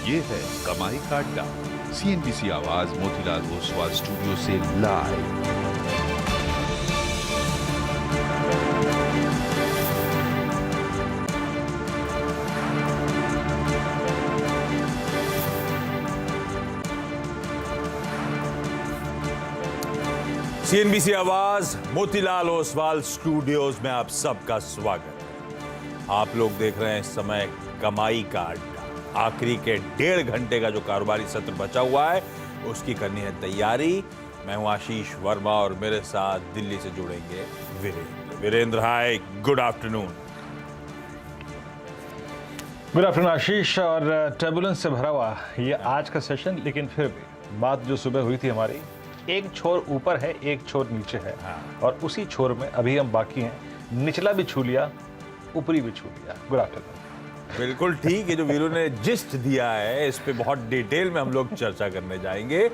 ये है कमाई का अड्डा। सीएनबीसी आवाज मोतीलाल ओसवाल स्टूडियो से लाइव। सीएनबीसी आवाज मोतीलाल ओसवाल स्टूडियोज में आप सबका स्वागत है। आप लोग देख रहे हैं इस समय कमाई का अड्डा। आखिरी के 1.5 घंटे का जो कारोबारी सत्र बचा हुआ है उसकी करनी है तैयारी। मैं हूं आशीष वर्मा और मेरे साथ दिल्ली से जुड़ेंगे वीरेंद्र। हाय, गुड आफ्टरनून। गुड आफ्टरनून आशीष। और टर्बुलेंस से भरा हुआ ये आज का सेशन, लेकिन फिर भी बात जो सुबह हुई थी हमारी, एक छोर ऊपर है एक छोर नीचे है। और उसी छोर में अभी हम बाकी हैं। निचला भी छू लिया, ऊपरी भी छू लिया। Good afternoon. बिल्कुल ठीक है, जो वीरू ने जिस्ट दिया है इस पे बहुत डिटेल में हम लोग चर्चा करने जाएंगे,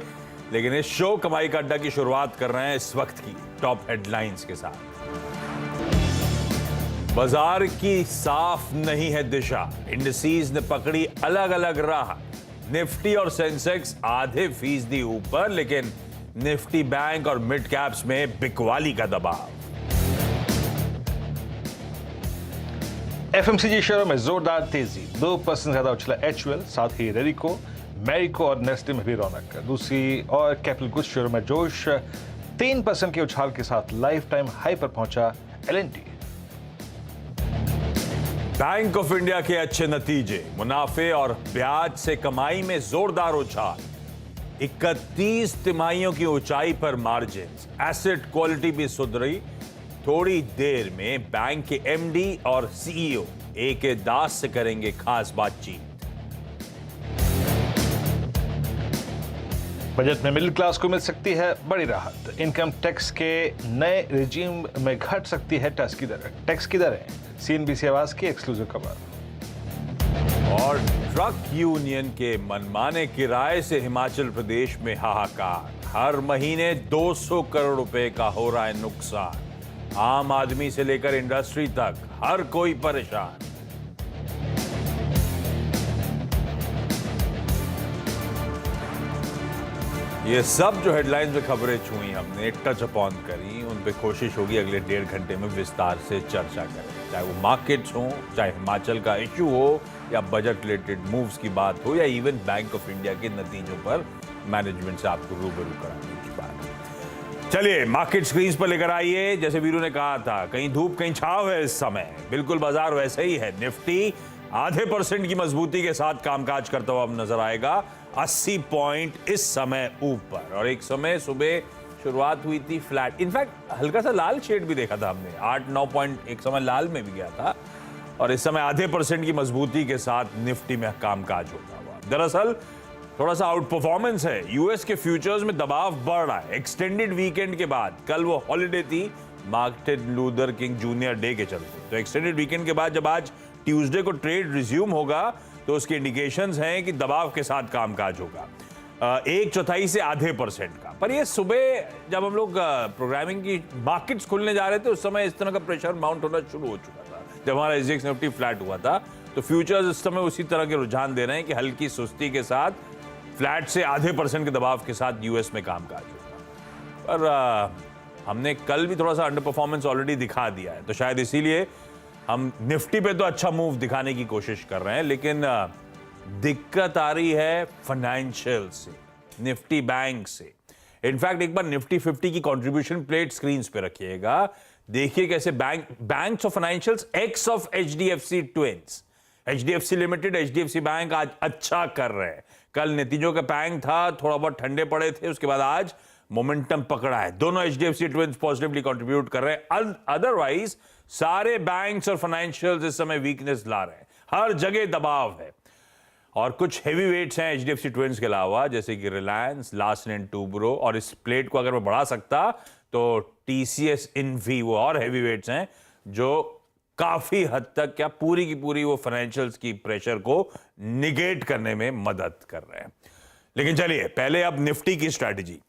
लेकिन इस शो कमाई का अड्डा की शुरुआत कर रहे हैं इस वक्त की टॉप हेडलाइंस के साथ। बाजार की साफ नहीं है दिशा, इंडिसेज ने पकड़ी अलग अलग राह। निफ्टी और सेंसेक्स आधे फीसदी ऊपर, लेकिन निफ्टी बैंक और मिड कैप्स में बिकवाली का दबाव। एफएमसीजी शेयरों में जोरदार तेजी, 2% ज्यादा उछला एचयूएल, साथ ही रेडिको, मैरिको और नेस्ले में भी रौनक। दूसरी और कैपिटल गुड्स शेयरों में जोश, 3% के उछाल के साथ लाइफ टाइम हाई पर पहुंचा एलएनटी। बैंक ऑफ इंडिया के अच्छे नतीजे, मुनाफे और ब्याज से कमाई में जोरदार उछाल। 31 तिमाहियों की ऊंचाई पर मार्जिन, एसेट क्वालिटी भी सुधरी। थोड़ी देर में बैंक के एमडी और सीईओ ए.के. दास से करेंगे खास बातचीत। बजट में मिडिल क्लास को मिल सकती है बड़ी राहत। इनकम टैक्स के नए रिजीम में घट सकती है टैक्स की दरें। सीएनबीसी आवाज की एक्सक्लूसिव खबर। और ट्रक यूनियन के मनमाने किराए से हिमाचल प्रदेश में हाहाकार। हर महीने 200 करोड़ रुपए का हो रहा है नुकसान। आम आदमी से लेकर इंडस्ट्री तक हर कोई परेशान। ये सब जो हेडलाइंस में खबरें छुई हमने, टच अपॉन करी, उन पे कोशिश होगी अगले 1.5 घंटे में विस्तार से चर्चा करें। चाहे वो मार्केट्स हो, चाहे हिमाचल का इश्यू हो, या बजट रिलेटेड मूव्स की बात हो, या इवन बैंक ऑफ इंडिया के नतीजों पर मैनेजमेंट से आपको रूबरू कराने की बात। चलिए मार्केट स्क्रीन पर लेकर आइए। जैसे वीरू ने कहा था, कहीं धूप कहीं छाव है इस समय। बिल्कुल बाजार वैसे ही है। निफ्टी आधे % की मजबूती के साथ कामकाज करता हुआ अब नजर आएगा, 80 पॉइंट इस समय ऊपर। और एक समय सुबह शुरुआत हुई थी फ्लैट, इनफैक्ट हल्का सा लाल शेड भी देखा था हमने, 8-9 पॉइंट एक समय लाल में भी गया था। और इस समय आधे % की मजबूती के साथ निफ्टी में कामकाज होता हुआ। दरअसल थोड़ा सा आउट परफॉर्मेंस है। यूएस के फ्यूचर्स में दबाव बढ़ रहा है एक्सटेंडेड वीकेंड के बाद। कल वो हॉलिडे थी, Martin Luther king junior day के चलते। तो एक्सटेंडेड वीकेंड के बाद जब आज ट्यूसडे को ट्रेड रिज्यूम होगा, तो उसके इंडिकेशंस हैं कि दबाव के साथ कामकाज होगा, 1/4 से आधे % का। पर ये सुबह जब हम लोग प्रोग्रामिंग की मार्केट्स खुलने जा रहे थे, उस समय इस तरह का प्रेशर माउंट होना शुरू हो चुका था। जब हमारा एसजीएक्स निफ्टी फ्लैट हुआ था, तो फ्यूचर्स इस समय उसी तरह के रुझान दे रहे हैं कि हल्की सुस्ती के साथ फ्लैट से आधे % के दबाव के साथ यूएस में कामकाज होगा। पर हमने कल भी थोड़ा सा अंडर परफॉर्मेंस ऑलरेडी दिखा दिया है, तो शायद इसीलिए हम निफ्टी पे तो अच्छा मूव दिखाने की कोशिश कर रहे हैं, लेकिन दिक्कत आ रही है फाइनेंशियल से, निफ्टी बैंक से। इनफैक्ट एक बार निफ्टी 50 की कंट्रीब्यूशन प्लेट स्क्रीन पे रखिएगा, देखिए कैसे banks of financials x of HDFC twins, HDFC limited, HDFC bank आज अच्छा कर रहे हैं। कल नतीजों का पैंग था, थोड़ा बहुत ठंडे पड़े थे, उसके बाद आज मोमेंटम पकड़ा है। दोनों एचडीएफसी ट्विंस पॉजिटिवली कंट्रीब्यूट कर रहे हैं। अदरवाइज सारे बैंक्स और फाइनेंशियल्स इस समय वीकनेस ला रहे हैं, हर जगह दबाव है। और कुछ हेवी वेट्स हैं एचडीएफसी ट्विंस के अलावा, जैसे कि रिलायंस, लार्सन एंड टूब्रो, और इस प्लेट को अगर मैं बढ़ा सकता तो टीसीएस इन्फी, वो और हेवी वेट्स हैं जो काफी हद तक, क्या पूरी की पूरी, वो फाइनेंशियल्स की प्रेशर को निगेट करने में मदद कर रहे हैं। लेकिन चलिए पहले अब निफ्टी की स्ट्रैटेजी।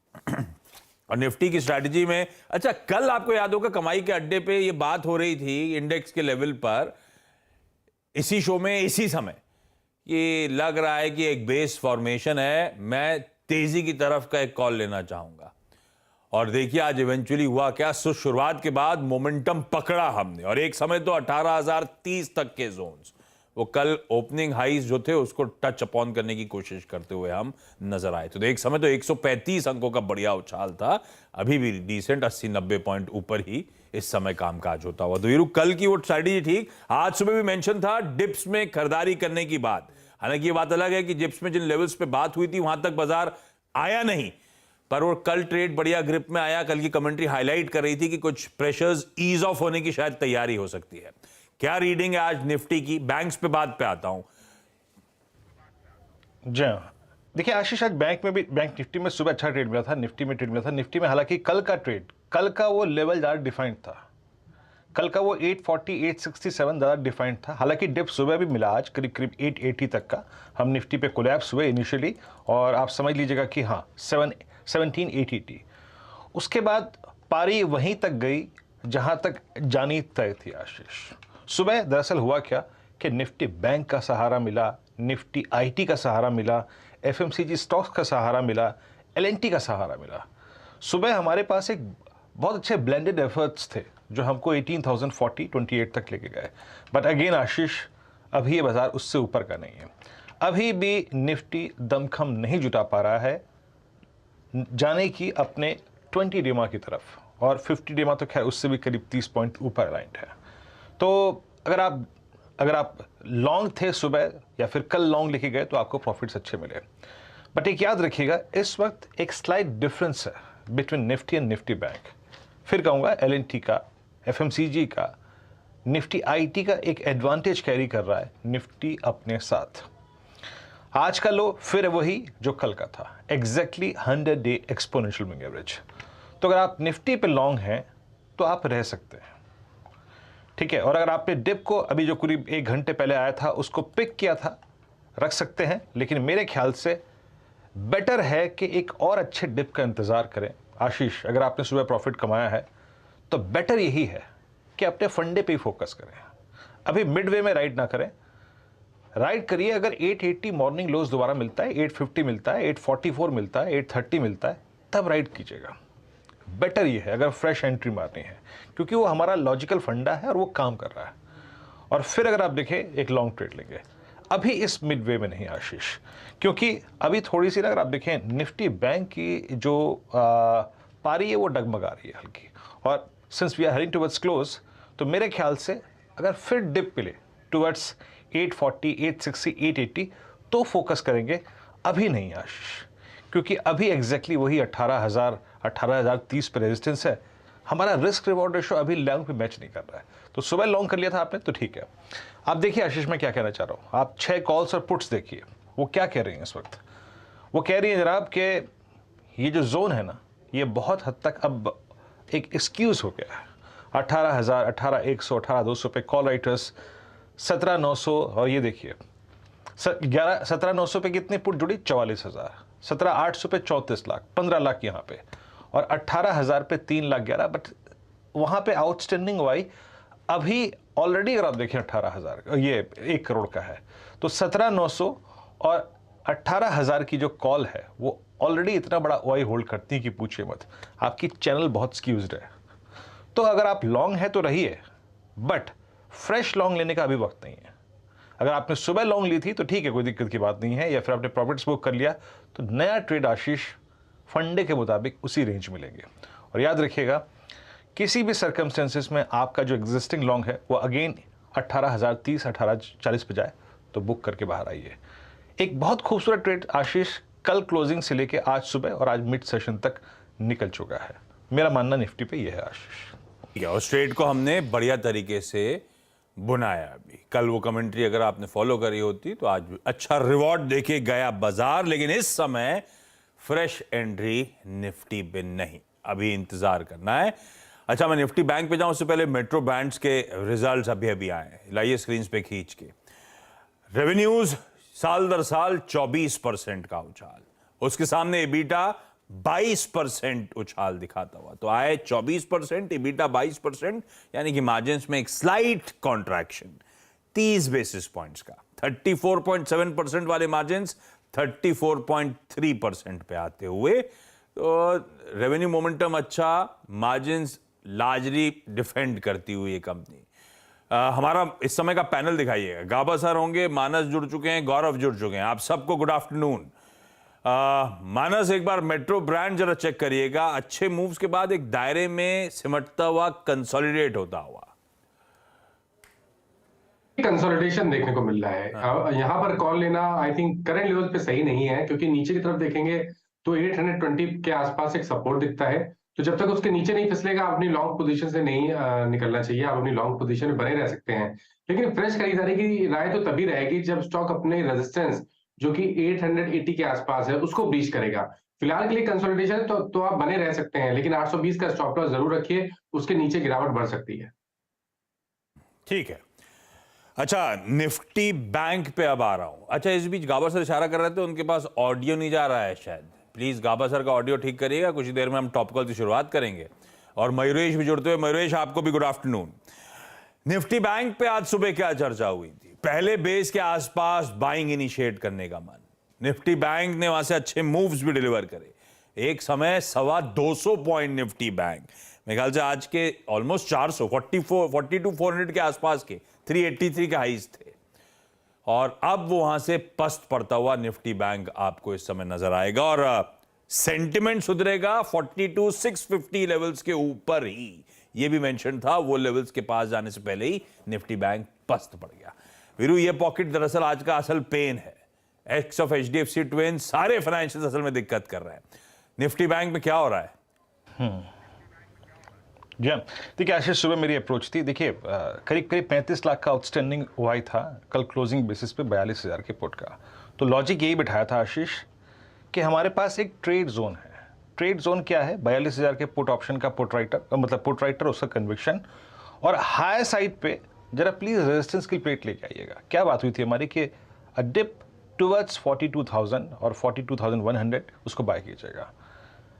और निफ्टी की स्ट्रैटेजी में, अच्छा कल आपको याद होगा कमाई के अड्डे पे ये बात हो रही थी इंडेक्स के लेवल पर, इसी शो में इसी समय, ये लग रहा है कि एक बेस फॉर्मेशन है। मैं तेजी की तरफ का एक कॉल लेना चाहूंगा। और देखिए आज इवेंचुअली हुआ क्या, शुरुआत के बाद मोमेंटम पकड़ा हमने और एक समय तो 18,030 तक के जोन्स, वो कल ओपनिंग हाइज जो थे उसको टच अपॉन करने की कोशिश करते हुए हम नजर आए। तो एक समय तो 135 अंकों का बढ़िया उछाल था, अभी भी डिसेंट 80-90 पॉइंट ऊपर ही इस समय कामकाज होता हुआ। तो वीरू कल की वो स्ट्रैटेजी ठीक, आज सुबह भी मेंशन था डिप्स में खरीदारी करने की बात। हालांकि ये बात अलग है कि डिप्स में जिन लेवल्स पे बात हुई थी वहां तक बाजार आया नहीं, पर वो कल ट्रेड बढ़िया ग्रिप में आया। कल की कमेंट्री हाईलाइट कर रही थी कि कुछ प्रेशर्स ईज ऑफ होने की शायद तैयारी हो सकती है। क्या रीडिंग है आज निफ्टी की? बैंक्स पे बात पे आता हूं। जी हाँ, देखिए आशीष, आज बैंक निफ्टी में सुबह अच्छा ट्रेड मिला था, निफ्टी में ट्रेड मिला था। निफ्टी में हालांकि कल का वो लेवल ज़्यादा डिफाइंड था। कल का वो 840 867 ज़्यादा डिफाइंड था। हालांकि डिप सुबह भी मिला आज करीब 880 तक का। हम निफ्टी पे कोलैप्स हुए इनिशियली, और आप समझ लीजिएगा कि हाँ 17,880। उसके बाद पारी वहीं तक गई जहां तक जानी तय थी आशीष। सुबह दरअसल हुआ क्या कि निफ्टी बैंक का सहारा मिला, निफ्टी आईटी का सहारा मिला, एफएमसीजी स्टॉक्स का सहारा मिला, एलएनटी का सहारा मिला। सुबह हमारे पास एक बहुत अच्छे ब्लेंडेड एफर्ट्स थे जो हमको 18,040 28 तक लेके गए। बट अगेन आशीष, अभी ये बाजार उससे ऊपर का नहीं है। अभी भी निफ्टी दमखम नहीं जुटा पा रहा है जाने की अपने 20 डेमा की तरफ, और 50 डेमा तो खैर उससे भी करीब 30 पॉइंट ऊपर अलाइंड है। तो अगर आप लॉन्ग थे सुबह या फिर कल लॉन्ग लेके गए तो आपको प्रॉफिट्स अच्छे मिले। बट एक याद रखिएगा, इस वक्त एक स्लाइट डिफरेंस है between Nifty and Nifty bank. फिर कहूँगा एलएनटी का, एफएमसीजी का, निफ्टी आईटी का एक एडवांटेज कैरी कर रहा है निफ्टी अपने साथ। आज का लो फिर वही जो कल का था, exactly 100 day exponential moving average. तो अगर आप निफ्टी पे लॉन्ग हैं तो आप रह सकते हैं, ठीक है। और अगर आपने डिप को अभी जो करीब 1 घंटे पहले आया था उसको पिक किया था, रख सकते हैं। लेकिन मेरे ख्याल से बेटर है कि एक और अच्छे डिप का इंतज़ार करें आशीष। अगर आपने सुबह प्रॉफिट कमाया है तो बेटर यही है कि अपने फंडे पे ही फोकस करें। अभी मिडवे में राइड ना करें, राइड करिए। अगर 880 मॉर्निंग लोज दोबारा मिलता है, 850 मिलता है, 844 मिलता है, 830 मिलता है, तब राइड कीजिएगा। बेटर ये है अगर फ्रेश एंट्री मारनी है, क्योंकि वो हमारा लॉजिकल फंडा है और वो काम कर रहा है। और फिर अगर आप देखें एक लॉन्ग ट्रेड लेंगे, अभी इस मिडवे में नहीं आशीष, क्योंकि अभी थोड़ी सी अगर आप देखें निफ्टी बैंक की जो पारी है वो डगमगा रही है हल्की। और since we are heading towards close, तो मेरे ख्याल से अगर फिर डिप मिले टुवर्ड्स 840 860 880 तो फोकस करेंगे, अभी नहीं आशीष। क्योंकि अभी एग्जैक्टली वही 18,030 पे रेजिस्टेंस है। हमारा रिस्क रिवॉर्ड रेशो अभी लॉन्ग पे मैच नहीं कर रहा है। तो सुबह लॉन्ग कर लिया था आपने तो ठीक है। आप देखिए आशीष, मैं क्या कहना चाह रहा हूँ, आप 6 कॉल्स और पुट्स देखिए, वो क्या कह रही हैं इस वक्त। वो कह रही है जनाब कि ये जो जोन है ना, ये बहुत हद तक अब एक एक्सक्यूज हो गया है। 18,000, 18,100, 18,200 पे कॉल राइटर्स, 17,900, और ये देखिए 17,900 पे कितनी पुट जुड़ी, 44,000, 17,800 पे 34 लाख, 15 लाख यहाँ पे, और 18,000 पे 3 लाख 11। बट वहाँ पे आउटस्टैंडिंग वाई अभी ऑलरेडी अगर आप देखें 18,000, ये 1 करोड़ का है, तो 17,900 और 18,000 की जो कॉल है वो ऑलरेडी इतना बड़ा वाई होल्ड करती है कि पूछिए मत। आपकी चैनल बहुत स्क्यूज्ड है। तो अगर आप लॉन्ग है तो रहिए, बट फ्रेश लॉन्ग लेने का अभी वक्त नहीं है। अगर आपने सुबह लॉन्ग ली थी तो ठीक है, कोई दिक्कत की बात नहीं है, या फिर आपने प्रॉफिट्स बुक कर लिया, तो नया ट्रेड आशीष फंडे के मुताबिक उसी रेंज में लेंगे। और याद रखिएगा, किसी भी सर्कमस्टेंसेस में आपका जो एग्जिस्टिंग लॉन्ग है वो अगेन 18,030 18,040 पे जाए तो बुक करके बाहर आइए। एक बहुत खूबसूरत ट्रेड आशीष कल क्लोजिंग से लेके आज सुबह और आज मिड सेशन तक निकल चुका है। मेरा मानना निफ्टी पे ये है आशीष। ठीक है, उस ट्रेड को हमने बढ़िया तरीके से बुनाया। अभी कल वो कमेंट्री अगर आपने फॉलो करी होती तो आज अच्छा रिवॉर्ड देके गया बाजार। लेकिन इस समय फ्रेश एंट्री निफ्टी पे नहीं, अभी इंतजार करना है। अच्छा, मैं निफ्टी बैंक पे जाऊं उससे पहले मेट्रो बैंड्स के रिजल्ट्स अभी आए हैं, लाइए स्क्रीन पे खींच के। रेवेन्यूज साल दर साल 24% का उछाल, उसके सामने एबिटा 22% उछाल दिखाता हुआ। तो आए 24%, एबिटा 22%, यानी कि मार्जिन्स में एक स्लाइट कॉन्ट्रैक्शन। 30 बेसिस पॉइंट्स का। 34.7% वाले मार्जिन 34.3% पे आते हुए, तो रेवेन्यू मोमेंटम अच्छा, मार्जिन लार्जली डिफेंड करती हुई ये कंपनी। हमारा इस समय का पैनल दिखाइएगा। गाबा सर होंगे, मानस जुड़ चुके हैं, गौरव जुड़ चुके हैं। आप सबको गुड आफ्टरनून। मानस, एक बार मेट्रो ब्रांड जरा चेक करिएगा, अच्छे मूव्स के बाद एक दायरे में सिमटता हुआ, कंसोलिडेट होता हुआ कंसोलिडेशन देखने को मिल रहा है। यहाँ पर कॉल लेना आई थिंक करंट लेवल पे सही नहीं है, क्योंकि नीचे की तरफ देखेंगे तो 820 के आसपास एक सपोर्ट दिखता है। तो जब तक उसके नीचे नहीं फिसलेगा, अपनी लॉन्ग पोजीशन से नहीं निकलना चाहिए। आप अपनी लॉन्ग पोजीशन में बने रह सकते हैं, लेकिन फ्रेश खरीदारी की राय तो तभी रहेगी जब स्टॉक अपने रेजिस्टेंस जो कि 880 के आसपास है उसको ब्रीच करेगा। फिलहाल के लिए कंसोलिडेशन तो आप बने रह सकते हैं, लेकिन 820 का स्टॉप लॉस जरूर रखिए, उसके नीचे गिरावट बढ़ सकती है। ठीक है। अच्छा, निफ्टी बैंक पे अब आ रहा हूं। अच्छा, इस बीच गाबा सर इशारा कर रहे थे उनके पास ऑडियो नहीं जा रहा है शायद। प्लीज गाबा सर का ऑडियो ठीक करिएगा, कुछ ही देर में हम टॉप कॉल की शुरुआत करेंगे। और मयूरेश भी जुड़ते हुए। मयूरेश, आपको भी गुड आफ्टरनून। निफ्टी बैंक पे आज सुबह क्या चर्चा हुई थी? पहले बेस के आसपास बाइंग इनिशिएट करने का मन, निफ्टी बैंक ने वहां से अच्छे मूव्स भी डिलीवर करे। एक समय 225 पॉइंट निफ्टी बैंक, मेरे ख्याल से आज के ऑलमोस्ट 442 के आसपास के 383 के हाईज थे, और अब वो वहां से पस्त पड़ता हुआ निफ्टी बैंक आपको इस समय नजर आएगा, और सेंटिमेंट सुधरेगा 42,650 लेवल्स के ऊपर ही। ये भी मेंशन था, वो लेवल्स के पास जाने से पहले ही निफ्टी बैंक पस्त पड़ गया। वीरू, ये पॉकेट दरअसल आज का असल पेन है। एक्स ऑफ एचडीएफसी ट्विन, सारे फाइनेंशियल असल में दिक्कत कर रहे हैं। निफ्टी बैंक में क्या हो रहा है? जी हाँ, देखिए आशीष, सुबह मेरी अप्रोच थी। देखिए करीब 35 लाख का आउटस्टैंडिंग हुआ था कल क्लोजिंग बेसिस पे 42,000 के पुट का। तो लॉजिक यही बिठाया था आशीष कि हमारे पास एक ट्रेड जोन है। ट्रेड जोन क्या है? 42,000 के पुट ऑप्शन का पुट राइटर, मतलब पुट राइटर, उसका कन्विक्शन, और हाई साइड पे जरा प्लीज रेजिस्टेंस की प्लेट लेके आइएगा। क्या बात हुई थी हमारी कि अ डिप टुवर्ड्स 42,000 और 42,100 उसको बाय कीजिएगा।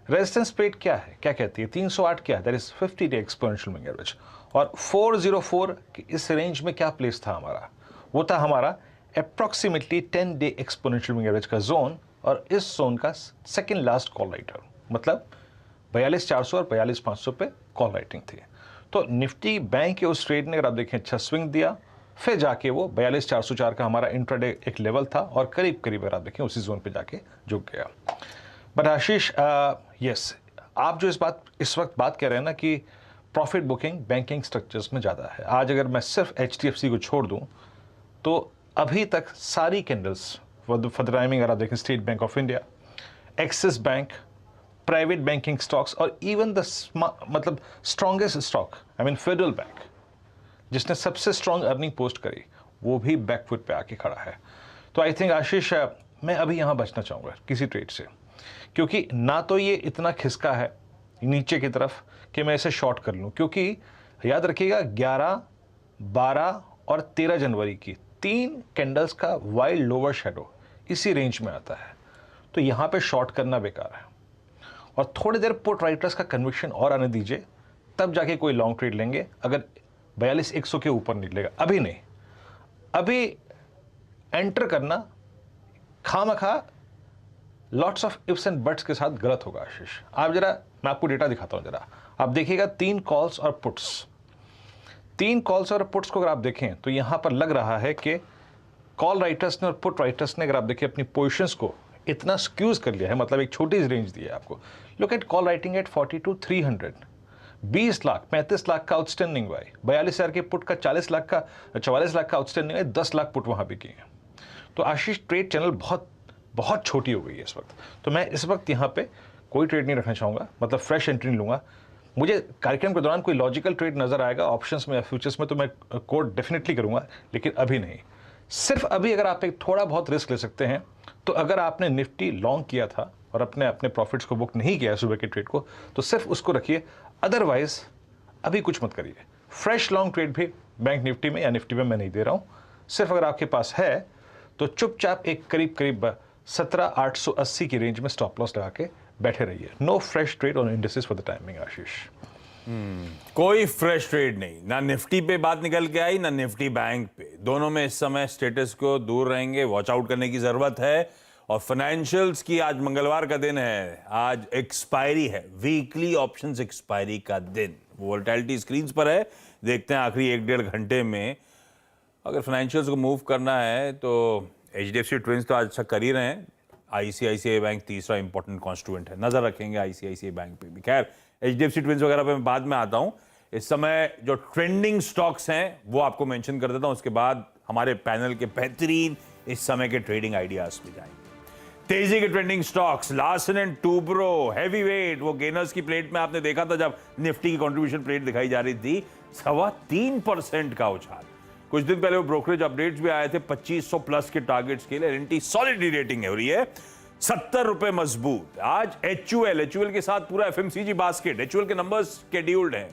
रेजिस्टेंस प्लेट क्या है, क्या कहती है? 308 क्या है? That is 50 day exponential moving average. और 404 इस रेंज में क्या प्लेस था हमारा? वो था हमारा approximately 10 day exponential moving average का जोन, और इस जोन का सेकेंड लास्ट कॉल राइटर, मतलब 42,400 और 42,500 पे कॉल राइटिंग थी। तो निफ्टी बैंक के उस ट्रेड ने, अगर आप देखें, अच्छा स्विंग दिया, फिर जाके वो 42,404 का हमारा इंट्राडे एक लेवल था, और करीब करीब अगर आप देखें उसी जोन पे जाके झुक गया। बट आशीष, यस, आप जो इस वक्त बात कर रहे हैं ना कि प्रॉफिट बुकिंग बैंकिंग स्ट्रक्चर्स में ज़्यादा है। आज अगर मैं सिर्फ HDFC को छोड़ दूं तो अभी तक सारी कैंडल्स फॉर द टाइमिंग, अगर आप देखें, state bank of India, axis bank, private banking stocks, और इवन द मतलब strongest stock, I mean federal bank, जिसने सबसे स्ट्रॉन्ग अर्निंग पोस्ट करी, वो भी बैकफुट पे आके खड़ा है। तो आई थिंक आशीष, मैं अभी यहाँ बचना चाहूँगा किसी ट्रेड से, क्योंकि ना तो ये इतना खिसका है नीचे की तरफ कि मैं इसे शॉर्ट कर लूँ, क्योंकि याद रखिएगा 11, 12 और 13 जनवरी की 3 कैंडल्स का वाइल्ड लोअर शेडो इसी रेंज में आता है। तो यहाँ पे शॉर्ट करना बेकार है, और थोड़ी देर पुट राइटर्स का कन्विक्शन और आने दीजिए, तब जाके कोई लॉन्ग ट्रेड लेंगे अगर 42,100 के ऊपर निकलेगा। अभी नहीं, अभी एंटर करना खामखा lots of ifs and buts के साथ गलत होगा आशीष। आप जरा, मैं आपको डेटा दिखाता हूं, जरा आप देखिएगा 3 कॉल्स और पुट्स। 3 कॉल्स और पुट्स को अगर आप देखें तो यहां पर लग रहा है कि कॉल राइटर्स ने और पुट राइटर्स ने, अगर आप देखें, अपनी पोजिशंस को इतना स्क्यूज कर लिया है, मतलब एक छोटी रेंज दी है आपको। Look at call writing at 42,300, 20 lakh, 35 lakh का आउटस्टैंडिंग बाय, 42,000 के पुट का 44 लाख का आउटस्टैंडिंग है, 10 लाख पुट वहां भी किए हैं। तो आशीष, ट्रेड चैनल बहुत छोटी हो गई है इस वक्त। तो मैं इस वक्त यहाँ पे कोई ट्रेड नहीं रखना चाहूँगा, मतलब फ्रेश एंट्री नहीं लूँगा। मुझे कार्यक्रम के दौरान कोई लॉजिकल ट्रेड नजर आएगा ऑप्शंस में या फ्यूचर्स में तो मैं कोड डेफिनेटली करूँगा, लेकिन अभी नहीं। सिर्फ अभी अगर आप एक थोड़ा बहुत रिस्क ले सकते हैं, तो अगर आपने निफ्टी लॉन्ग किया था और अपने प्रॉफिट्स को बुक नहीं किया सुबह के ट्रेड को, तो सिर्फ उसको रखिए, अदरवाइज अभी कुछ मत करिए। फ्रेश लॉन्ग ट्रेड भी बैंक निफ्टी में या निफ्टी में मैं नहीं दे रहा हूँ। सिर्फ अगर आपके पास है तो चुपचाप एक करीब 17,880 की रेंज में स्टॉप लॉस लगा के बैठे रहिए। No fresh trade on indices for the timing Ashish. कोई फ्रेश ट्रेड नहीं, ना निफ्टी पे बात निकल के आई, ना निफ्टी बैंक पे। दोनों में इस समय स्टेटस को दूर रहेंगे, वॉच आउट करने की जरूरत है। और फाइनेंशियल्स की आज मंगलवार का दिन है, आज एक्सपायरी है, वीकली ऑप्शंस एक्सपायरी का दिन। वोलेटिलिटी स्क्रीन पर है, देखते हैं आखिरी 1-1.5 घंटे में अगर फाइनेंशियल्स को मूव करना है तो एचडीएफसी ट्विंस तो आज अच्छा कर ही रहे हैं। आईसीआईसीआई बैंक तीसरा इंपॉर्टेंट कॉन्स्टिट्यूएंट है, नजर रखेंगे आईसीआईसीआई बैंक पे भी। खैर एचडीएफसी ट्विंस वगैरह पे मैं बाद में आता हूं। इस समय जो ट्रेंडिंग स्टॉक्स हैं वो आपको मेंशन कर देता हूं, उसके बाद हमारे पैनल के बेहतरीन इस समय के ट्रेडिंग आइडियाज पे जाएंगे। तेजी के trending stocks, Larsen and Toubro, heavyweight, वो गेनर्स की प्लेट में आपने देखा था जब निफ्टी की कंट्रीब्यूशन प्लेट दिखाई जा रही थी, 3.25% का उछाल। कुछ दिन पहले वो ब्रोकरेज अपडेट्स भी आए थे 2500 प्लस के टारगेट्स के लिए। एल&टी सॉलिड रेटिंग हो रही है, 70 रुपए मजबूत। आज एचयूएल के साथ पूरा एफएमसीजी बास्केट, एचयूएल के नंबर्स शेड्यूल्ड हैं,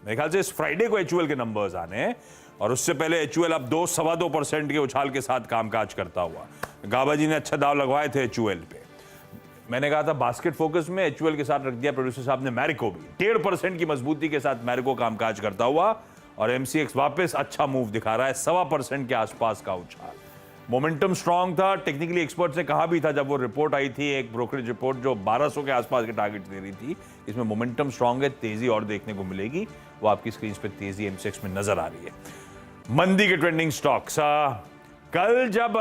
मेरे ख्याल से इस फ्राइडे को एचयूएल के नंबर्स आने हैं, और उससे पहले एचयूएल अब 2-2.25% के उछाल के साथ कामकाज करता हुआ। गाबा जी ने अच्छा दाव लगवाए थे एचयूएल पे। मैंने कहा था बास्केट फोकस में, एचयूएल के साथ रख दिया प्रोड्यूसर साहब ने मैरिको भी। 1.5% की मजबूती के साथ मैरिको कामकाज करता हुआ, और एमसीएक्स वापस अच्छा मूव दिखा रहा है, 1.25% के आसपास का उछाल। मोमेंटम स्ट्रांग था, टेक्निकली एक्सपर्ट ने कहा भी था जब वो रिपोर्ट आई थी, एक ब्रोकरेज रिपोर्ट जो 1200 के आसपास के टारगेट दे रही थी, इसमें मोमेंटम स्ट्रांग है, तेजी और देखने को मिलेगी। वो आपकी स्क्रीन पे तेजी एमसीएक्स में नजर आ रही है। मंदी के ट्रेंडिंग स्टॉक्स, कल जब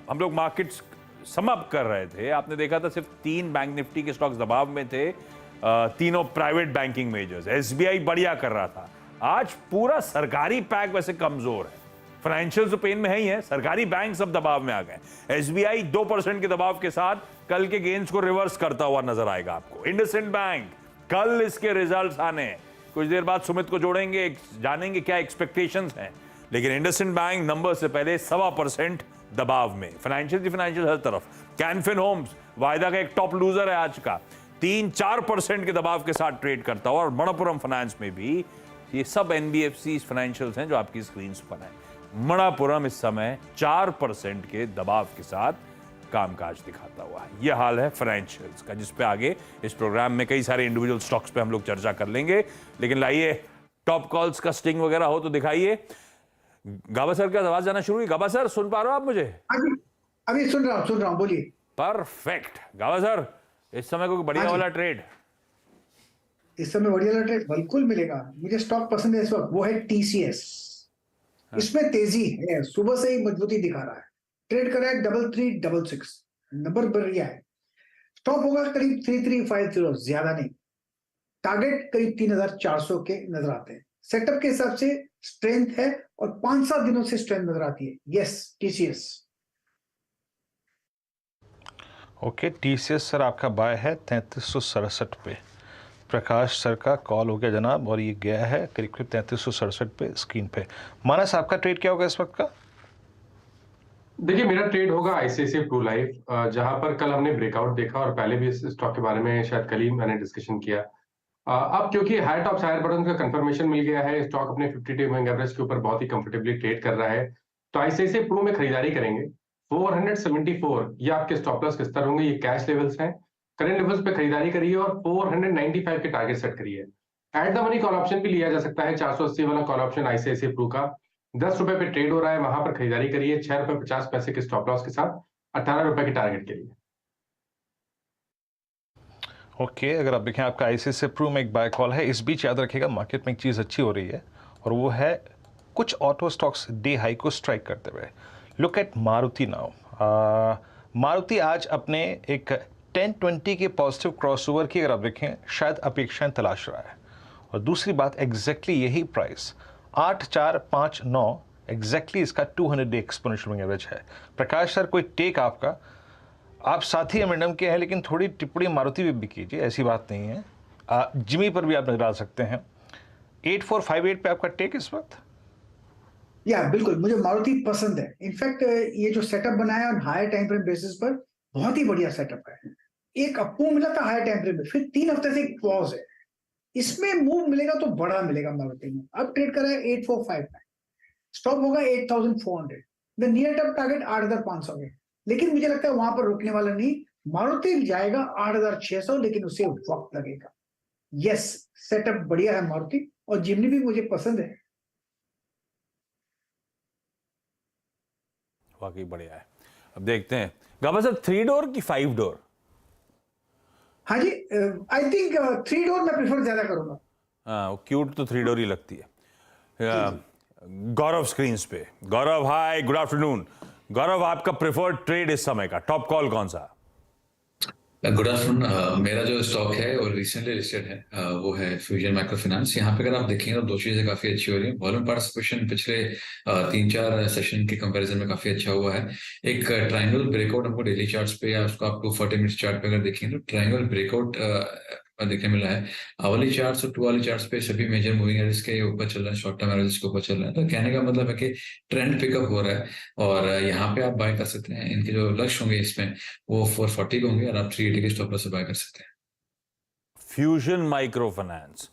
हम लोग मार्केट्स समाप्त कर रहे थे, आपने देखा था सिर्फ 3 बैंक निफ्टी के स्टॉक्स दबाव में थे, तीनों प्राइवेट बैंकिंग मेजर्स। एसबीआई बढ़िया कर रहा था। आज पूरा सरकारी पैक वैसे कमजोर है, फाइनेंशियल तो पेन में है ही है, सरकारी बैंक सब दबाव में आ गए। एसबीआई 2% के दबाव के साथ कल के गेन्स को रिवर्स करता हुआ नजर आएगा आपको। इंडसइंड बैंक, कल इसके रिजल्ट्स आने, कुछ देर बाद सुमित को जोड़ेंगे, जानेंगे क्या एक्सपेक्टेशंस हैं, लेकिन इंडसइंड बैंक नंबर से पहले 1.25% दबाव में। फाइनेंशियल हर तरफ। कैनफिन होम्स वायदा का एक टॉप लूजर है आज का, 3-4% के दबाव के साथ ट्रेड करता हुआ, और मणप्पुरम फाइनेंस में भी। ये सब एनबीएफसी फाइनेंशियल्स हैं जो आपकी स्क्रीन पर हैं। मणप्पुरम इस समय 4% के दबाव के साथ कामकाज दिखाता हुआ है। यह हाल है फाइनेंशियल्स का, जिस पे आगे इस प्रोग्राम में कई सारे इंडिविजुअल स्टॉक्स पे हम लोग चर्चा कर लेंगे। लेकिन लाइए, टॉप कॉल्स का स्टिंग वगैरह हो तो दिखाइए। गाबा सर का आवाज आना शुरू हुई। गाबा सर, सुन पा रहे हो आप मुझे? अभी सुन रहा हूं, बोलिए। परफेक्ट। गाबा सर, इस समय कोई बढ़िया वाला ट्रेड? इस समय बढ़िया वाला ट्रेड बिल्कुल मिलेगा। मुझे स्टॉक पसंद है इस वक्त, वो है टीसीएस। इसमें तेजी है, सुबह से ही मजबूती दिखा रहा है, ट्रेड कर रहा है 3366, नंबर बढ़िया है। स्टॉप होगा करीब 3350, ज्यादा नहीं। टारगेट करीब 3400 के नजर आते हैं। सेटअप के हिसाब से स्ट्रेंथ है, और 5-7 दिनों से स्ट्रेंथ नजर आती है। Yes, TCS. Okay, TCS sir आपका बाय है 3367 पे। प्रकाश सर का कॉल हो गया जनाब, और ये गया है करीब 3367 पे स्क्रीन पे। मानस, आपका ट्रेड क्या होगा इस वक्त का? देखिए, मेरा ट्रेड होगा आईसीआईसीआई प्रू लाइफ, जहां पर कल हमने ब्रेकआउट देखा, और पहले भी इस स्टॉक के बारे में शायद कल ही मैंने डिस्कशन किया। अब क्योंकि हायर टॉप हायर बटन का कंफर्मेशन मिल गया है, स्टॉक अपने 52 मूविंग एवरेज के ऊपर बहुत ही कंफर्टेबली ट्रेड कर रहा है, तो आईसीआईसीआई प्रू में खरीदारी करेंगे। 474 ये आपके स्टॉप लॉस के स्तर होंगे, ये कैश लेवल्स हैं। करंट लेवल्स पे खरीदारी करिए, और 495 के टारगेट सेट करिए। At the money call option भी लिया जा सकता है, 480 वाला कॉल ऑप्शन आईसीआईसीआई प्रू का 10 रुपए पे ट्रेड हो रहा है, वहां पर खरीदारी करिए, 6 रुपए 50 पैसे के स्टॉप लॉस के साथ, 18 रुपए के टारगेट के लिए। ओके, अगर आप देखें आपका आईसीआईसीआई प्रू में एक बाय कॉल है। इस बीच याद रखिएगा मार्केट में एक चीज़ अच्छी हो रही है, और वो है कुछ ऑटो स्टॉक्स डे हाई को स्ट्राइक करते हुए। Look at Maruti now. Maruti आज अपने एक 1020 के पॉजिटिव क्रॉसओवर की अगर आप देखें शायद अपेक्षाएं तलाश रहा है, और दूसरी बात एग्जैक्टली यही प्राइस 8459 एग्जैक्टली इसका 200 डे एक्सपोनेंशियल एवरेज है। प्रकाश सर, कोई टेक आपका? आप साथी एम&एम के हैं, लेकिन थोड़ी टिप्पणी मारुति भी कीजिए, ऐसी बात नहीं है। जिमी पर भी आप नजर आ सकते हैं। 8458 पे आपका टेक इस वक्त? या बिल्कुल, मुझे मारुति पसंद है। इनफैक्ट ये जो सेटअप बनाया है हायर टाइम फ्रेम बेसिस पर, बहुत ही बढ़िया सेटअप है। एक अपमूव मिला था हायर टाइम फ्रेम में, फिर 3 हफ्ते से एक पॉज है। इसमें मूव मिलेगा तो बड़ा मिलेगा मारुति में। अब ट्रेड कर रहा है 8459, स्टॉप होगा 8400, द नियर टर्म टारगेट 8500 है, लेकिन मुझे लगता है वहां पर रुकने वाला नहीं। मारुति जाएगा 8600, लेकिन उसे वक्त लगेगा। यस, सेटअप बढ़िया है मारुति, और जिमनी भी मुझे पसंद है। वाकई बढ़िया है। अब देखते हैं गाबा साहब, 3 डोर की 5 डोर? हाँ जी, आई थिंक 3 डोर मैं प्रेफर ज्यादा करूंगा। हाँ, क्यूट तो 3 डोर ही लगती है। गौरव स्क्रीन पे। गौरव, हाय, गुड आफ्टरनून। गौरव, आपका प्रेफर्ड ट्रेड इस समय का टॉप कॉल कौन सा? Good afternoon. मेरा जो स्टॉक है और रिसेंटली लिस्टेड है वो है फ्यूजन माइक्रो फाइनेंस। यहाँ पे अगर आप देखेंगे तो दो चीजें काफी अच्छी हो रही है। वॉल्यूम पार्टिसिपेशन पिछले 3-4 सेशन के कंपैरिजन में काफी अच्छा हुआ है। एक ट्रायंगल ब्रेकआउट हमको डेली चार्ट्स पे या उसको आपको 40 मिनट चार्ट पे अगर देखेंगे तो ट्रायंगल ब्रेकआउट देखने मिला है। आवली चार्ट्स और 2 वाली चार्ट्स पे सभी मेजर मूविंग एवरेज के ऊपर चल रहे हैं, शॉर्ट टर्म एवरेज के ऊपर चल रहे हैं। तो कहने का मतलब है कि ट्रेंड पिकअप हो रहा है और यहाँ पे आप बाय कर सकते हैं। इनके जो लक्ष्य होंगे इसमें वो 440 के होंगे और आप 380 के स्टॉप लॉस से बाय कर सकते हैं। फ्यूजन माइक्रो फाइनेंस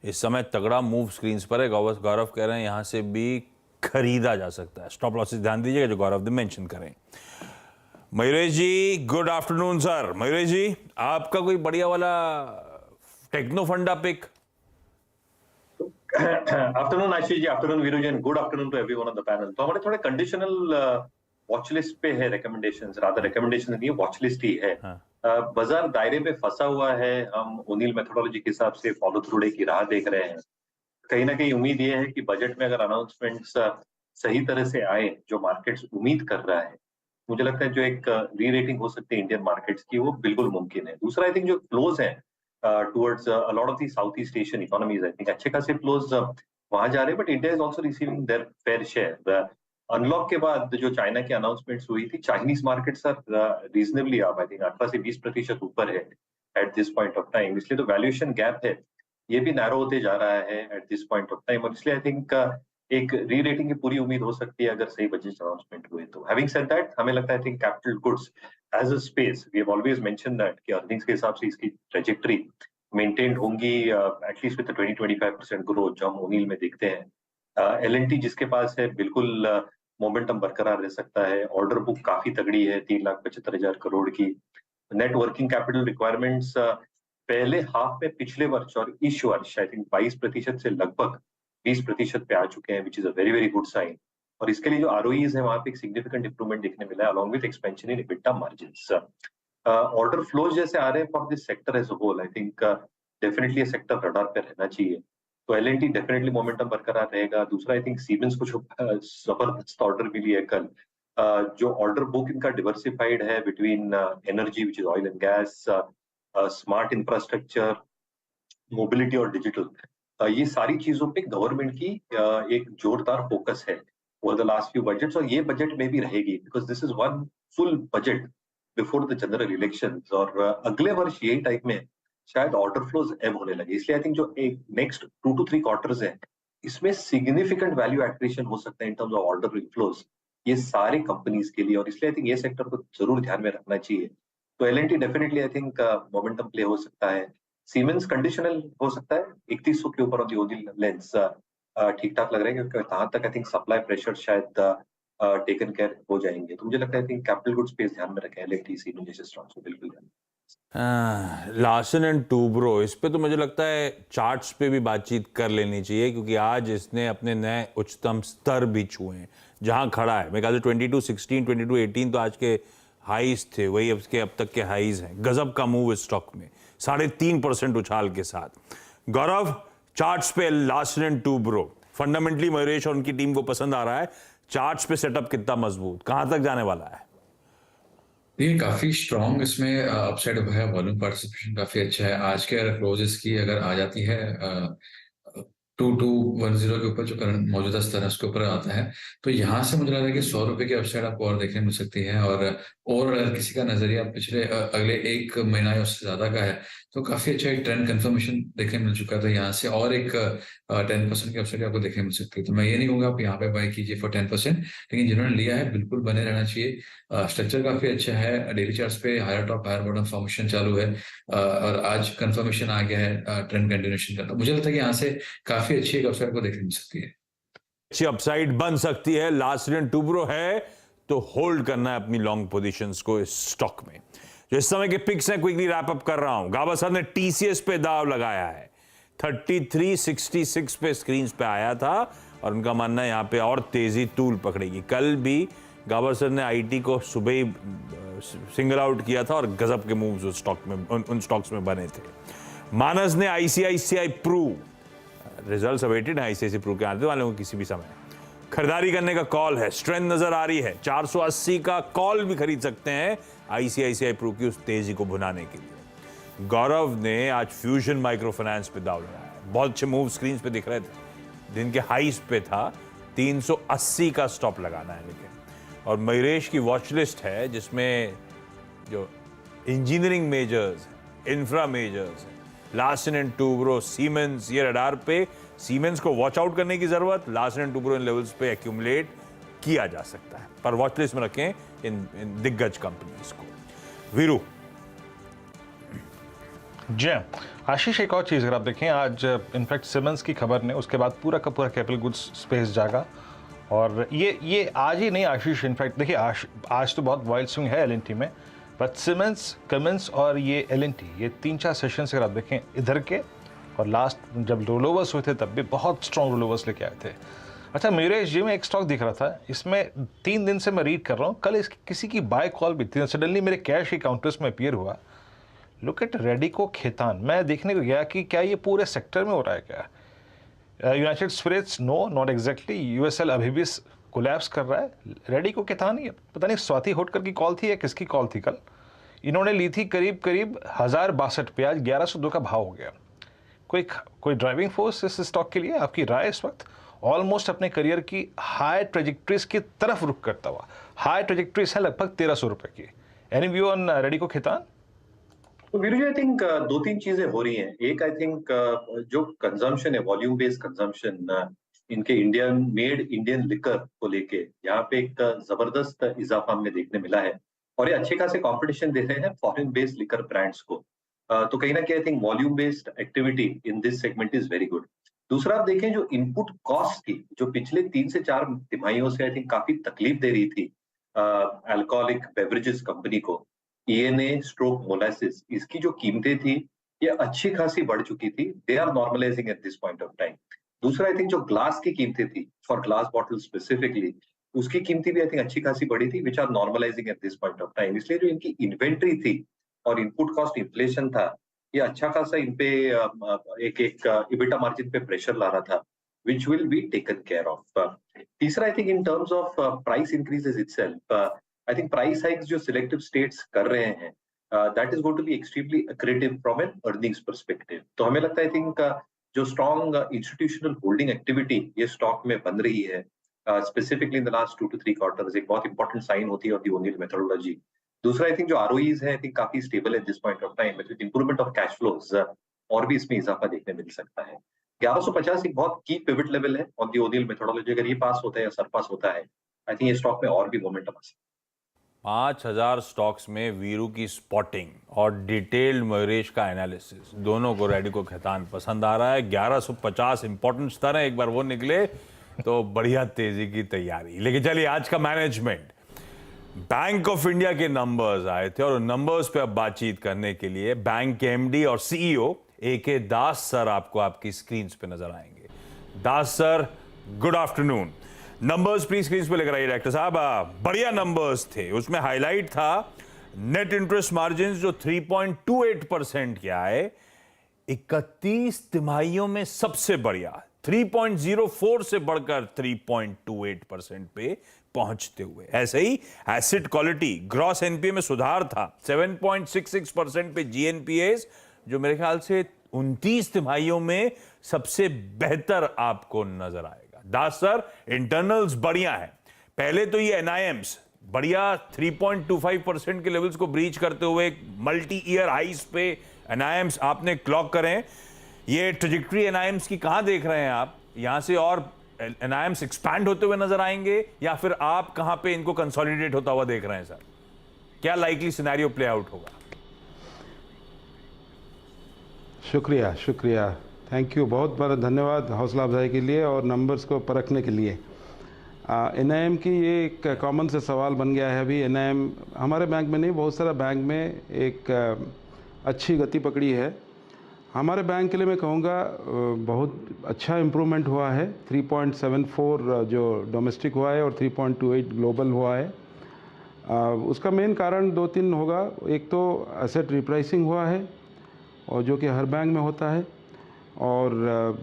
इस समय तगड़ा मूव स्क्रीन पर है। गौरव कह रहे हैं यहां से भी खरीदा जा सकता है। स्टॉप लॉसेस ध्यान दीजिएगा जो गौरव ने मेंशन करें। Mayuresh ji, good afternoon sir. Mayuresh ji, आपका कोई बढ़िया वाला techno funda pick? Afternoon Ashish ji, afternoon Viru ji, good afternoon to everyone on the panel. तो हमारे थोड़े कंडीशनल वॉच लिस्ट पे है रिकमेंडेशंस, रादर रिकमेंडेशन नहीं, वॉच लिस्ट ही है। बाजार दायरे में फंसा हुआ है। हम ओनिल मेथोडोलॉजी के हिसाब से फॉलो थ्रू डे की राह देख रहे हैं। कहीं ना कहीं उम्मीद ये है कि बजट में अगर अनाउंसमेंट्स सही तरह से आए जो मार्केट्स उम्मीद कर रहा है, मुझे लगता है जो एक री रेटिंग हो सकती है इंडियन मार्केट्स की वो बिल्कुल मुमकिन है। दूसरा, आई थिंक जो फ्लोज है towards a lot of the South East Asian economies, I think अच्छे खासे फ्लोज वहां जा रहे हैं, but India is also receiving their fair share. Unlock के बाद जो चाइना की अनाउंसमेंट्स हुई थी, Chinese markets are reasonably up, I think 18 से 20% ऊपर है at this point of time. इसलिए तो वैल्यूएशन गैप है ये भी नैरो होते जा रहा है at this point of time, और इसलिए आई थिंक एक री रेटिंग की पूरी उम्मीद हो सकती है अगर सही बजट अनाउंसमेंट हुए तो। हैविंग सेड दैट, हमें लगता है I think capital goods as a space, we have always mention that कि अर्निंग्स के हिसाब से इसकी ट्रेजेक्टरी मेंटेन्ड होंगी एटलीस्ट विद 20-25% ग्रोथ जो हम ओनिल में देखते हैं। एल&टी जिसके पास है बिल्कुल मोमेंटम बरकरार रह सकता है। ऑर्डर बुक काफी तगड़ी है 3,75,000 करोड़ की। नेट वर्किंग कैपिटल रिक्वायरमेंट्स पहले हाफ में पिछले वर्ष और इस वर्ष आई थिंक 22% से लगभग 20% पे आ चुके हैं, which is a very very good sign. और इसके लिए जो आरओईज है वहां पे एक सिग्निफिकेंट इंप्रूवमेंट देखने मिला है along with expansion in EBITDA margins. Order flows जैसे आ रहे हैं for this sector as a whole, I think definitely ये सेक्टर रडार पे रहना चाहिए। तो एल&टी डेफिनेटली मोमेंटम बरकरार रहेगा। दूसरा, आई थिंक सीमेंस को जबरदस्त ऑर्डर मिली है कल। जो ऑर्डर बुक इनका डिवर्सिफाइड है between energy which is oil and gas, smart infrastructure, mobility और डिजिटल, ये सारी चीजों पे गवर्नमेंट की एक जोरदार फोकस है over the last few budgets, और ये बजट में भी रहेगी because this is one full budget before the general elections. और अगले वर्ष यही टाइम में शायद ऑर्डर फ्लोज एब होने लगे। इसलिए आई थिंक जो एक नेक्स्ट 2 to 3 क्वार्टर्स है इसमें सिग्निफिकेंट वैल्यू एक्विजिशन हो सकता है in terms of order flows ये सारे कंपनीज के लिए, और इसलिए आई थिंक ये सेक्टर को जरूर ध्यान में रखना चाहिए। तो L&T definitely I think momentum play हो सकता है। सीमेंस कंडीशनल हो सकता है 3100 के ऊपर ऑन दी ओनिल लेंस ठीक ठाक लग रहा है, क्योंकि वहां तक आई थिंक सप्लाई प्रेशर शायद टेकन केयर हो जाएंगे। तो मुझे लगता है I think capital goods space ध्यान में रखें, एल&टी सीमेंस जैसे स्टॉक्स को बिल्कुल। लार्सन एंड टूब्रो, इस पे तो मुझे लगता है चार्ट्स पे भी बातचीत कर लेनी चाहिए, क्योंकि आज इसने अपने नए उच्चतम स्तर भी छुए हैं जहां खड़ा है। मेरे ख्याल से 2216, 2218 तो आज के हाईज थे, वही अब तक के हाईज हैं। गजब का मूव इस स्टॉक में, 3.5% उछाल के साथ। गौरव, चार्ट्स पे Larsen and Toubro fundamentally Mayuresh और उनकी टीम को पसंद आ रहा है। चार्ट्स पे सेटअप कितना मजबूत, कहां तक जाने वाला है? ये काफी स्ट्रॉन्ग इसमें अपसाइड है। वॉल्यूम पार्टिसिपेशन काफी अच्छा है। आज के क्लोजेस की अगर आ जाती है 2210 के ऊपर जो करंट मौजूदा स्तर है उसके ऊपर आता है, तो यहाँ से मुझे लगता है कि 100 रुपए की अपसाइड आपको और देखने मिल सकती है। और अगर किसी का नजरिया पिछले अगले 1 महीना या उससे ज्यादा का है तो काफी अच्छा एक ट्रेंड कंफर्मेशन देखने मिल चुका था। यहाँ से और एक 10% की अपसाइड आपको देखने मिल सकती है। तो मैं ये नहीं कहूँगा आप यहाँ पे बाय कीजिए फॉर 10%, लेकिन जिन्होंने लिया है बिल्कुल बने रहना चाहिए। स्ट्रक्चर काफी अच्छा है। डेली चार्ट्स पे higher top higher bottom formation चालू है और आज कंफर्मेशन आ गया है ट्रेंड कंटिन्यूएशन का। तो मुझे लगता है कि यहाँ से काफी अच्छी एक अपसाइड को देखने मिल सकती है। अच्छी अपसाइड बन सकती है। लार्सन एंड टूब्रो है तो होल्ड करना है अपनी लॉन्ग पोजीशंस को इस स्टॉक में। जो इस समय के पिक्स हैं क्विकली रैप अप कर रहा हूं। गावस्कर ने टीसीएस पे दाव लगाया है, 3366 पे स्क्रीन पे आया था और उनका मानना है यहां पे और तेजी तूल पकड़ेगी। कल भी गावस्कर ने आईटी को सुबह ही सिंगल आउट किया था और गजब के मूव्स उस स्टॉक में उन स्टॉक्स में बने थे। मानस ने आईसीआईसीआई प्रू, रिजल्ट्स अवेटेड है आईसीआईसीआई प्रू के आने वाले होंगे किसी भी समय, खरीदारी करने का कॉल है, स्ट्रेंथ नजर आ रही है, 480 का कॉल भी खरीद सकते हैं आईसीआईसीआई प्रू की उस तेजी को भुनाने के लिए। गौरव ने आज फ्यूजन माइक्रो फाइनेंस पे दाव लगाया, बहुत अच्छे मूव स्क्रीन पे दिख रहे थे, दिन के हाईस पे था, 380 का स्टॉप लगाना है लेकिन। और मयूरेश की वॉच लिस्ट है जिसमें जो engineering measures, infra measures, Larsen and Toubro, siemens, ये रडार पे सीमेंस को वॉच आउट करने की जरूरत, Larsen and Toubro in levels पे एक्यूमुलेट किया जा सकता है, पर वॉच लिस्ट में रखें इन दिग्गज कंपनीज को। वीरू जी आशीष, एक और चीज़ अगर आप देखें, आज इनफैक्ट सिमेंस की खबर ने उसके बाद पूरा का पूरा कैपिटल गुड्स स्पेस जागा। और ये आज ही नहीं आशीष, इनफैक्ट देखिए आज तो बहुत वाइल्ड स्विंग है एलएनटी में, बट सिमेंस, कमिंस और ये एलएनटी, ये 3-4 सेशंस अगर आप देखें इधर के, और लास्ट जब रोलोवर्स हुए थे तब भी बहुत स्ट्रॉन्ग रोलोवर्स लेके आए थे। अच्छा मयूरेश जी, में एक स्टॉक दिख रहा था, इसमें 3 दिन से मैं रीड कर रहा हूँ, कल किसी की बाय कॉल भी थी, सडनली मेरे कैश के काउंटर्स में अपीयर हुआ। लुक एट रेडिको खेतान, मैं देखने को गया कि क्या ये पूरे सेक्टर में हो रहा है क्या। United Spirits no, not exactly, USL अभी भी कोलैप्स कर रहा है। रेडिको खेतान, ये पता नहीं स्वाति होटकर की कॉल थी या किसकी कॉल थी, कल इन्होंने ली थी करीब 1062 पे, आज 1102 का भाव हो गया। कोई ड्राइविंग फोर्स इस स्टॉक के लिए आपकी राय इस वक्त? ऑलमोस्ट अपने करियर की हाई ट्रेजेक्ट्रीज की तरफ रुख करता हुआ, हाई ट्रेजेक्ट्रीज है लगभग 1300 रुपए की। Any view on Radico Khaitan? तो वीरू जी, आई थिंक 2-3 चीजें हो रही हैं। एक, आई थिंक जो कंजम्पशन है, वॉल्यूम बेस्ड कंजम्पशन, इनके इंडियन लिकर को लेके यहाँ पे एक जबरदस्त इजाफा हमें देखने मिला है और ये अच्छे खासे कंपटीशन दे रहे हैं फॉरेन बेस्ड लिकर ब्रांड्स को। तो कहीं ना कहीं I think volume based activity in this segment is very good. दूसरा, आप देखें जो इनपुट कॉस्ट की, जो पिछले 3 से 4 तिमाहियों से आई थिंक काफी तकलीफ दे रही थी अल्कोहलिक बेवरेजेस कंपनी को, ENA स्ट्रोक मोलासिस, इसकी जो कीमतें थी ये अच्छी खासी बढ़ चुकी थी, they are normalising at this point of time. दूसरा, आई थिंक जो ग्लास की कीमतें थी फॉर ग्लास बॉटल स्पेसिफिकली, उसकी कीमतें भी आई थिंक अच्छी खासी बढ़ी थी, which are normalising at this point of time. इसलिए जो इनकी इन्वेंट्री थी और इनपुट कॉस्ट इन्फ्लेशन था, ये अच्छा खासा इन पे एक इबिटा मार्जिन पे प्रेशर ला रहा था, which will be taken care of. तीसरा, I think in terms of price increases itself, I think price hikes जो selective states कर रहे हैं, that is going to be extremely accretive from an earnings perspective. तो हमें लगता है I think जो strong institutional holding activity ये stock में बन रही है, specifically in the last 2 to 3 quarters, एक बहुत important sign होती है of the O'Neill methodology. दूसरा, I think जो ROEs है I think काफी stable at this point of time, with improvement of cash flows, और भी इसमें इजाफा देखने मिल सकता है। 1150 एक बहुत की पिवट लेवल है ऑन दी ओनियल मेथोडोलॉजी, अगर ये पास होता है या सरपास होता है, आई थिंक ये स्टॉक में और भी मोमेंटम आ सकता है। 5000 स्टॉक्स में वीरू की स्पॉटिंग और डिटेल्ड मयूरेश का एनालिसिस, दोनों को रेडिको खेतान पसंद आ रहा है। 1150 इंपॉर्टेंट स्तर है, एक बार वो निकले तो बढ़िया तेजी की तैयारी। लेकिन चलिए आज का मैनेजमेंट, बैंक ऑफ इंडिया के नंबर्स आए थे और नंबर्स पे अब बातचीत करने के लिए बैंक के एमडी और सीईओ AK दास सर आपको आपकी स्क्रीन पे नजर आएंगे। Das sir, good afternoon. Numbers please screen पे लेकर आइए डायरेक्टर साहब। बढ़िया नंबर्स थे, उसमें हाईलाइट था नेट इंटरेस्ट मार्जिन जो 3.28% के आए, 31 तिमाहियों में सबसे बढ़िया, 3.04 से बढ़कर 3.28% पे पहुंचते हुए। ऐसे ही एसेट क्वालिटी, ग्रॉस एनपीए में सुधार था, 7.66% पे GNPA, जो मेरे ख्याल से 29 तिमाहियों में सबसे बेहतर आपको नजर आएगा। दास सर, इंटरनल्स बढ़िया है, पहले तो ये NIMs बढ़िया 3.25% के लेवल्स को ब्रीच करते हुए मल्टी ईयर हाइस पे NIMs आपने क्लॉक करें। ये ट्रेजेक्टरी NIMs की कहां देख रहे हैं आप? यहां से और NIMs एक्सपैंड होते हुए नजर आएंगे या फिर आप कहां पे इनको कंसोलिडेट होता हुआ देख रहे हैं सर? क्या लाइकली सिनेरियो प्ले आउट होगा? शुक्रिया, थैंक यू, बहुत बहुत धन्यवाद हौसला अफजाई के लिए और नंबर्स को परखने के लिए। एनआईएम की ये एक कॉमन से सवाल बन गया है अभी। एनआईएम हमारे बैंक में नहीं, बहुत सारा बैंक में एक अच्छी गति पकड़ी है। हमारे बैंक के लिए मैं कहूँगा बहुत अच्छा इम्प्रूवमेंट हुआ है। 3.74 जो डोमेस्टिक हुआ है और 3.28 ग्लोबल हुआ है। उसका मेन कारण 2-3 होगा। एक तो एसेट रिप्राइसिंग हुआ है और जो कि हर बैंक में होता है, और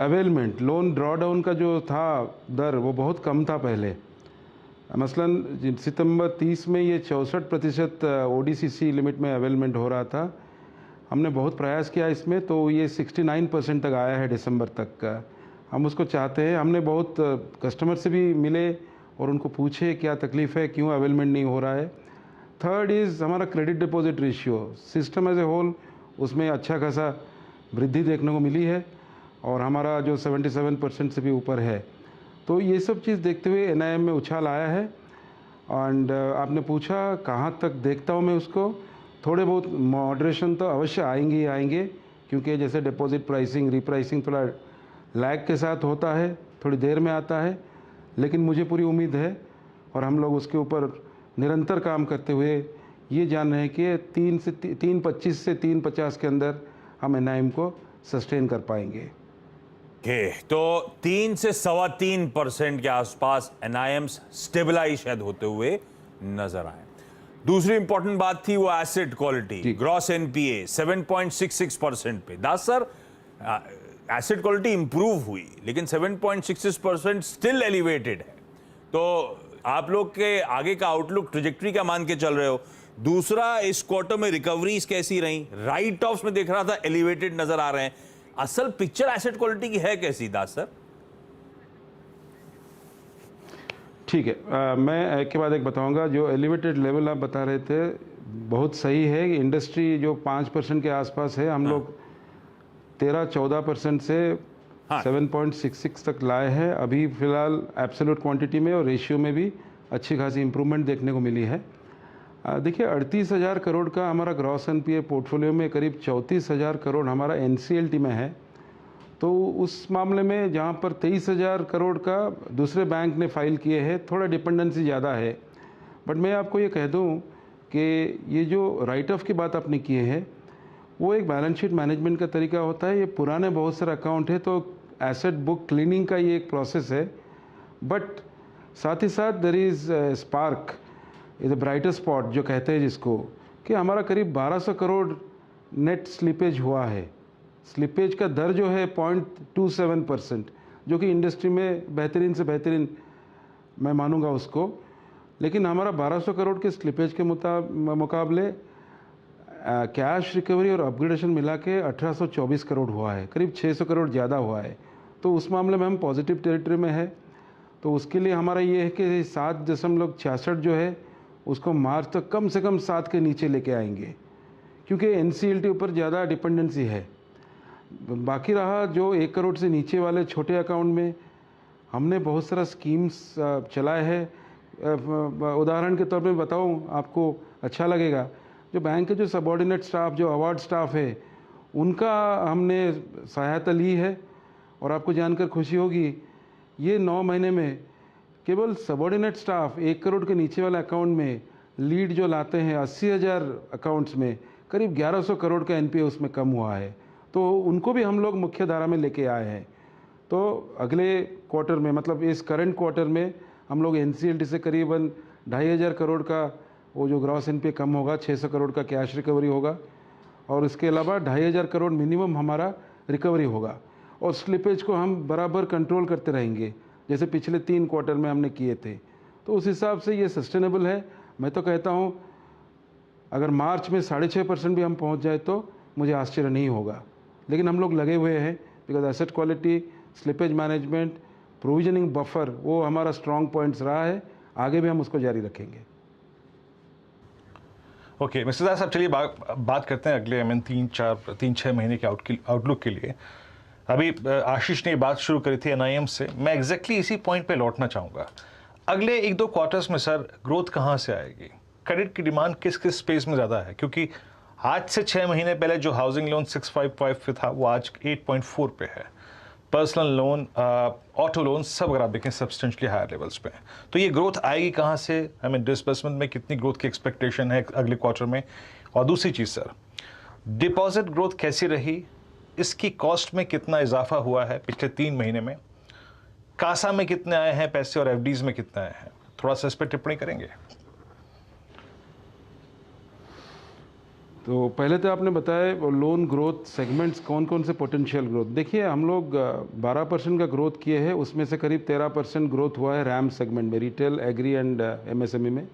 अवेलमेंट लोन ड्रॉ डाउन का जो था दर वो बहुत कम था पहले। मसलन सितंबर 30 में ये 64% ओडीसीसी लिमिट में अवेलमेंट हो रहा था। हमने बहुत प्रयास किया इसमें, तो ये 69% तक आया है दिसंबर तक का। हम उसको चाहते हैं। हमने बहुत कस्टमर से भी मिले और उनको पूछे क्या तकलीफ़ है, क्यों अवेलमेंट नहीं हो रहा है। थर्ड इज़ हमारा credit deposit ratio system as a whole, उसमें अच्छा खासा वृद्धि देखने को मिली है और हमारा जो 77% से भी ऊपर है। तो ये सब चीज़ देखते हुए एनआईएम में उछाल आया है। एंड आपने पूछा कहाँ तक देखता हूँ मैं उसको, थोड़े बहुत मॉडरेशन तो अवश्य आएंगे ही आएंगे, क्योंकि जैसे डिपॉजिट प्राइसिंग रिप्राइसिंग थोड़ा लैग के साथ होता है, थोड़ी देर में आता है, लेकिन मुझे पूरी उम्मीद है और हम लोग उसके ऊपर निरंतर काम करते हुए ये जान रहे हैं कि 3.25 से 3.50 के अंदर हम एनआईएम को सस्टेन कर पाएंगे। तो 3 से 3.25% के आसपास एनआईएम्स स्टेबलाइज शायद होते हुए नजर आए। दूसरी इंपॉर्टेंट बात थी वो एसेट क्वालिटी, ग्रॉस एनपीए 7.66% पे। दास सर, एसेट क्वालिटी इंप्रूव हुई लेकिन 7.66% स्टिल एलिवेटेड है, तो आप लोग के आगे का आउटलुक ट्रेजेक्टरी क्या मान के चल रहे हो? दूसरा, इस क्वार्टर में रिकवरीज कैसी रही? राइट ऑफ्स में देख रहा था एलिवेटेड नजर आ रहे हैं। असल पिक्चर एसेट क्वालिटी की है कैसी दास सर? ठीक है, मैं एक के बाद एक बताऊंगा। जो एलिवेटेड लेवल आप बता रहे थे बहुत सही है। इंडस्ट्री जो 5% के आसपास है, हम लोग 13-14% से 7.66 तक लाए हैं अभी फ़िलहाल एब्सोल्यूट क्वांटिटी में, और रेशियो में भी अच्छी खासी इंप्रूवमेंट देखने को मिली है। देखिए 38,000 करोड़ का हमारा ग्रॉस एनपीए पोर्टफोलियो में करीब 34,000 करोड़ हमारा एनसीएलटी में है। तो उस मामले में जहाँ पर 23,000 करोड़ का दूसरे बैंक ने फाइल किए हैं, थोड़ा डिपेंडेंसी ज़्यादा है। बट मैं आपको ये कह दूँ कि ये जो राइट ऑफ की बात आपने की है वो एक बैलेंस शीट मैनेजमेंट का तरीका होता है। ये पुराने बहुत सारे अकाउंट है, तो एसेट बुक क्लीनिंग का ये एक प्रोसेस है। बट साथ ही साथ there is spark, is a brighter spot जो कहते हैं जिसको, कि हमारा करीब 1200 करोड़ नेट स्लिपेज हुआ है। स्लिपेज का दर जो है 0.27%, जो कि इंडस्ट्री में बेहतरीन से बेहतरीन मैं मानूंगा उसको। लेकिन हमारा 1200 करोड़ के स्लिपेज के मुकाबले कैश रिकवरी और अपग्रेडेशन मिला के 1824 करोड़ हुआ है, करीब 600 करोड़ ज़्यादा हुआ है। तो उस मामले में हम पॉजिटिव टेरिटरी में है। तो उसके लिए हमारा ये है कि 7.66 जो है उसको मार्च तक कम से कम 7 के नीचे लेके आएंगे, क्योंकि एनसीएलटी ऊपर ज़्यादा डिपेंडेंसी है। बाकी रहा जो 1 करोड़ से नीचे वाले छोटे अकाउंट में हमने बहुत सारा स्कीम्स चलाए हैं। उदाहरण के तौर पे बताऊं आपको, अच्छा लगेगा। जो बैंक के जो सबऑर्डिनेट स्टाफ, जो अवार्ड स्टाफ है, उनका हमने सहायता ली है। और आपको जानकर खुशी होगी, ये 9 महीने में केवल सबऑर्डिनेट स्टाफ 1 करोड़ के नीचे वाले अकाउंट में लीड जो लाते हैं 80,000 अकाउंट्स में, करीब 1100 करोड़ का एनपीए उसमें कम हुआ है। तो उनको भी हम लोग मुख्य धारा में लेके आए हैं। तो अगले क्वार्टर में, मतलब इस करंट क्वार्टर में, हम लोग एनसीएलटी से करीबन 2,500 करोड़ का वो जो ग्रॉस एनपीए कम होगा, 600 करोड़ का कैश रिकवरी होगा, और इसके अलावा 2,500 करोड़ मिनिमम हमारा रिकवरी होगा। और स्लिपेज को हम बराबर कंट्रोल करते रहेंगे, जैसे पिछले 3 क्वार्टर में हमने किए थे। तो उस हिसाब से ये सस्टेनेबल है। मैं तो कहता हूँ अगर मार्च में 6.5% भी हम पहुँच जाए तो मुझे आश्चर्य नहीं होगा। लेकिन हम लोग लगे हुए हैं, because asset quality, slippage management, provisioning buffer, वो हमारा स्ट्रॉन्ग पॉइंट्स रहा है। आगे भी हम उसको जारी रखेंगे। ओके मिस्टर दास साहब, चलिए बात करते हैं अगले 3-6 महीने के आउटलुक के लिए। अभी आशीष ने बात शुरू करी थी एनआईएम से, मैं एग्जैक्टली इसी पॉइंट पे लौटना चाहूँगा। अगले 1-2 क्वार्टर्स में सर ग्रोथ कहाँ से आएगी? क्रेडिट की डिमांड किस किस स्पेस में ज़्यादा है? क्योंकि आज से 6 महीने पहले जो हाउसिंग लोन 655 पे था वो आज 8.4 पे है। पर्सनल लोन, ऑटो लोन, सब अगर आप देखें सब्सटेंशियली हायर लेवल्स पे हैं। तो ये ग्रोथ आएगी कहाँ से? आई मीन डिसबर्समेंट में कितनी ग्रोथ की एक्सपेक्टेशन है अगले क्वार्टर में? और दूसरी चीज़ सर, डिपॉजिट ग्रोथ कैसी रही, इसकी कॉस्ट में कितना इजाफा हुआ है पिछले 3 महीने में, कासा में कितने आए हैं पैसे और एफडीज में कितने आए हैं? थोड़ा सा इस पर टिप्पणी करेंगे। तो पहले तो आपने बताया लोन ग्रोथ सेगमेंट्स कौन कौन से पोटेंशियल ग्रोथ। देखिए हम लोग 12% का ग्रोथ किए हैं, उसमें से करीब 13% ग्रोथ हुआ है रैम सेगमेंट में, रिटेल, एग्री एंड एमएसएमई में।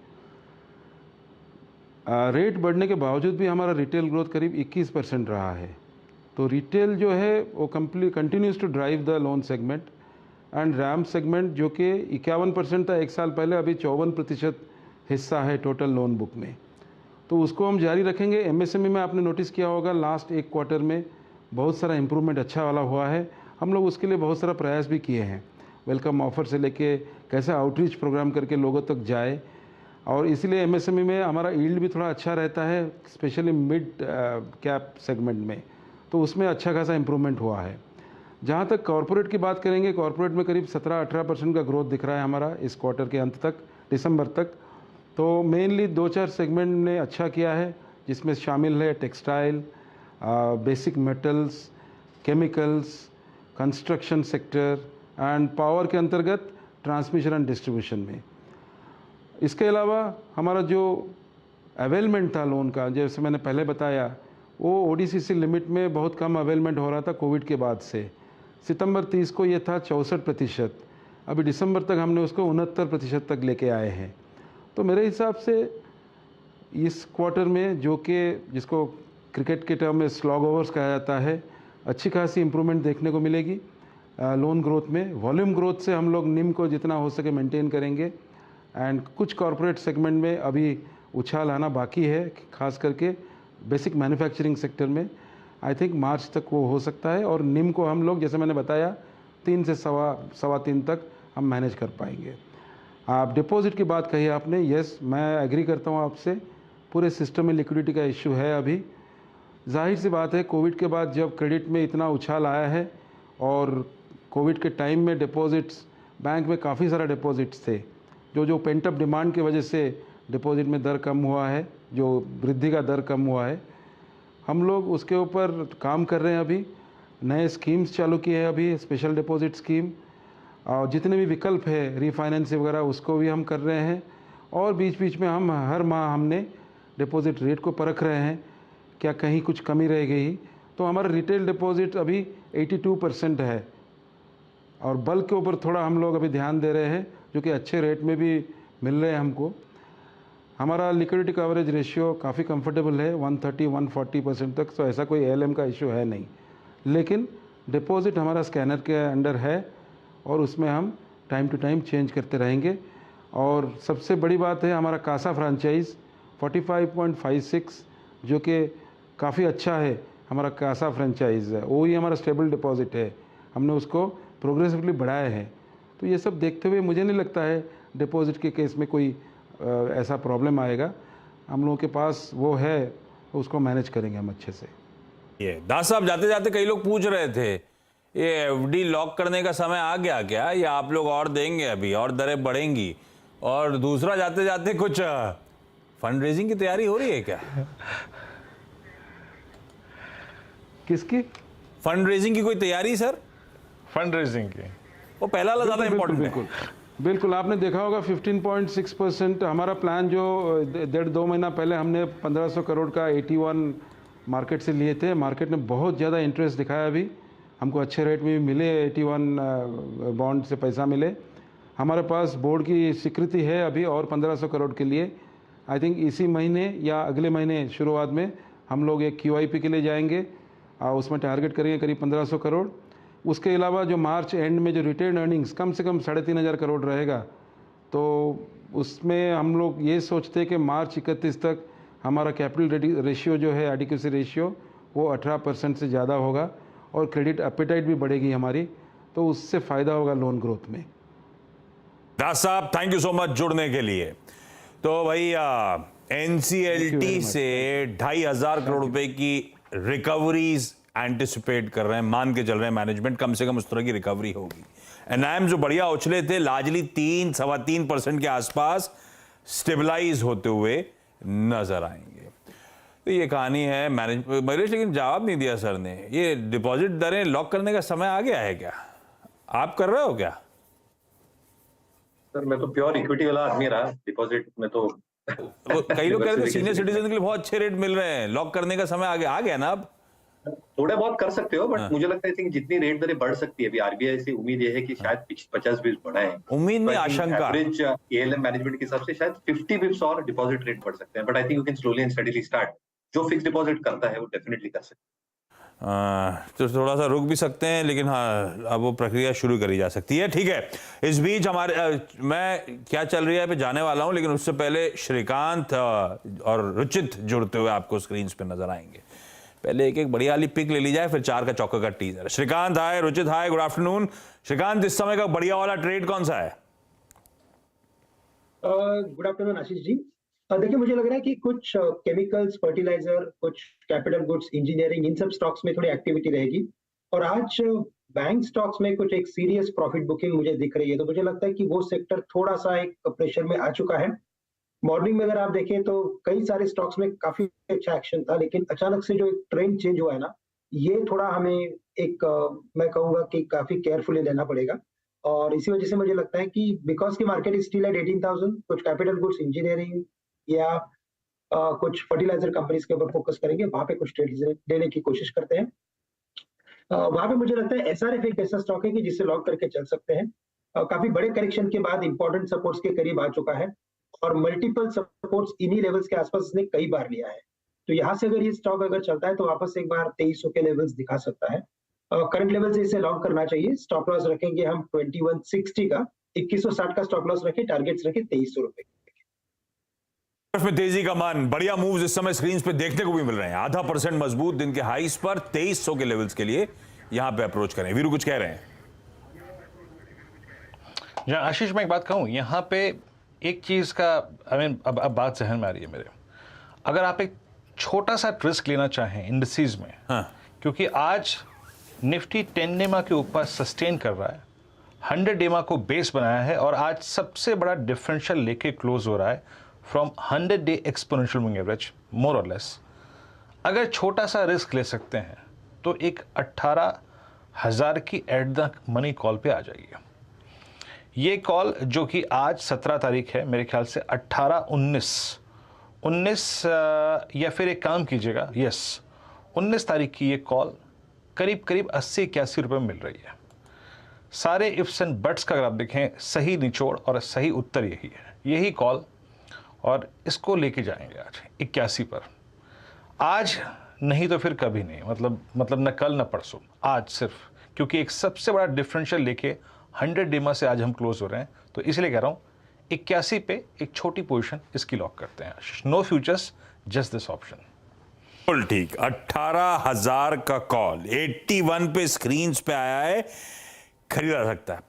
रेट बढ़ने के बावजूद भी हमारा रिटेल ग्रोथ करीब 21% रहा है। तो रिटेल जो है वो continues to drive the loan segment, and RAM segment जो कि 51% था एक साल पहले, अभी 54% हिस्सा है टोटल लोन बुक में, तो उसको हम जारी रखेंगे। एमएसएमई में आपने नोटिस किया होगा लास्ट एक क्वार्टर में बहुत सारा इम्प्रूवमेंट अच्छा वाला हुआ है। हम लोग उसके लिए बहुत सारा प्रयास भी किए हैं, वेलकम ऑफर से लेके कैसे आउटरीच प्रोग्राम करके लोगों तक जाए, और इसीलिए एमएसएमई में हमारा यील्ड भी थोड़ा अच्छा रहता है, स्पेशली मिड कैप सेगमेंट में, तो उसमें अच्छा खासा इम्प्रूवमेंट हुआ है। जहाँ तक कॉर्पोरेट की बात करेंगे, कॉर्पोरेट में करीब 17-18% का ग्रोथ दिख रहा है हमारा इस क्वार्टर के अंत तक, दिसंबर तक। तो मेनली 2-4 सेगमेंट ने अच्छा किया है, जिसमें शामिल है textile, basic metals, chemicals, construction sector and power के अंतर्गत ट्रांसमिशन एंड डिस्ट्रीब्यूशन में। इसके अलावा हमारा जो अवेलमेंट था लोन का, जैसे मैंने पहले बताया, वो ओडीसीसी लिमिट में बहुत कम अवेलमेंट हो रहा था कोविड के बाद से। सितंबर 30 को ये था 64%, अभी दिसंबर तक हमने उसको 69% तक लेके आए हैं। तो मेरे हिसाब से इस क्वार्टर में, जो कि जिसको क्रिकेट के टर्म में स्लॉग ओवर्स कहा जाता है, अच्छी खासी इम्प्रूवमेंट देखने को मिलेगी लोन ग्रोथ में। वॉल्यूम ग्रोथ से हम लोग निम को जितना हो सके मेंटेन करेंगे, एंड कुछ कॉरपोरेट सेगमेंट में अभी उछाल आना बाकी है, खास करके बेसिक मैन्युफैक्चरिंग सेक्टर में। आई थिंक मार्च तक वो हो सकता है, और निम को हम लोग जैसे मैंने बताया 3 से सवा 3 तक हम मैनेज कर पाएंगे। आप डिपॉजिट की बात कही आपने, यस मैं एग्री करता हूँ आपसे, पूरे सिस्टम में लिक्विडिटी का इशू है अभी। जाहिर सी बात है, कोविड के बाद जब क्रेडिट में इतना उछाल आया है, और कोविड के टाइम में डिपॉजिट्स, बैंक में काफ़ी सारा डिपॉजिट्स थे, जो पेंट अप डिमांड की वजह से डिपॉजिट में दर कम हुआ है, जो वृद्धि का दर कम हुआ है। हम लोग उसके ऊपर काम कर रहे हैं, अभी नए स्कीम्स चालू किए हैं, अभी स्पेशल डिपॉजिट स्कीम, और जितने भी विकल्प है रीफाइनेंसिंग वगैरह उसको भी हम कर रहे हैं। और बीच बीच में हम हर माह हमने डिपॉजिट रेट को परख रहे हैं, क्या कहीं कुछ कमी रह गई। तो हमारा रिटेल डिपॉजिट अभी 82% है, और बल्क के ऊपर थोड़ा हम लोग अभी ध्यान दे रहे हैं, जो कि अच्छे रेट में भी मिल रहे हैं हमको। हमारा लिक्विडिटी कवरेज रेशियो काफ़ी कंफर्टेबल है, 130-140% तक, तो ऐसा कोई एएलएम का इशू है नहीं। लेकिन डिपॉजिट हमारा स्कैनर के अंडर है, और उसमें हम टाइम टू टाइम चेंज करते रहेंगे। और सबसे बड़ी बात है हमारा कासा फ्रेंचाइज 45.56, जो कि काफ़ी अच्छा है। हमारा कासा फ्रेंचाइज है, वो ही हमारा स्टेबल डिपॉजिट है, हमने उसको प्रोग्रेसिवली बढ़ाया है। तो ये सब देखते हुए मुझे नहीं लगता है डिपॉजिट के केस में कोई ऐसा प्रॉब्लम आएगा। हम लोगों के पास वो है, उसको मैनेज करेंगे हम अच्छे से। ये दास साहब, जाते जाते कई लोग पूछ रहे थे, ये एफडी लॉक करने का समय आ गया क्या, या आप लोग और देंगे अभी और दरें बढ़ेंगी? और दूसरा, जाते जाते कुछ फंड रेजिंग की तैयारी हो रही है क्या? किसकी फंड रेजिंग की कोई तैयारी सर? फंड रेजिंग की वो पहला ज़्यादा इंपॉर्टेंट है। बिल्कुल आपने देखा होगा 15.6% हमारा प्लान, जो 1.5-2 महीना पहले हमने 1500 करोड़ का 81 मार्केट से लिए थे। मार्केट ने बहुत ज़्यादा इंटरेस्ट दिखाया, अभी हमको अच्छे रेट में भी मिले, 81 बॉन्ड से पैसा मिले। हमारे पास बोर्ड की स्वीकृति है अभी और 1500 करोड़ के लिए। आई थिंक इसी महीने या अगले महीने शुरुआत में हम लोग एक QIP के लिए जाएंगे, उसमें टारगेट करेंगे करीब 1500 करोड़। उसके अलावा जो मार्च एंड में जो रिटेन अर्निंग्स कम से कम 3500 करोड़ रहेगा, तो उसमें हम लोग ये सोचते हैं कि मार्च 31 तक हमारा कैपिटल रेशियो जो है, एडिक्वेसी रेशियो, वो 18% से ज़्यादा होगा, और क्रेडिट एपेटाइट भी बढ़ेगी हमारी, तो उससे फ़ायदा होगा लोन ग्रोथ में। दास साहब, थैंक यू सो मच जुड़ने के लिए। तो भैया, NCLT से 2500 करोड़ रुपए की रिकवरीज एंटिसिपेट कर रहे हैं, मान के चल रहे हैं मैनेजमेंट कम से कम उस तरह की रिकवरी होगी। एनआईएम जो बढ़िया उछले थे लार्जली 3-3.25% के आसपास स्टेबलाइज होते हुए नजर आएंगे। तो ये कहानी है महेश, लेकिन जवाब नहीं दिया सर ने। ये डिपॉजिट दरें लॉक करने का समय आ गया है क्या? आप कर रहे हो क्या? सर मैं तो प्योर इक्विटी वाला आदमी रहा, डिपॉजिट में तो कई लोग कह रहे थे सीनियर सिटीजन के लिए बहुत अच्छे रेट मिल रहे हैं, लॉक करने का समय आ गया ना अब? थोड़ा बहुत कर सकते हो, बट मुझे लगता है कि जितनी रेट दरें बढ़ सकती है अभी आरबीआई से उम्मीद ये है कि शायद 50 बिप्स बढ़ाएं। उम्मीद नहीं, आशंका। एवरेज एएलएम मैनेजमेंट के हिसाब से शायद 50 बिप्स और डिपॉजिट रेट बढ़ सकते हैं, but I think you can slowly and steadily start. जो फिक्स डिपॉजिट करता है वो डेफिनेटली कर सकता है। तो थोड़ा सा रुक भी सकते हैं, लेकिन हाँ अब वो प्रक्रिया शुरू करी जा सकती है। ठीक है, इस बीच हमारे मैं क्या चल रही है पे जाने वाला हूं, लेकिन उससे पहले श्रीकांत और रुचित जुड़ते हुए आपको स्क्रीन पे नजर आएंगे। पहले एक बढ़िया वाली पिक ले ली जाए, फिर 4 का चौका का टीजर। श्रीकांत हाय, रुचित हाय, गुड आफ्टरनून। श्रीकांत, इस समय का बढ़िया वाला ट्रेड कौन सा है? गुड आफ्टरनून आशीष जी। देखिए मुझे लग रहा है कि कुछ केमिकल्स, फर्टिलाइजर, कुछ कैपिटल गुड्स, इंजीनियरिंग, इन सब स्टॉक्स में थोड़ी एक्टिविटी रहेगी। और आज बैंक स्टॉक्स में कुछ एक सीरियस प्रॉफिट बुकिंग मुझे दिख रही है, तो मुझे लगता है कि वो सेक्टर थोड़ा सा एक प्रेशर में आ चुका है। मॉर्निंग में अगर आप देखें तो कई सारे स्टॉक्स में काफी अच्छा एक्शन था, लेकिन अचानक से जो एक ट्रेंड चेंज हुआ है ना, ये थोड़ा हमें एक मैं कहूंगा कि काफी केयरफुली लेना पड़ेगा। और इसी वजह से मुझे लगता है कि बिकॉज की मार्केट स्टिल एट 18,000, कुछ कैपिटल गुड्स, इंजीनियरिंग या कुछ फर्टिलाइजर कंपनीज के ऊपर फोकस करेंगे, वहां पे कुछ ट्रेड्स लेने की कोशिश करते हैं। वहां पे मुझे लगता है एसआरएफ एक ऐसा स्टॉक है कि जिसे लॉक करके चल सकते हैं। काफी बड़े करेक्शन के बाद इंपॉर्टेंट सपोर्ट्स के करीब आ चुका है और मल्टीपल सपोर्ट्स इन्हीं लेवल्स के आसपास इसने कई बार लिया है। तो यहाँ से अगर ये स्टॉक अगर चलता है तो वापस एक बार 2300 के लेवल्स दिखा सकता है। करंट लेवल से इसे लॉक करना चाहिए। स्टॉप लॉस रखेंगे हम 2160 का, 2160 का स्टॉप लॉस रखे, टारगेट्स रखे 2300 रुपए। में तेजी का मान, बढ़िया मूव्स इस समय स्क्रीन पे देखने को भी मिल रहे हैं। 0.5% मजबूत दिन के हाईस पर 2300 के लेवल्स के लिए यहां पे अप्रोच करें। वीरू कुछ कह रहे हैं? आशीष, मैं एक बात कहूं, यहां पे एक चीज का अब बात जहन में आ रही है मेरे। अगर आप एक छोटा सा रिस्क लेना चाहें इंडिसेस में, क्योंकि आज निफ्टी 10 डेमा के ऊपर सस्टेन कर रहा है, 100 डेमा को बेस बनाया है और आज सबसे बड़ा डिफरेंशियल लेके क्लोज हो रहा है from 100 day exponential moving average more और लेस। अगर छोटा सा रिस्क ले सकते हैं तो एक 18,000 की एट द मनी कॉल पे आ जाइए। ये कॉल जो कि आज 17 तारीख है, मेरे ख्याल से 19 या फिर एक काम कीजिएगा, 19 तारीख की ये कॉल करीब 80-81 रुपये मिल रही है। सारे इफ्स एंड बट्स का अगर आप देखें, सही निचोड़ और सही उत्तर यही है, यही कॉल, और इसको लेके जाएंगे आज 81 पर। आज नहीं तो फिर कभी नहीं, मतलब न कल न परसों, आज सिर्फ, क्योंकि एक सबसे बड़ा डिफरेंशियल लेके 100 डेमा से आज हम क्लोज हो रहे हैं, तो इसलिए कह रहा हूं 81 पे एक छोटी पोजीशन इसकी लॉक करते हैं। No futures, just this option. ठीक, 18,000 का कॉल 81 पे स्क्रीन पे आया है, खरीदा जा सकता है।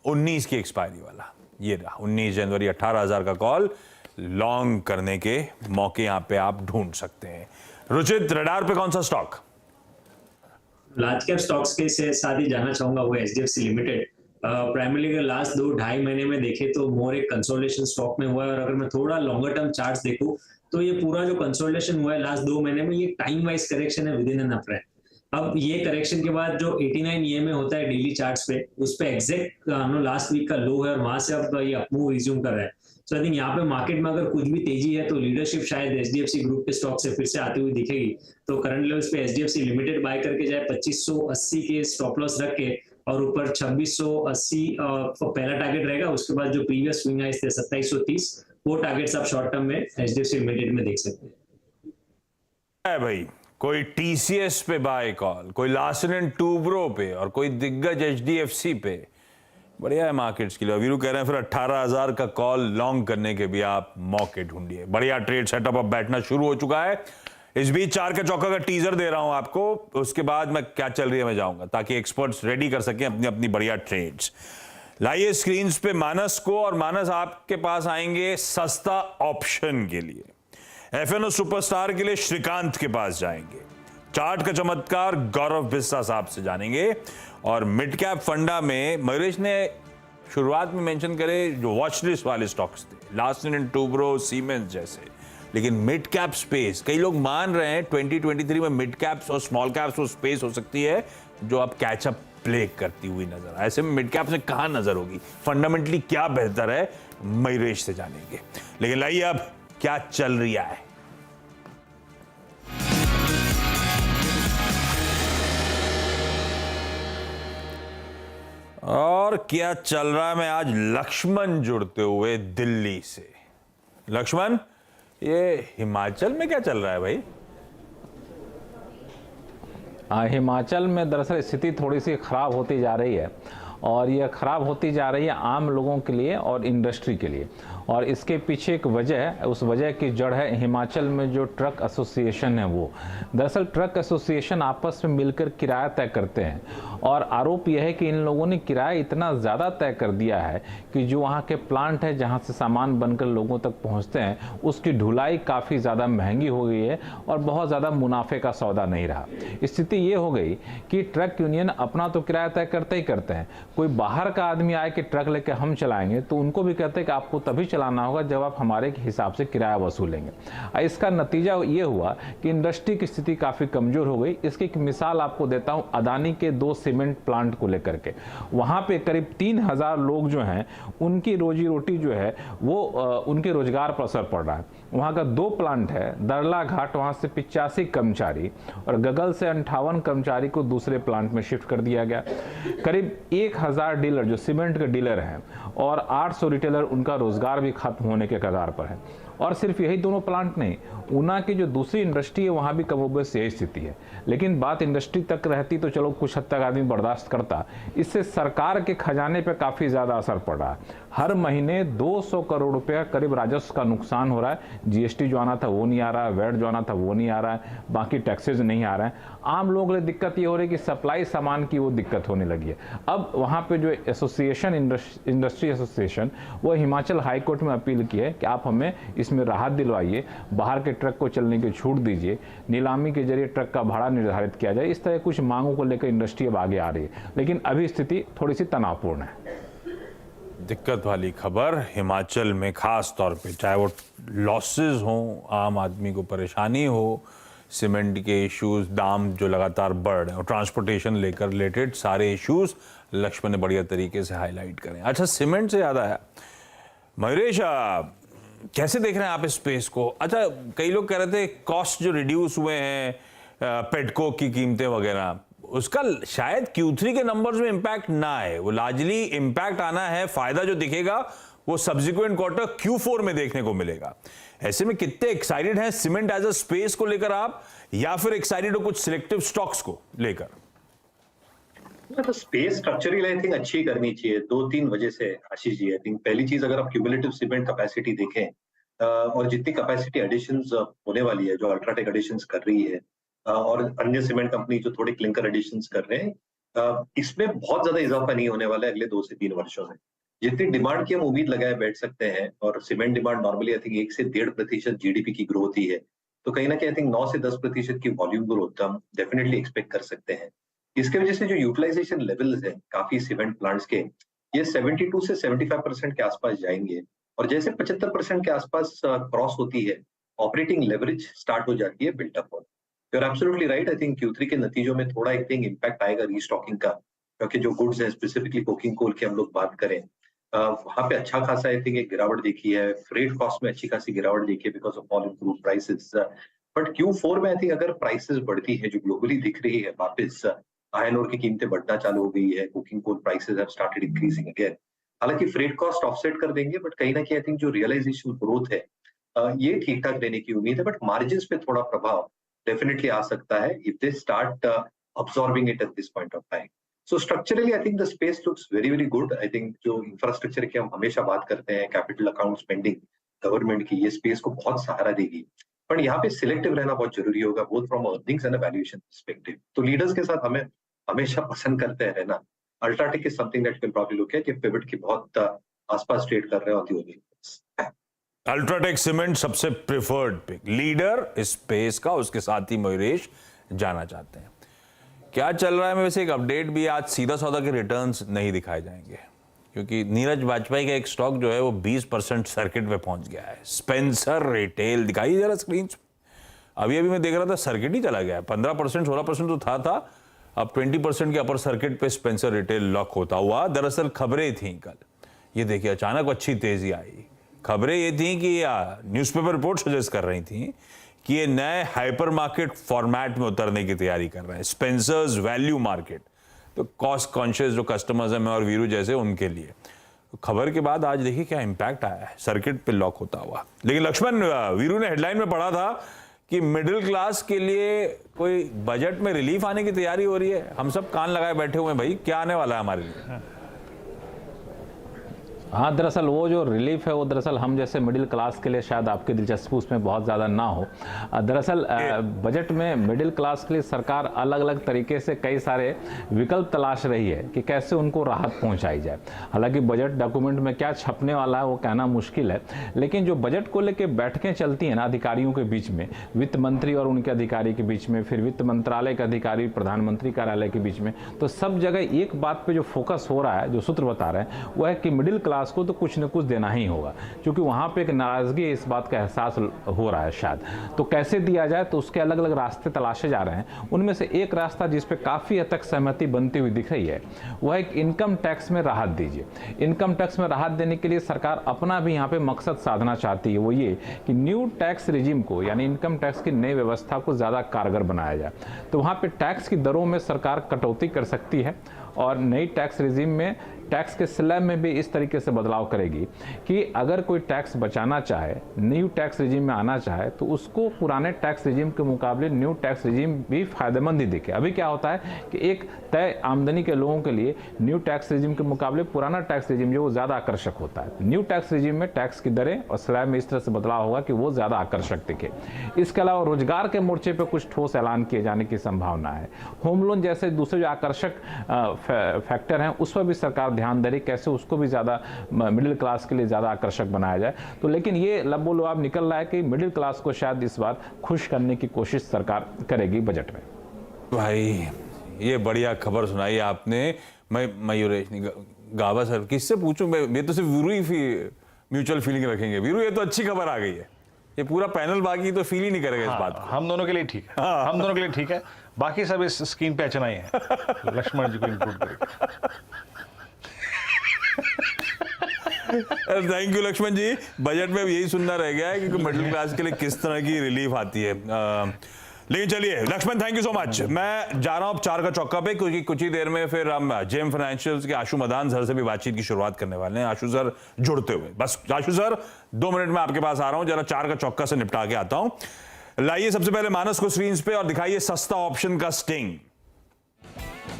19 की एक्सपायरी वाला ये रहा, 19 जनवरी 18,000 का कॉल लॉन्ग करने के मौके यहां पे आप ढूंढ सकते हैं। रुचित, रडार पे कौन सा स्टॉक? लार्ज कैप स्टॉक्स के साथ ही जाना चाहूंगा वो एचडीएफसी लिमिटेड। प्राइमरली अगर लास्ट 2-2.5 महीने में देखे तो मोर एक कंसोलिडेशन स्टॉक में हुआ है, और अगर मैं थोड़ा लॉन्गर टर्म चार्ट्स देखूं तो ये पूरा जो कंसोलिडेशन हुआ है लास्ट 2 महीने में, ये टाइम वाइज करेक्शन है विद इन एन अपट्रेंड। अब ये करेक्शन के बाद जो 89 ईएमए होता है डेली चार्ट्स पे, उस पे एग्जैक्ट लास्ट वीक का लो है और वहां से अब ये अपमूव रिज्यूम कर रहा है। सो आई थिंक यहाँ पे मार्केट में अगर कुछ भी तेजी है तो लीडरशिप शायद एचडीएफसी ग्रुप के स्टॉक से फिर से आती हुई दिखेगी। तो करंट लेवल्स पे एचडीएफसी लिमिटेड बाय करके जाए 2580 के स्टॉप लॉस रख के, और ऊपर 2680 पहला टारगेट रहेगा। उसके बाद जो प्रीवियस स्विंग आइस थे 2730, वो टारगेट्स आप शॉर्ट टर्म में एचडीएफसी लिमिटेड में देख सकते हैं। भाई कोई टीसीएस पे बाय कॉल, कोई लार्सन एंड टूब्रो पे, और कोई दिग्गज एचडीएफसी पे, बढ़िया है मार्केट्स के लिए। वीरू कह रहे हैं फिर 18,000 का कॉल लॉन्ग करने के भी आप मौके ढूंढिए। बढ़िया ट्रेड सेटअप अब बैठना शुरू हो चुका है। इस बीच 4 के चौका का टीजर दे रहा हूं आपको, उसके बाद मैं क्या चल रही है मैं जाऊंगा, ताकि एक्सपर्ट्स रेडी कर सकें अपनी अपनी बढ़िया ट्रेड्स। लाइए स्क्रीन पे मानस को, और मानस आपके पास आएंगे सस्ता ऑप्शन के लिए। एफएनओ सुपरस्टार के लिए श्रीकांत के पास जाएंगे। चार्ट का चमत्कार गौरव बिस्सा साहब से जानेंगे। और मिड कैप फंडा में मयूरेश ने शुरुआत में मेंशन करे जो वॉच लिस्ट वाले स्टॉक्स थे, लार्सन & टूब्रो, सीमेंस जैसे, लेकिन मिड कैप स्पेस कई लोग मान रहे हैं 2023 में मिड कैप्स और स्मॉल कैप्स वो स्पेस हो सकती है जो अब कैचअप प्ले करती हुई नजर आए। ऐसे में मिड कैप्स में कहां नजर होगी, फंडामेंटली क्या बेहतर है, मयूरेश से जानेंगे। लेकिन लाइए अब क्या चल रहा है। और क्या चल रहा है, मैं आज लक्ष्मण जुड़ते हुए दिल्ली से। लक्ष्मण, ये हिमाचल में क्या चल रहा है भाई? हिमाचल में दरअसल स्थिति थोड़ी सी खराब होती जा रही है, और यह खराब होती जा रही है आम लोगों के लिए और इंडस्ट्री के लिए। और इसके पीछे एक वजह है, उस वजह की जड़ है हिमाचल में जो ट्रक एसोसिएशन है वो। दरअसल ट्रक एसोसिएशन आपस में मिलकर किराया तय करते हैं, और आरोप यह है कि इन लोगों ने किराया इतना ज़्यादा तय कर दिया है कि जो वहाँ के प्लांट है जहाँ से सामान बनकर लोगों तक पहुँचते हैं उसकी ढुलाई काफ़ी ज़्यादा महंगी हो गई है और बहुत ज़्यादा मुनाफे का सौदा नहीं रहा। स्थिति ये हो गई कि ट्रक यूनियन अपना तो किराया तय करते ही करते हैं, कोई बाहर का आदमी आए कि ट्रक लेके हम चलाएंगे तो उनको भी कहते हैं कि आपको तभी चलाना होगा जब आप हमारे हिसाब से किराया वसूलेंगे। इसका नतीजा ये हुआ कि इंडस्ट्री की स्थिति काफ़ी कमज़ोर हो गई। इसकी एक मिसाल आपको देता हूँ, अदानी के 2 सीमेंट प्लांट को लेकर के। वहाँ पे करीब 3000 लोग जो हैं उनकी रोजी रोटी जो है वो उनके रोजगार पर असर पड़ रहा है। वहाँ का 2 प्लांट है, दरला घाट, वहाँ से 85 कर्मचारी और गगल से 58 कर्मचारी को दूसरे प्लांट में शिफ्ट कर दिया गया। करीब 1000 डीलर जो सीमेंट के डीलर हैं और 800 रिटेलर, उनका रोजगार भी खत्म होने के कगार पर है। और सिर्फ यही दोनों प्लांट नहीं, ऊना की जो दूसरी इंडस्ट्री है वहाँ भी कमोबेश यही स्थिति है। लेकिन बात इंडस्ट्री तक रहती तो चलो कुछ हद तक आदमी बर्दाश्त करता, इससे सरकार के खजाने पे काफ़ी ज़्यादा असर पड़ रहा है। हर महीने 200 करोड़ रुपया करीब राजस्व का नुकसान हो रहा है। जीएसटी जो आना था वो नहीं आ रहा है, वैट जो आना था वो नहीं आ रहा है, बाकी टैक्सेज नहीं आ रहे हैं। आम लोगों के लिए दिक्कत ये हो रही है कि सप्लाई सामान की वो दिक्कत होने लगी है। अब वहाँ पे जो एसोसिएशन, इंडस्ट्री एसोसिएशन, वो हिमाचल हाई कोर्ट में अपील की है कि आप हमें इसमें राहत दिलवाइए, बाहर के ट्रक को चलने की छूट दीजिए, नीलामी के जरिए ट्रक का भाड़ा निर्धारित किया जाए। इस तरह कुछ मांगों को लेकर इंडस्ट्री अब आगे आ रही है, लेकिन अभी स्थिति थोड़ी सी तनावपूर्ण है। दिक्कत वाली खबर हिमाचल में खास तौर पे, चाहे वो लॉसेस हों, आम आदमी को परेशानी हो, सीमेंट के इश्यूज, दाम जो लगातार बढ़ रहे हैं और ट्रांसपोर्टेशन लेकर रिलेटेड सारे इश्यूज लक्ष्मण ने बढ़िया तरीके से हाईलाइट करें। अच्छा, सीमेंट से याद आया, मयूरेश कैसे देख रहे हैं आप इस स्पेस को? अच्छा, कई लोग कह रहे थे कॉस्ट जो रिड्यूस हुए हैं, पेटकोक की कीमतें वगैरह, उसका शायद Q3 के नंबर्स में इंपैक्ट ना आए, वो लार्जली इंपैक्ट आना है, फायदा जो दिखेगा वो सब्सिक्वेंट क्वार्टर Q4 में देखने को मिलेगा। ऐसे में कितने एक्साइटेड हैं सीमेंट एज अ स्पेस को लेकर आप, या फिर एक्साइटेड हो कुछ सिलेक्टिव स्टॉक्स को लेकर? तो स्पेस स्ट्रक्चरली आई थिंक अच्छी करनी चाहिए 2-3 वजह से आशीष जी। आई थिंक पहली चीज, अगर आप क्यूमुलेटिव सीमेंट कैपेसिटी देखें और जितनी कैपेसिटी एडिशंस होने वाली है, जो अल्ट्राटेक एडिशंस कर रही है और अन्य सीमेंट कंपनी जो थोड़े क्लिंकर एडिशंस कर रहे हैं, इसमें बहुत ज्यादा इजाफा नहीं होने वाला है अगले 2 से 3 वर्षों में। जितनी डिमांड की हम उम्मीद लगाए बैठ सकते हैं, और cement demand normally I think 1 से 1.5% जीडीपी की ग्रोथ ही है, तो कहीं ना कहीं आई थिंक 9 से 10% की वॉल्यूम ग्रोथ हम डेफिनेटली एक्सपेक्ट कर सकते हैं। इसके वजह से जो यूटिलाइजेशन लेवल्स हैं काफी सीमेंट प्लांट्स के, ये 72 से 75% के आसपास जाएंगे, और जैसे 75% के आसपास क्रॉस होती है, ऑपरेटिंग लेवरेज स्टार्ट हो जाती है बिल्टअप होना। You are absolutely right. I think Q3 के नतीजों में थोड़ा एक थिंक इम्पैक्ट आएगा रीस्टॉकिंग का, क्योंकि जो गुड्स है स्पेसिफिकली कोकिंग कोल की हम लोग बात करें, वहां पे अच्छा खासा आई थिंक एक गिरावट देखी है, फ्रेट कॉस्ट में अच्छी खासी गिरावट देखी है because of all improve prices. But Q4 में आई थिंक अगर प्राइसेस बढ़ती है, जो ग्लोबली दिख रही है वापस, आयरन ओर की कीमतें बढ़ना चालू हो गई है, coking coal prices have started increasing again. हालांकि फ्रेट कॉस्ट ऑफसेट कर देंगे, बट कहीं ना कहीं आई थिंक जो रियलाइजेशन ग्रोथ है ये ठीक ठाक रहने की उम्मीद है, बट मार्जिन्स पे थोड़ा प्रभाव डेफिनेटली आ सकता है if they start absorbing it at this point of time. So structurally I think the space looks very very good. I think जो इंफ्रास्ट्रक्चर की हम हमेशा बात करते हैं, कैपिटल अकाउंट स्पेंडिंग गवर्नमेंट की, ये स्पेस को बहुत सहारा देगी, पर यहाँ पे सिलेक्टिव रहना बहुत जरूरी होगा, both from earnings and valuation perspective. तो लीडर्स के साथ हमें हमेशा पसंद करते हैं रहना। UltraTech is something that can probably look at, ये पिवट की बहुत आसपास ट्रेड कर रहे हैं ऑन द। अल्ट्राटेक सीमेंट सबसे प्रेफर्ड पिक, लीडर इस स्पेस का, उसके साथ ही मयूरेश जाना चाहते हैं। क्या चल रहा है में वैसे एक अपडेट भी, आज सीधा सौदा के रिटर्न्स नहीं दिखाए जाएंगे क्योंकि नीरज वाजपेयी का एक स्टॉक जो है वो 20% सर्किट पे पहुंच गया है। स्पेंसर रिटेल दिखाई जरा स्क्रीन। अभी मैं देख रहा था सर्किट ही चला गया है। 15% 16% तो था, अब 20% के अपर सर्किट पे स्पेंसर रिटेल लॉक होता हुआ। दरअसल खबरें थी कल, ये देखिए अचानक अच्छी तेजी आई। खबरें ये थी कि न्यूज़पेपर रिपोर्ट सजेस्ट कर रही थी कि ये नए हाइपर मार्केट फॉर्मेट में उतरने की तैयारी कर रहे हैं। स्पेंसर्स वैल्यू मार्केट, तो कॉस्ट कॉन्शियस जो कस्टमर्स हैं, मैं और वीरू जैसे, उनके लिए। खबर के बाद आज देखिए क्या इंपैक्ट आया है, सर्किट पे लॉक होता हुआ। लेकिन लक्ष्मण, वीरू ने हेडलाइन में पढ़ा था कि मिडिल क्लास के लिए कोई बजट में रिलीफ आने की तैयारी हो रही है। हम सब कान लगाए बैठे हुए हैं, भाई क्या आने वाला है हमारे लिए? हाँ, दरअसल वो जो रिलीफ है वो दरअसल हम जैसे मिडिल क्लास के लिए शायद आपकी दिलचस्पी उसमें बहुत ज़्यादा ना हो। दरअसल बजट में मिडिल क्लास के लिए सरकार अलग अलग तरीके से कई सारे विकल्प तलाश रही है कि कैसे उनको राहत पहुंचाई जाए। हालांकि बजट डॉक्यूमेंट में क्या छपने वाला है वो कहना मुश्किल है, लेकिन जो बजट को लेकर बैठकें चलती हैं ना अधिकारियों के बीच में, वित्त मंत्री और उनके अधिकारी के बीच में, फिर वित्त मंत्रालय के अधिकारी प्रधानमंत्री कार्यालय के बीच में, तो सब जगह एक बात पे जो फोकस हो रहा है, जो सूत्र बता रहे हैं, वो है कि मिडिल क्लास को तो कुछ न कुछ देना ही होगा, क्योंकि वहां पे एक नाराजगी इस बात का एहसास हो रहा है शायद। तो कैसे दिया जाए, तो उसके अलग अलग रास्ते तलाशे जा रहे हैं। उनमें से एक रास्ता जिस पे काफी हद तक सहमति बनती हुई दिख रही है वह एक इनकम टैक्स में राहत दीजिए। इनकम टैक्स में राहत देने के लिए सरकार अपना भी यहाँ पे मकसद साधना चाहती है, वो ये कि न्यू टैक्स रिजीम को, यानी इनकम टैक्स की नई व्यवस्था को ज्यादा कारगर बनाया जाए। तो वहां पे टैक्स की दरों में सरकार कटौती कर सकती है और नई टैक्स रिजीम में टैक्स के स्लैब में भी इस तरीके से बदलाव करेगी कि अगर कोई टैक्स बचाना चाहे, न्यू टैक्स रिजीम में आना चाहे, तो उसको पुराने टैक्स रिजीम के मुकाबले न्यू टैक्स रिजीम भी फायदेमंद ही दिखे। अभी क्या होता है कि एक तय आमदनी के लोगों के लिए न्यू टैक्स रिजीम के मुकाबले पुराना टैक्स रिजीम जो वो ज़्यादा आकर्षक होता है। न्यू टैक्स रिजीम में टैक्स की दरें और स्लैब में इस तरह से बदलाव होगा कि वो ज़्यादा आकर्षक दिखे। इसके अलावा रोजगार के मोर्चे पर कुछ ठोस ऐलान किए जाने की संभावना है। होम लोन जैसे दूसरे जो आकर्षक फैक्टर हैं उस पर भी सरकार ध्यान दे रही, कैसे उसको भी ज्यादा मिडिल क्लास के लिए ज्यादा आकर्षक बनाया जाए। तो लेकिन ये लबो लुआब निकल रहा है कि मिडिल क्लास को शायद इस बार खुश करने की कोशिश सरकार करेगी बजट में। भाई ये बढ़िया खबर सुनाई आपने। मैं मयूरेश गावा सर किससे पूछूं, मैं तो सिर्फ वीरू ही म्यूचुअल फीलिंग रखेंगे। वीरू ये तो अच्छी खबर आ गई है, ये पूरा पैनल बाकी तो फील ही नहीं करेगा इस बात को। हम दोनों के लिए ठीक है, हम दोनों के लिए ठीक है, बाकी सब इस स्क्रीन पे अचनाई है। लक्ष्मण जी को इंक्लूड करेंगे। Thank you Laxman ji. Budget में यही सुनना रह गया है कि मिडिल क्लास के लिए किस तरह की रिलीफ आती है। लेकिन चलिए Laxman, thank you so much. मैं जा रहा हूं 4 का चौका पे, क्योंकि कुछ ही देर में फिर हम जेम फाइनेंशियल्स के आशु मदान सर से भी बातचीत की शुरुआत करने वाले हैं। आशु सर जुड़ते हुए, बस आशु सर 2 मिनट में आपके पास आ रहा हूं, जरा 4 का चौका से निपटा के आता हूं। लाइए सबसे पहले मानस को स्क्रीन पे और दिखाइए सस्ता ऑप्शन का स्टिंग।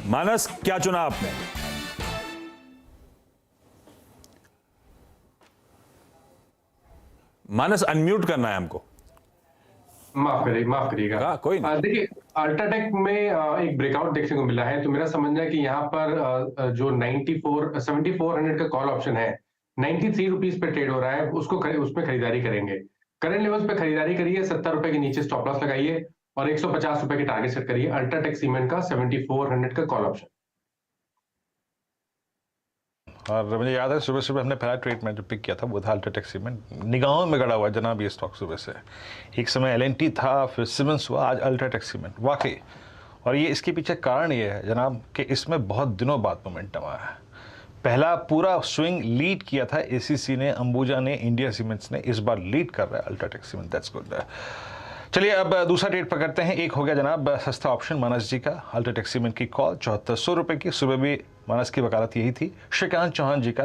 मानस, क्या चुना आपने? मानस अनम्यूट करना है हमको। माफ करिएगा। कोई नहीं। देखिए अल्ट्राटेक में एक ब्रेकआउट देखने को मिला है, तो मेरा समझना है कि यहाँ पर जो 7400 का कॉल ऑप्शन है 93 रुपीज पे ट्रेड हो रहा है, उसमें खरीदारी करेंगे। करंट लेवल्स पे खरीदारी करिए, 70 रुपए के नीचे स्टॉप लॉस लगाइए और 150 रुपए के टारगेट सेट करिए। अल्ट्राटेक सीमेंट का 7400 का कॉल ऑप्शन। और मुझे याद है सुबह सुबह हमने पहला ट्रेड में जो पिक किया था वो था अल्ट्राटेक सीमेंट। निगाहों में गड़ा हुआ जनाब ये स्टॉक सुबह से। एक समय LNT था, फिर सिमेंस हुआ, आज अल्ट्राटेक सीमेंट वाकई। और ये इसके पीछे कारण ये है जनाब कि इसमें बहुत दिनों बाद मोमेंटम आया है। पहला पूरा स्विंग लीड किया था ACC ने, अंबुजा ने, इंडिया सीमेंट्स ने। इस बार लीड कर रहा है अल्ट्राटेक सीमेंट, दैट्स गुड। चलिए अब दूसरा ट्रेड पकड़ते हैं। एक हो गया जनाब सस्ता ऑप्शन मानस जी का, अल्ट्राटेक सीमेंट की कॉल 7400 रुपये की। सुबह भी मानस की वकालत यही थी। श्रीकांत चौहान जी का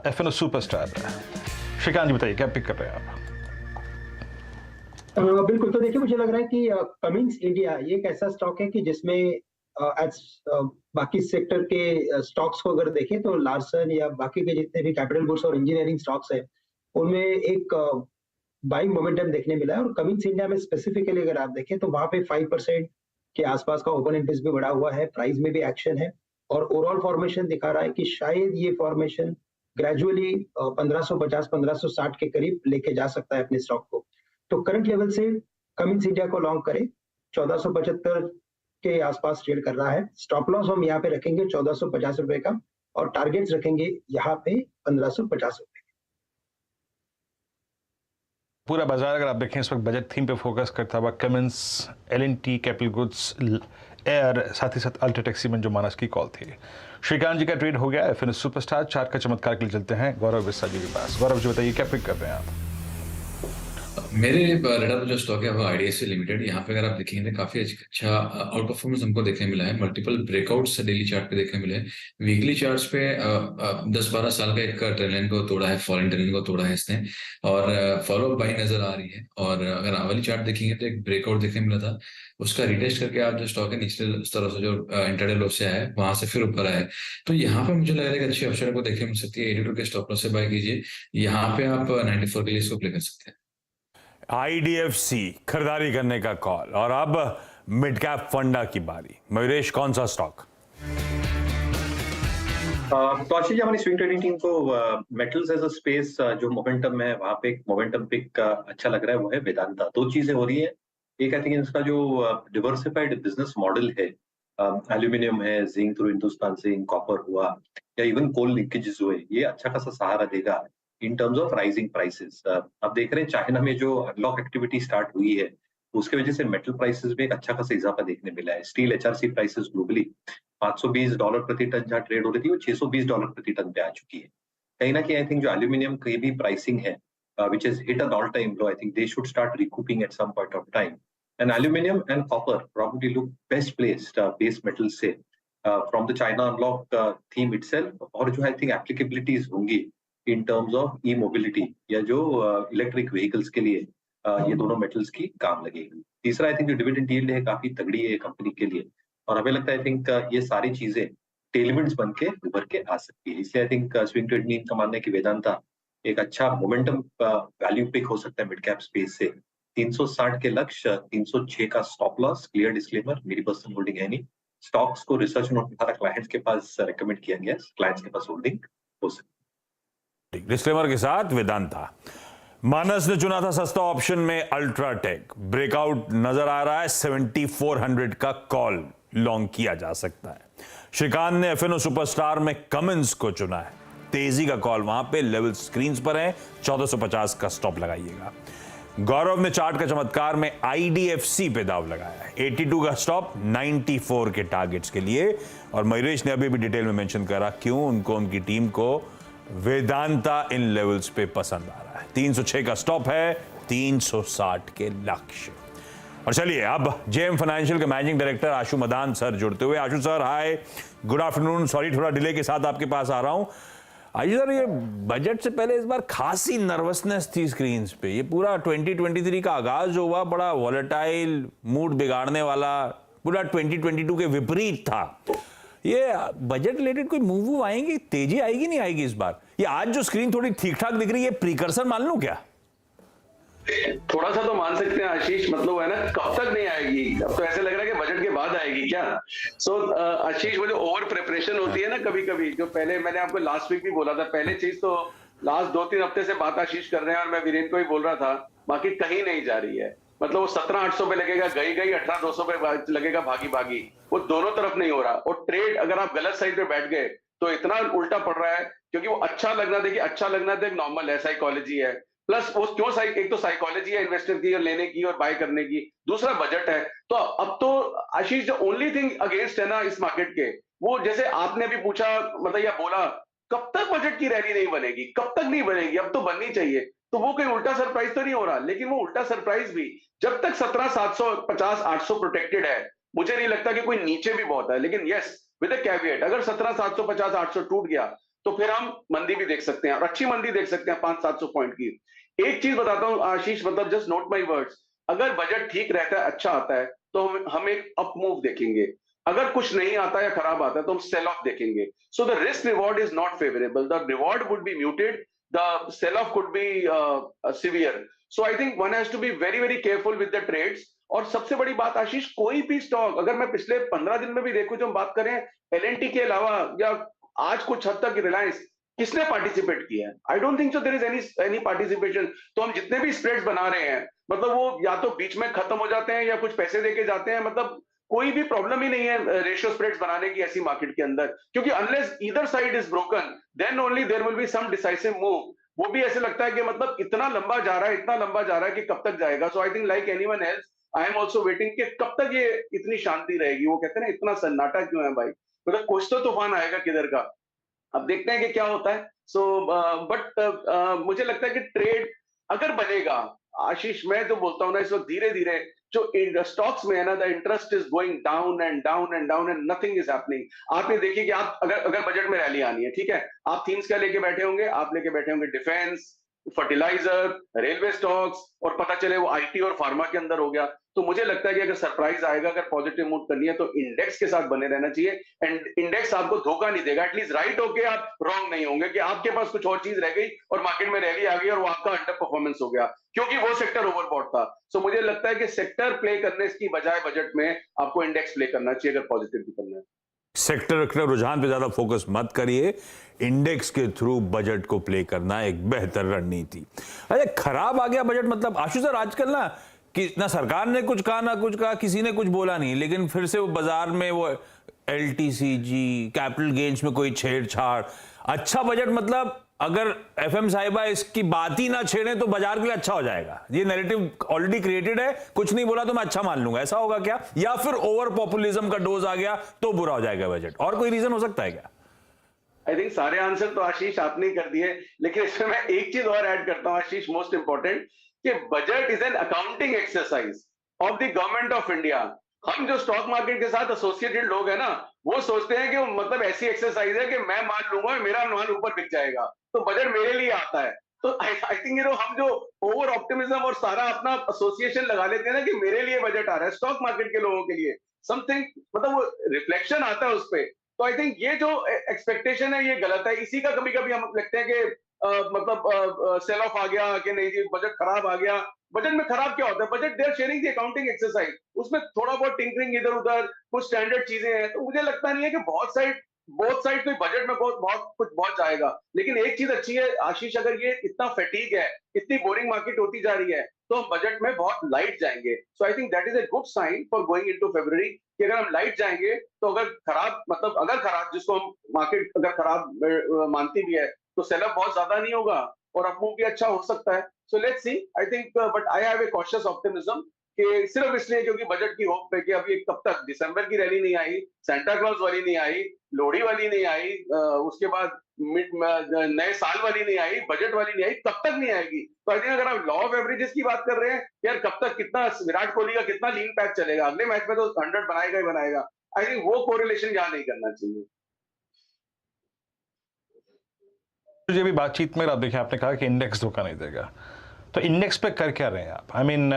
FNO सुपरस्टार। श्रीकांत जी बताइए क्या पिक कर रहे हैं आप? बिल्कुल, तो देखिए मुझे लग रहा है कि कमिंस इंडिया ये एक ऐसा स्टॉक है कि जिसमें एज बाकी सेक्टर के स्टॉक्स को अगर देखें तो लार्सन या बाकी के जितने भी कैपिटल गुड्स और इंजीनियरिंग स्टॉक्स हैं उनमें एक बाइंग मोमेंटम देखने मिला है। और कमिंस इंडिया में स्पेसिफिकली अगर आप देखें तो वहां पे 5% के आसपास का ओपन इंटरेस्ट भी बढ़ा हुआ है, प्राइस में भी एक्शन है और ओवरऑल फॉर्मेशन दिखा रहा है कि शायद ये फॉर्मेशन ग्रेजुअली 1550-1560 के करीब लेके जा सकता है अपने स्टॉक को। तो करंट लेवल से कमिंस इंडिया को लॉन्ग करें 1475 के आसपास ट्रेड कर रहा है। स्टॉप लॉस हम यहाँ पे रखेंगे 1450 रुपए का और टारगेट्स रखेंगे यहाँ पे 1550 रुपए। पूरा बाजार अगर आप देखें इस वक्त बजट थीम पे फोकस करता हुआ Cummins, L&T, capital goods, air, साथ ही साथ अल्ट्राटेक सीमेंट जो मानस की कॉल थी। श्रीकांत जी का ट्रेड हो गया एफएनएस सुपरस्टार। चार्ट का चमत्कार के लिए चलते हैं गौरव विस्सा जी के पास। गौरव जी बताइए क्या पिक कर रहे हैं आप? मेरे रडार पर जो स्टॉक है वो IDFC लिमिटेड। यहाँ पे अगर आप देखेंगे काफी अच्छा आउट परफॉर्मेंस हमको देखने मिला है। मल्टीपल ब्रेकआउट्स डेली चार्ट पे देखने मिले। वीकली चार्ट्स पे 10-12 साल का एक ट्रेंड लाइन को तोड़ा है, फॉरेन ट्रेंड को तोड़ा है इसने और फॉलो अप बाई नजर आ रही है। और अगर वाली चार्ट देखेंगे तो एक ब्रेकआउट देखने मिला था, उसका रिटेस्ट करके आप जो स्टॉक है निचले स्तर से जो इंटरडे लो से आया वहां से फिर ऊपर आया। तो यहाँ पे मुझे लग रहा है कि अच्छी अपसाइड को देखने मिल सकती है। 82 के स्टॉप लॉस से बाय कीजिए। यहाँ पे आप 94 के लिए इसको प्ले कर सकते हैं। IDFC खरीदारी करने का कॉल। और अब मिड कैप फंडा की बारी। मयूरेश, कौन सा स्टॉक? तो आशीष जी, हमारी स्विंग ट्रेडिंग टीम को मेटल्स एज अ स्पेस जो मोमेंटम है वहां पे एक मोमेंटम पिक अच्छा लग रहा है, वो है वेदांता। दो चीजें हो रही है। एक आई थिंक इसका जो डिवर्सिफाइड बिजनेस मॉडल है, एल्यूमिनियम है, zinc through Hindustan zinc, copper हुआ या इवन कोल लिंकेजेस हुए, ये अच्छा खासा सहारा देगा in terms of rising prices. अब देख रहे हैं चाइना में जो अनलॉक एक्टिविटी स्टार्ट हुई है उसके वजह से मेटल प्राइसेस में एक अच्छा खासा इजाफा देखने मिला है। स्टील HRC प्राइसेस ग्लोबली $520 प्रति टन जहां ट्रेड हो रही थी वो $620 प्रति टन पे आ चुकी है। कहीं ना कहीं आई थिंक जो एल्यूमिनियम की भी प्राइसिंग है which has hit an all-time low, I think they should start recouping at some point of time. And aluminum and copper probably look best placed base metals से from the China unlock theme itself, और जो I think applicabilities होंगी in terms of e-mobility या जो electric vehicles के लिए ये दोनों metals की काम लगेगी। तीसरा I think जो dividend yield है काफी तगड़ी है कंपनी के लिए, और हमें लगता है I think ये सारी चीजें टेलविंड्स बन के उभर के आ सकती है। इसलिए I think swing trade team का मानना है कि वेदांता एक अच्छा मोमेंटम वैल्यू पिक हो सकता है मिड कैप स्पेस से। 360 के लक्ष्य, 306 का स्टॉप लॉस। क्लियर डिस्क्लेमर, मेरी पर्सनल होल्डिंग है नहीं। स्टॉक्स को रिसर्च नोट द्वारा क्लाइंट्स के पास रेकमेंड किया गया है, क्लाइंट्स के पास होल्डिंग हो सकती है। डिस्क्लेमर के साथ वेदांता। मानस ने चुना था सस्ता ऑप्शन में अल्ट्राटेक। ब्रेकआउट नजर आ रहा है, 7400 का कॉल लॉन्ग किया जा सकता है। श्रीकांत ने एफएनओ सुपरस्टार में कमिंस को चुना है। तेजी का कॉल वहां पे लेवल स्क्रीन पर है, 1450 का स्टॉप लगाइएगा। गौरव ने चार्ट का चमत्कार में IDFC पे दाव लगाया है। 82 का स्टॉप, 94 के टारगेट्स के लिए। और मयूरेश ने अभी भी डिटेल में मेंशन करा क्यों उनको, उनकी टीम को वेदांता इन लेवल्स पे पसंद आ रहा है। 306 का स्टॉप है, 360 के लक्ष्य। और चलिए अब JM फाइनेंशियल के मैनेजिंग डायरेक्टर आशु मदान सर जुड़ते हुए। आशु सर, हाय, गुड आफ्टरनून। सॉरी थोड़ा डिले के साथ आपके पास आ रहा हूं। आशु सर, ये बजट से पहले इस बार खासी नर्वसनेस थी स्क्रीन्स पे। ये पूरा 2023 का आगाज जो हुआ बड़ा वॉलेटाइल, मूड बिगाड़ने वाला, पूरा 2022 के विपरीत था। ये बजट रिलेटेड कोई मूव आएंगे, तेजी आएगी नहीं आएगी इस बार? ये आज जो स्क्रीन थोड़ी ठीक ठाक दिख रही है, प्रीकर्सर मान लूं क्या? थोड़ा सा तो मान सकते हैं आशीष, मतलब है ना, कब तक नहीं आएगी? अब तो ऐसे लग रहा है कि बजट के बाद आएगी क्या? आशीष, वो जो ओवर प्रिपरेशन होती है ना कभी कभी, जो पहले मैंने आपको लास्ट वीक भी बोला था, पहले चीज तो लास्ट 2-3 हफ्ते से बात आशीष कर रहे हैं और मैं वीरेंद्र को ही बोल रहा था, बाकी कहीं नहीं जा रही है। मतलब वो 17,800 पे लगेगा गई 18,200 पे लगेगा भागी, वो दोनों तरफ नहीं हो रहा। और ट्रेड अगर आप गलत साइड पे बैठ गए तो इतना उल्टा पड़ रहा है, क्योंकि वो अच्छा लगना, देखिए अच्छा लगना तो एक नॉर्मल है, साइकोलॉजी है, प्लस वो क्यों एक तो साइकोलॉजी है इन्वेस्टर की और लेने की और बाय करने की, दूसरा बजट है। तो अब तो आशीष, जो ओनली थिंग अगेंस्ट है ना इस मार्केट के, वो जैसे आपने भी पूछा, मतलब या बोला, कब तक बजट की रैली नहीं बनेगी, कब तक नहीं बनेगी, अब तो बननी चाहिए। तो वो कोई उल्टा सरप्राइज तो नहीं हो रहा, लेकिन वो उल्टा सरप्राइज भी जब तक 17,750-800 प्रोटेक्टेड है, मुझे नहीं लगता कि कोई नीचे भी बहुत है। लेकिन यस, विद अ कैविएट, अगर 17,750-800 टूट गया तो फिर हम मंदी भी देख सकते हैं, और अच्छी मंदी देख सकते हैं 500-700 पॉइंट की। एक चीज बताता हूं आशीष, मतलब जस्ट नोट माय वर्ड्स, अगर बजट ठीक रहता है, अच्छा आता है, तो हम एक अप मूव देखेंगे। अगर कुछ नहीं आता या खराब आता है तो हम सेल ऑफ देखेंगे। So the risk reward is not favourable, the reward would be muted, the sell off could be severe. So I think one has to be very very careful with the trades. और सबसे बड़ी बात आशीष, कोई भी stock अगर मैं पिछले 15 दिन में भी देखूं, जो हम बात करें L&T के अलावा, या आज कुछ हद तक रिलायंस, किसने पार्टिसिपेट किया है? I don't think so there is any participation. तो हम जितने भी स्प्रेड्स बना रहे हैं, मतलब वो या तो बीच में खत्म हो जाते हैं या कुछ पैसे देके जाते हैं, मतलब कोई भी प्रॉब्लम ही नहीं है रेशियो स्प्रेड्स बनाने की ऐसी मार्केट के अंदर, क्योंकि unless either side is broken then only there will be some decisive move. वो भी ऐसे लगता है कि मतलब इतना लंबा जा रहा है, इतना लंबा जा रहा है कि कब तक जाएगा। So I think like anyone else I am also waiting कि कब तक ये इतनी शांति रहेगी। वो कहते हैं ना इतना सन्नाटा क्यों है भाई, मतलब कुछ तो तूफान आएगा किधर का। अब देखते हैं कि क्या होता है। सो बट मुझे लगता है कि ट्रेड अगर बनेगा, आशीष मैं तो बोलता हूँ ना इस वक्त धीरे धीरे जो स्टॉक्स में है ना, the interest is going down and down and down and nothing is happening. आप ये देखिए कि आप अगर बजट में रैली आनी है, ठीक है, आप थीम्स क्या लेके बैठे होंगे? आप लेके बैठे होंगे डिफेंस, फर्टिलाइजर, रेलवे स्टॉक्स, और पता चले वो आईटी और फार्मा के अंदर हो गया। तो मुझे लगता है कि अगर सरप्राइज आएगा, अगर पॉजिटिव मूड करनी है तो इंडेक्स के साथ बने रहना चाहिए। एंड इंडेक्स आपको धोखा नहीं देगा, एटलीस्ट राइट होके आप रॉन्ग नहीं होंगे कि आपके पास कुछ और चीज रह गई और मार्केट में रैली आ गई और वो आपका अंडर परफॉर्मेंस हो गया क्योंकि वो सेक्टर ओवरबॉट था। सो मुझे लगता है कि सेक्टर प्ले करने की बजाय बजट में आपको इंडेक्स प्ले करना चाहिए अगर पॉजिटिव भी करना है। सेक्टर रुझान पे ज्यादा फोकस मत करिए, इंडेक्स के थ्रू बजट को प्ले करना एक बेहतर रणनीति। अरे खराब आ गया बजट, मतलब आशु सर आजकल ना कि ना सरकार ने कुछ कहा ना कुछ कहा, किसी ने कुछ बोला नहीं, लेकिन फिर से वो बाजार में वो एलटीसीजी कैपिटल गेन्स में कोई छेड़छाड़। अच्छा बजट मतलब अगर एफएम साहिबा इसकी बात ही ना छेड़े तो बाजार के लिए अच्छा हो जाएगा। ये नैरेटिव ऑलरेडी क्रिएटेड है, कुछ नहीं बोला तो मैं अच्छा मान लूंगा, ऐसा होगा क्या? या फिर ओवर पॉपुलिज्म का डोज आ गया तो बुरा हो जाएगा बजट? और कोई रीजन हो सकता है क्या? आई थिंक सारे आंसर तो आशीष आपने कर दिए, लेकिन इसमें मैं एक चीज और ऐड करता हूं आशीष, मोस्ट इंपॉर्टेंट, कि budget is an accounting exercise of the government of India. हम जो स्टॉक मार्केट के साथ एसोसिएटेड लोग हैं ना, वो सोचते हैं कि वो मतलब ऐसी एक्सरसाइज है कि मैं माल लूंगा मेरा माल ऊपर बिक जाएगा तो बजट मेरे लिए आता है। तो आई थिंक हम जो ओवर ऑप्टिमिज्म और सारा अपना एसोसिएशन लगा लेते हैं ना कि मेरे लिए बजट आ रहा है, स्टॉक मार्केट के लोगों के लिए समथिंग, मतलब वो रिफ्लेक्शन आता है उस पर। तो आई थिंक ये जो एक्सपेक्टेशन है ये गलत है। इसी का कभी कभी हम लगते हैं कि मतलब सेल ऑफ आ गया कि नहीं जी बजट खराब आ गया। बजट में खराब क्या होता है? Budget they're sharing the accounting exercise, उसमें थोड़ा बहुत टिंकरिंग इधर उधर, कुछ स्टैंडर्ड चीजें हैं। तो मुझे लगता नहीं है कि बोथ साइड कोई बजट में बहुत जाएगा। लेकिन एक चीज अच्छी है आशीष, अगर ये इतना फैटीग है, इतनी बोरिंग मार्केट होती जा रही है तो हम बजट में बहुत लाइट जाएंगे। So I think that is a good sign for going into February कि अगर हम लाइट जाएंगे तो अगर खराब जिसको हम मार्केट अगर खराब मानती भी है तो सेलअप बहुत ज्यादा नहीं होगा और अपमूव भी अच्छा हो सकता है। So let's see, I think but I have a cautious optimism कि सिर्फ इसलिए क्योंकि बजट की होप पे कि अभी कब तक दिसंबर की रैली नहीं आई, सेंटा क्लॉज वाली नहीं आई, लोहड़ी वाली नहीं आई, उसके बाद नए साल वाली नहीं आई, बजट वाली नहीं आई, कब तक नहीं आएगी? तो आई थिंक अगर आप लॉ ऑफ एवरेजेस की बात कर रहे हैं यार, कब तक कितना विराट कोहली का कितना लीन पैच चलेगा, अगले मैच में तो 100 बनाएगा ही बनाएगा। आई थिंक वो कोरिलेशन यहाँ नहीं करना चाहिए। मुझे भी बातचीत में आप देखिए, आपने कहा कि इंडेक्स धोखा नहीं देगा, तो इंडेक्स पे कर क्या रहे हैं आप? आई मीन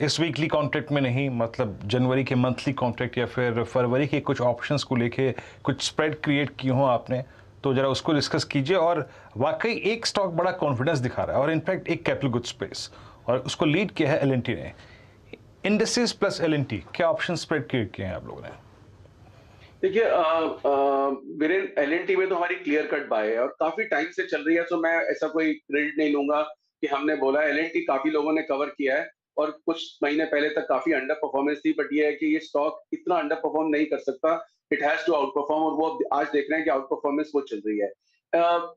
इस वीकली कॉन्ट्रैक्ट में नहीं, मतलब जनवरी के मंथली कॉन्ट्रैक्ट या फिर फरवरी के कुछ ऑप्शंस को लेके कुछ स्प्रेड क्रिएट किए हो आपने, तो जरा उसको डिस्कस कीजिए। और वाकई एक स्टॉक बड़ा कॉन्फिडेंस दिखा रहा है और इनफैक्ट एक कैपिटल गुड स्पेस, और उसको लीड किया है एल&टी ने। इंडस्ट्रीज प्लस एल&टी, क्या ऑप्शन स्प्रेड क्रिएट किए हैं आप लोगों ने? देखिए वीरेंद्र, एल&टी में तो हमारी क्लियर कट बाय है और काफी टाइम से चल रही है, तो मैं ऐसा कोई क्रेडिट नहीं लूंगा कि हमने बोला। एल&टी काफी लोगों ने कवर किया है और कुछ महीने पहले तक काफी अंडर परफॉर्मेंस थी, बट ये है कि ये स्टॉक इतना अंडर परफॉर्म नहीं कर सकता, it has to outperform, और वो आज देख रहे हैं कि आउट परफॉर्मेंस वो चल रही है।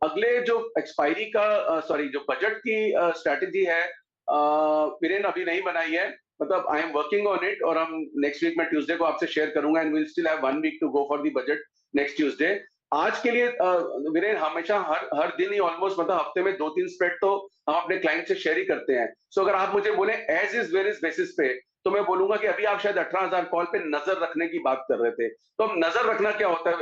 अगले जो एक्सपायरी का जो बजट की स्ट्रैटेजी है वीरेंद्र अभी नहीं बनाई है, मतलब I am working on it, और हम नेक्स्ट वीक में ट्यूसडे को आपसे शेयर करूंगा, and we will still have 1 week to go for the budget next Tuesday. आज के लिए वीरेंद्र हमेशा हर दिन ही ऑलमोस्ट, मतलब हफ्ते में 2-3 स्प्रेड तो हम अपने क्लाइंट से शेयर ही करते हैं। सो अगर आप मुझे बोले as is where is basis पे, तो मैं बोलूंगा कि अभी आप शायद 18,000 कॉल पे नजर रखने की बात कर रहे थे। तो अब नजर रखना क्या होता है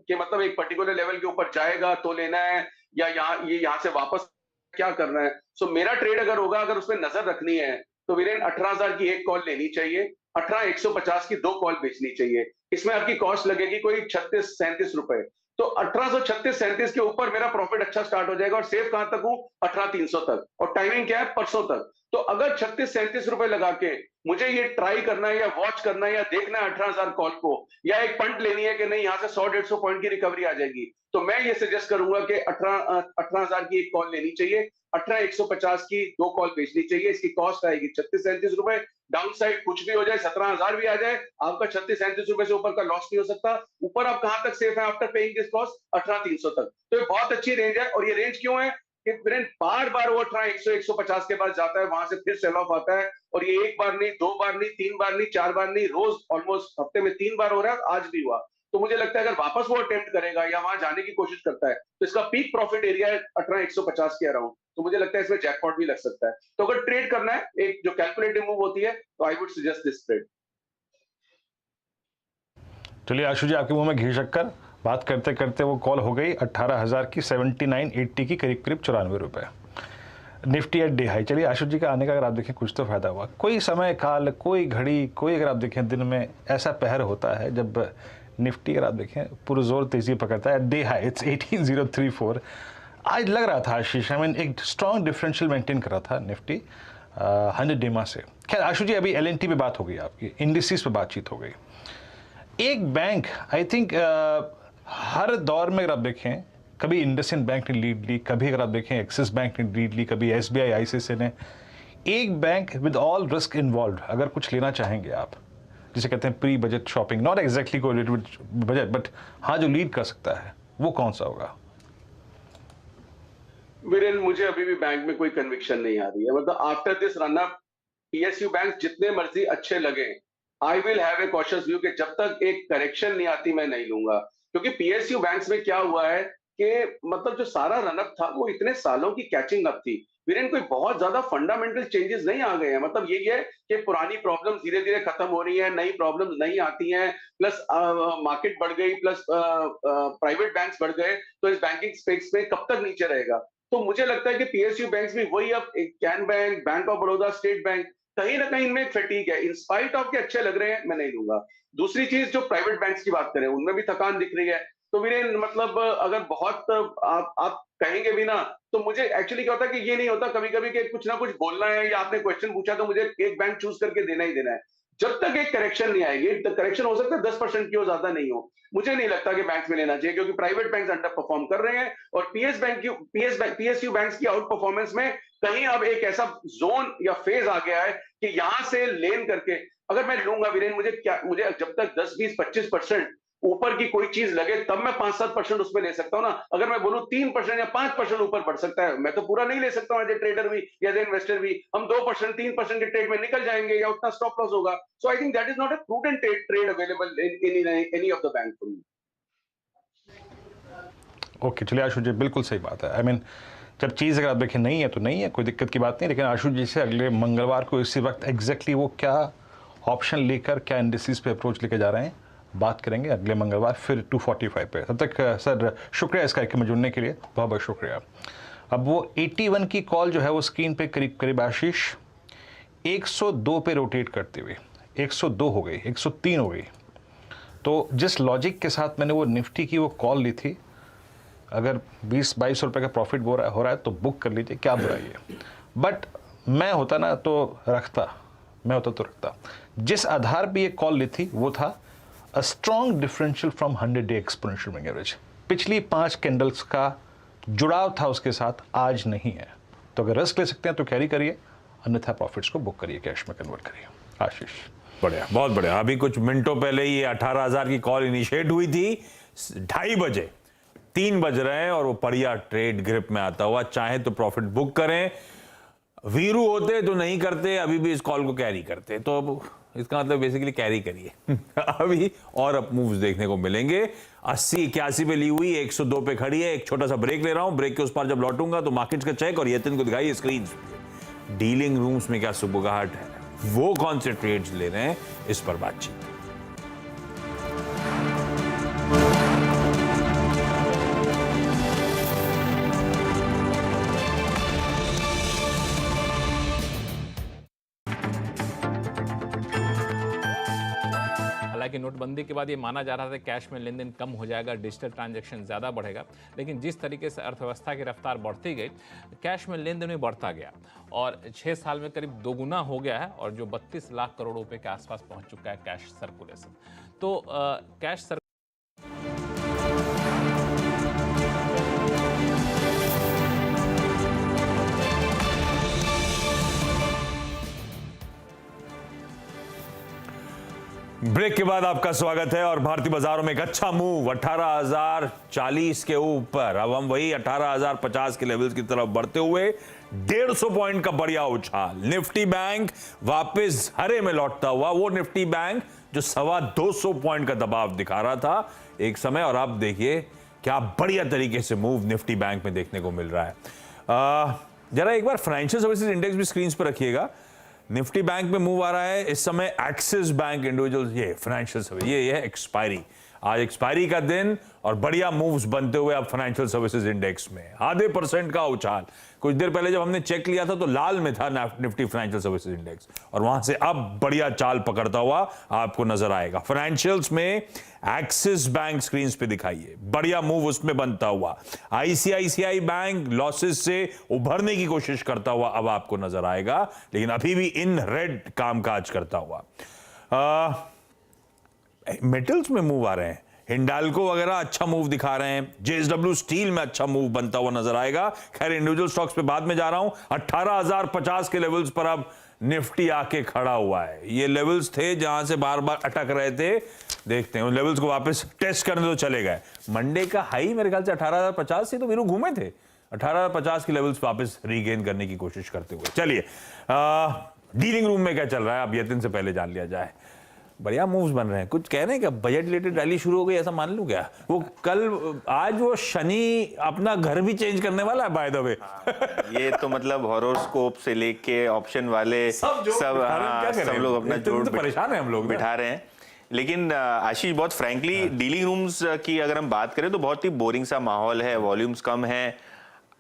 कि मतलब एक पर्टिकुलर लेवल के ऊपर जाएगा तो लेना है, या यहाँ से वापस क्या करना है। सो मेरा ट्रेड अगर होगा, अगर उसमें नजर रखनी है तो वीरेंद्र 18,000 की एक कॉल लेनी चाहिए, 18,150 की 2 कॉल बेचनी चाहिए। इसमें आपकी कॉस्ट लगेगी कोई 36-37 रुपए, तो 1836-37 के ऊपर मेरा प्रॉफिट अच्छा स्टार्ट हो जाएगा। और सेफ कहां तक हूं? 18,300 तक, और टाइमिंग क्या है? परसों तक। तो अगर 36-37 रुपए लगा के मुझे ये ट्राई करना है या वॉच करना है या देखना है 18,000 कॉल को, या एक पंट लेनी है कि नहीं यहाँ से 100-150 पॉइंट की रिकवरी आ जाएगी, तो मैं ये सजेस्ट करूंगा कि 18,000 की एक कॉल लेनी चाहिए, 18,150 की 2 कॉल बेचनी चाहिए। इसकी कॉस्ट आएगी 36-37 रुपए। डाउन साइड कुछ भी हो जाए, 17,000 भी आ जाए, आपका 36-37 रुपए से ऊपर का लॉस नहीं हो सकता। ऊपर आप कहां तक सेफ है आफ्टर पेइंग दिस कॉस्ट? 18,300 तक। तो ये बहुत अच्छी रेंज है। और ये रेंज क्यों है कि बार बार वो 18,100-150 के पास जाता है, वहां से फिर सेल ऑफ आता है, और ये एक बार नहीं, 2 बार नहीं, 3 बार नहीं, 4 बार नहीं, रोज ऑलमोस्ट हफ्ते में 3 बार हो रहा है, आज भी हुआ। तो मुझे लगता है अगर वापस वो अटेम्प्ट करेगा या वहां जाने की कोशिश करता है, तो इसका पीक प्रॉफिट एरिया है 18,150 के अराउंड, तो मुझे लगता है इसमें जैकपॉट भी लग सकता है। तो अगर ट्रेड करना है, एक जो कैलकुलेटिव मूव होती है, तो I would suggest this trade. चलिए आशु जी, आपके मुंह में घी शक्कर, बात करते करते वो कॉल हो गई 18,000 की, 79.80 की, करीब करीब 94 रुपए निफ्टी एट डे हाई। चलिए आशु जी का आने का अगर आप देखें कुछ तो फायदा हुआ। कोई समय काल, कोई घड़ी, कोई अगर आप देखें दिन में ऐसा पहर होता है जब निफ्टी अगर आप देखें पुरजोर तेजी पकड़ता है। Day high it's 18,034। आज लग रहा था आशीष, आई मीन एक स्ट्रॉन्ग डिफरेंशियल मेंटेन कर रहा था निफ्टी 100 डेमा से। खैर आशु जी, अभी LNT पे बात हो गई, आपकी इंडिसेस पे बातचीत हो गई। एक बैंक आई थिंक हर दौर में अगर आप देखें, कभी इंडसइंड बैंक ने लीड ली, कभी अगर आप देखें एक्सिस बैंक ने लीड ली, कभी SBI ICICI ने। एक bank with all risk involve, अगर कुछ लेना चाहेंगे आप, जिसे कहते हैं pre budget shopping, not exactly correlated with budget, but हाँ जो लीड कर सकता है, वो कौन सा होगा? वीरेन, मुझे अभी भी बैंक में कोई कन्विक्शन नहीं आ रही है। मतलब after this run up, PSU bank जितने मर्जी अच्छे लगे, I will have a cautious view कि जब तक एक करेक्शन नहीं आती मैं नहीं लूंगा। क्योंकि PSU बैंक्स में क्या हुआ है कि मतलब जो सारा रनअप था वो इतने सालों की कैचिंग अप थी वीरेन, कोई बहुत ज्यादा फंडामेंटल चेंजेस नहीं आ गए हैं। मतलब यही है कि पुरानी प्रॉब्लम्स धीरे धीरे खत्म हो रही है, नई प्रॉब्लम्स नहीं आती हैं, प्लस मार्केट बढ़ गई, प्लस प्राइवेट बैंक्स बढ़ गए, तो इस बैंकिंग स्पेस में कब तक नीचे रहेगा? तो मुझे लगता है कि PSU बैंक्स भी वही, अब can bank, bank of Baroda, state bank, कहीं ना कहीं इनमें एक फटीक है। इन स्पाइट ऑफ के अच्छे लग रहे हैं, मैं नहीं लूंगा। दूसरी चीज, जो प्राइवेट बैंक्स की बात करें, उनमें भी थकान दिख रही है। तो वीरेन मतलब अगर बहुत आप कहेंगे भी ना, तो मुझे एक्चुअली क्या होता है कि ये नहीं होता कभी कभी कि कुछ ना कुछ बोलना है या आपने क्वेश्चन पूछा तो मुझे एक बैंक चूज करके देना ही देना है। जब तक एक करेक्शन नहीं आएगी, करेक्शन हो सकता है 10% की हो, ज्यादा नहीं हो, मुझे नहीं लगता कि बैंक्स में लेना चाहिए, क्योंकि प्राइवेट बैंक्स अंडर परफॉर्म कर रहे हैं और PSU बैंक्स की आउट परफॉर्मेंस में कहीं अब एक ऐसा जोन या फेज आ गया है कि यहां से लेन करके अगर मैं लूंगा वीरेन, मुझे जब तक 10-20-25% ऊपर की कोई चीज लगे तब मैं 5-7% उसमें ले सकता हूं ना। अगर मैं बोलूं 3% या 5% ऊपर बढ़ सकता है, मैं तो पूरा नहीं ले सकता हूं एज ए ट्रेडर भी या एज ए इन्वेस्टर भी। हम 2% 3% के ट्रेड में निकल जाएंगे या उतना स्टॉप लॉस होगा। So I think that is not a prudent trade available in any of the bank for me. Okay, चलिए आशु जी, बिल्कुल सही बात है। आई मीन जब चीज़ अगर आप देखें नहीं है तो नहीं है, कोई दिक्कत की बात नहीं। लेकिन आशु जी से अगले मंगलवार को इसी वक्त एग्जैक्टली वो क्या ऑप्शन लेकर, क्या इंडिसेस पे अप्रोच लेके जा रहे हैं, बात करेंगे अगले मंगलवार फिर 245 पे। तब तक सर शुक्रिया इस कार्यक्रम में जुड़ने के लिए, बहुत बहुत शुक्रिया। अब वो 81 की कॉल जो है वो स्क्रीन पे करीब करीब आशीष 102 पे रोटेट करते हुए 102 हो गई, 103 हो गई। तो जिस लॉजिक के साथ मैंने वो निफ्टी की वो कॉल ली थी, अगर 20-22 रुपये का प्रॉफिट हो रहा है तो बुक कर लीजिए, क्या बुराई है। बट मैं होता ना तो रखता, जिस आधार पे ये कॉल ली थी वो था a strong differential from 100-day exponential moving average. पिछली 5 कैंडल्स का जुड़ाव था उसके साथ, आज नहीं है। तो अगर रिस्क ले सकते हैं तो कैरी करिए, अन्यथा प्रॉफिट्स को बुक करिए, कैश में कन्वर्ट करिए। आशीष, बढ़िया, बहुत बढ़िया। अभी कुछ मिनटों पहले ये 18,000 की कॉल इनिशिएट हुई थी, 2:30 बजे, 3 बज रहे हैं और वो बढ़िया ट्रेड ग्रिप में आता हुआ। चाहे तो प्रॉफिट बुक करें, वीरू होते तो नहीं करते, अभी भी इस कॉल को कैरी करते। तो अब इसका मतलब बेसिकली कैरी करिए। अभी और अप मूव्स देखने को मिलेंगे। 80-81 पे ली हुई, 102 पे खड़ी है। एक छोटा सा ब्रेक ले रहा हूं, ब्रेक के उस पार जब लौटूंगा तो मार्केट्स का चेक और यतिन को दिखाइए स्क्रीन पे डीलिंग रूम्स में क्या सुबुगाहट है, वो कौन से ट्रेड्स ले रहे हैं, इस पर बातचीत। हालांकि नोटबंदी के बाद ये माना जा रहा था कैश में लेन देन कम हो जाएगा, डिजिटल ट्रांजैक्शन ज़्यादा बढ़ेगा, लेकिन जिस तरीके से अर्थव्यवस्था की रफ्तार बढ़ती गई, कैश में लेन देन भी बढ़ता गया और 6 साल में करीब दोगुना हो गया है और जो 32 लाख करोड़ रुपए के आसपास पहुंच चुका है कैश सर्कुलेशन। तो कैश ब्रेक के बाद आपका स्वागत है और भारतीय बाजारों में एक अच्छा मूव 18,040 के ऊपर। अब हम वही 18,050 के लेवल्स की तरफ बढ़ते हुए 150 पॉइंट का बढ़िया उछाल। निफ्टी बैंक वापस हरे में लौटता हुआ, वो निफ्टी बैंक जो 225 पॉइंट का दबाव दिखा रहा था एक समय, और अब देखिए क्या बढ़िया तरीके से मूव निफ्टी बैंक में देखने को मिल रहा है। जरा एक बार फाइनेंशियल सर्विसेज इंडेक्स भी स्क्रीन पर रखिएगा। निफ्टी बैंक में मूव आ रहा है इस समय। एक्सिस बैंक इंडिविजुअल, ये फाइनेंशियल सर्विस, ये है एक्सपायरी, आज एक्सपायरी का दिन और बढ़िया मूव्स बनते हुए अब फाइनेंशियल सर्विसेज इंडेक्स में 0.5% का उछाल। कुछ देर पहले जब हमने चेक लिया था तो लाल में था निफ्टी फाइनेंशियल सर्विसेज इंडेक्स, और वहां से अब बढ़िया चाल पकड़ता हुआ आपको नजर आएगा। फाइनेंशियल्स में एक्सिस बैंक स्क्रीन पे दिखाइए, बढ़िया मूव उसमें बनता हुआ। आईसीआईसीआई बैंक लॉसेस से उभरने की कोशिश करता हुआ अब आपको नजर आएगा, लेकिन अभी भी इन रेड कामकाज करता हुआ। मेटल्स में मूव आ रहे हैं, हिंडाल्को वगैरह अच्छा मूव दिखा रहे हैं, जेएसडब्ल्यू स्टील में अच्छा मूव बनता हुआ नजर आएगा। खैर इंडिविजुअल स्टॉक्स पे बाद में जा रहा हूं। 18,050 के लेवल्स पर अब निफ्टी आके खड़ा हुआ है। ये लेवल्स थे जहां से बार बार अटक रहे थे, देखते हैं उन लेवल्स को वापस टेस्ट करने तो चले गए। मंडे का हाई मेरे ख्याल से 18,050 से तो वीरू घूमे थे, 18,050 के लेवल्स वापस रीगेन करने की कोशिश करते हुए। चलिए डीलिंग रूम में क्या चल रहा है अब यतिन से पहले जान लिया जाए। बढ़िया मूव्स बन रहे हैं, कुछ कह रहे हैं क्या बजट रिलेटेड रैली शुरू हो गई ऐसा मान लूं क्या? वो कल आज वो शनि अपना घर भी चेंज करने वाला है बाय द वे। ये तो मतलब हॉरोस्कोप से लेके ऑप्शन वाले सब लोग अपना जोड़ परेशान है हम लोग बिठा रहे हैं। लेकिन आशीष बहुत फ्रैंकली डीलिंग रूम्स की अगर हम बात करें तो बहुत ही बोरिंग सा माहौल है, वॉल्यूम्स कम है।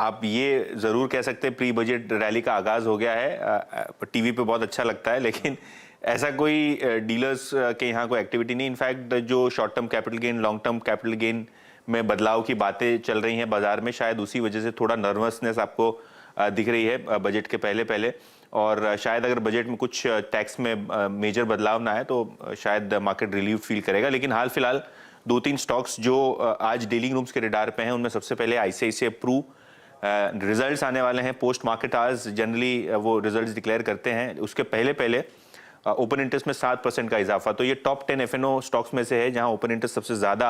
आप ये जरूर कह सकते हैं प्री बजट रैली का आगाज हो गया है। टीवी पे बहुत अच्छा लगता है, लेकिन ऐसा कोई डीलर्स के यहाँ कोई एक्टिविटी नहीं। इनफैक्ट जो short term capital gain, long term capital gain में बदलाव की बातें चल रही हैं बाजार में, शायद उसी वजह से थोड़ा नर्वसनेस आपको दिख रही है बजट के पहले। और शायद अगर बजट में कुछ टैक्स में मेजर बदलाव ना आए तो शायद मार्केट रिलीव फील करेगा। लेकिन हाल फिलहाल 2-3 स्टॉक्स जो आज डीलिंग रूम्स के रडार पे हैं, उनमें सबसे पहले आईसीआईसीआई प्रू। रिजल्ट्स आने वाले हैं पोस्ट मार्केट आवर्स, जनरली वो रिजल्ट्स डिक्लेयर करते हैं। उसके पहले ओपन इंटरेस्ट में 7% का इजाफा। तो ये टॉप 10 एफएनओ स्टॉक्स में से है जहां ओपन इंटरेस्ट सबसे ज्यादा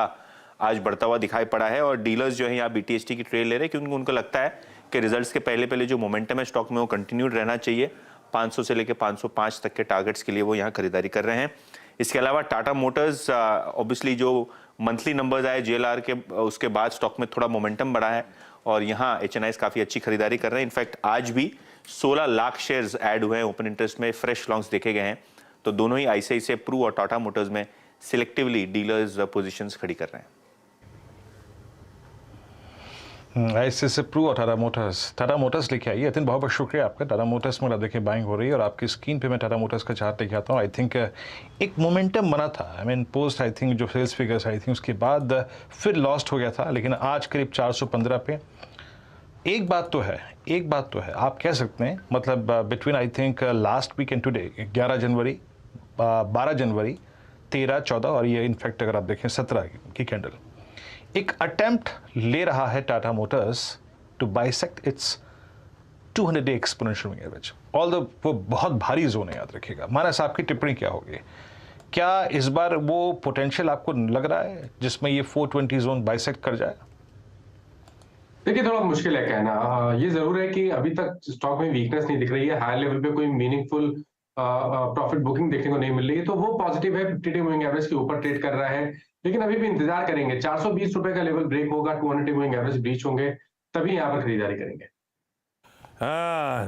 आज बढ़ता हुआ दिखाई पड़ा है। और डीलर्स जो है यहाँ बीटीएसटी की ट्रेड ले रहे हैं क्योंकि उनको लगता है कि रिजल्ट्स के पहले जो मोमेंटम है स्टॉक में वो कंटिन्यूड रहना चाहिए। 500 से लेकर 505 तक के टारगेट्स के लिए वो यहाँ खरीदारी कर रहे हैं। इसके अलावा टाटा मोटर्स, ऑब्वियसली जो मंथली नंबर्स आए जेएलआर के, उसके बाद स्टॉक में थोड़ा मोमेंटम बढ़ा है और यहाँ एचएनआईज काफी अच्छी खरीदारी कर रहे हैं। इनफैक्ट आज भी 16 लाख शेयर्स ऐड हुए हैं ओपन इंटरेस्ट में, फ्रेश लॉन्च देखे गए हैं। तो दोनों ही आईसीआईसीआई प्रू और टाटा मोटर्स में सिलेक्टिवली डीलर्स पोजीशंस खड़ी कर रहे हैं। आईसीआईसीआई प्रू और टाटा मोटर्स लेके आइए। बहुत बहुत शुक्रिया आपका। टाटा मोटर्स में आप देखिए बाइंग हो रही है और आपकी स्क्रीन पे मैं टाटा मोटर्स का चार्ट लेके आता हूँ। आई थिंक एक मोमेंटम बना था, I mean post I think जो सेल्स फिगर्स आई थिंक उसके बाद फिर लॉस्ट हो गया था, लेकिन आज करीब 415 पे। एक बात तो है आप कह सकते हैं, मतलब between I think last week and today 11 January, 12 January, 13, 14 और ये इनफैक्ट अगर आप देखें 17 की कैंडल, एक अटेम्प्ट ले रहा है Tata Motors to bisect its 200-day exponential moving average. Although वो बहुत भारी जोन है, याद रखिएगा। मानस आपकी टिप्पणी क्या होगी? क्या इस बार वो पोटेंशियल आपको लग रहा है जिसमें ये 420 जोन बाइसेक्ट कर जाए? देखिए थोड़ा मुश्किल है कहना। ये जरूर है कि अभी तक स्टॉक में वीकनेस नहीं दिख रही है, हाई लेवल पे कोई मीनिंगफुल प्रॉफिट बुकिंग देखने को नहीं मिल रही है, तो वो पॉजिटिव है। 50-day मूविंग एवरेज के ऊपर ट्रेड कर रहा है, लेकिन अभी भी इंतजार करेंगे। 420 रुपए का लेवल ब्रेक होगा, 200-day मूविंग एवरेज ब्रीच होंगे, तभी यहाँ पर खरीदारी करेंगे।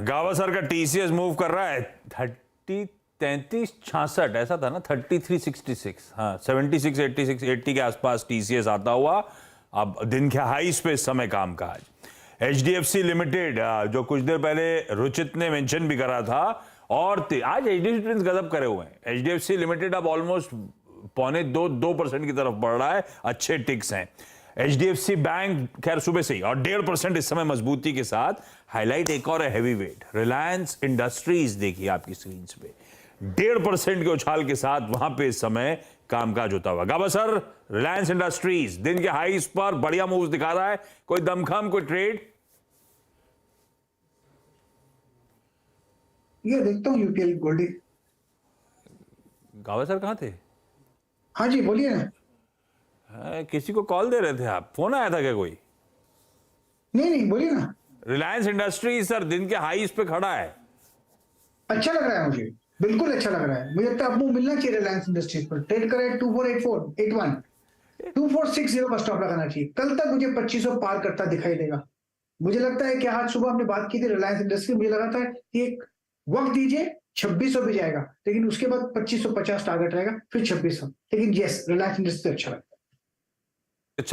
गावस्कर का टीसीएस मूव कर रहा है 33-66 ऐसा था ना, 3366, हाँ 76, 86, 80 के आसपास टीसीएस आता हुआ। अब दिन के हाईस पे इस समय कामकाज। एचडीएफसी लिमिटेड जो कुछ देर पहले रुचित ने मेंशन भी करा था, और आज एचडीएफसी प्रिंस गजब करे हुए हैं। एचडीएफसी लिमिटेड अब ऑलमोस्ट 2% की तरफ बढ़ रहा है, अच्छे टिक्स हैं। HDFC बैंक खैर सुबह से ही और 1.5% इस समय मजबूती के साथ। हाईलाइट एक और है हैवी वेट, रिलायंस इंडस्ट्रीज देखिए आपकी स्क्रीन पे 1.5% के उछाल के साथ वहां पे इस समय कामकाज होता हुआ। गाबा सर, रिलायंस इंडस्ट्रीज दिन के हाईस पर बढ़िया मूव्स दिखा रहा है, कोई दमखम कोई ट्रेड? ये देखता हूँ यूपीएल गोल्डी। गाबा सर कहां थे? हाँ जी बोलिए ना। किसी को कॉल दे रहे थे आप, फोन आया था क्या कोई? नहीं बोलिए ना। रिलायंस इंडस्ट्रीज सर दिन के हाईस पे खड़ा है। अच्छा लग रहा है मुझे, बिल्कुल अच्छा लग रहा है। मुझे लगता है अब मिलना चाहिए रिलायंस इंडस्ट्रीज पर। ट्रेड करे 248481 2460 पर स्टॉप लगाना चाहिए। कल तक मुझे 2500 पार करता दिखाई देगा। मुझे लगता है कि आज सुबह हमने बात की थी रिलायंस इंडस्ट्री, मुझे लगा था कि एक वक्त दीजिए 2600 भी जाएगा, लेकिन उसके बाद 2550 टारगेट रहेगा, फिर 2600। लेकिन यस, रिलायंस इंडस्ट्री अच्छा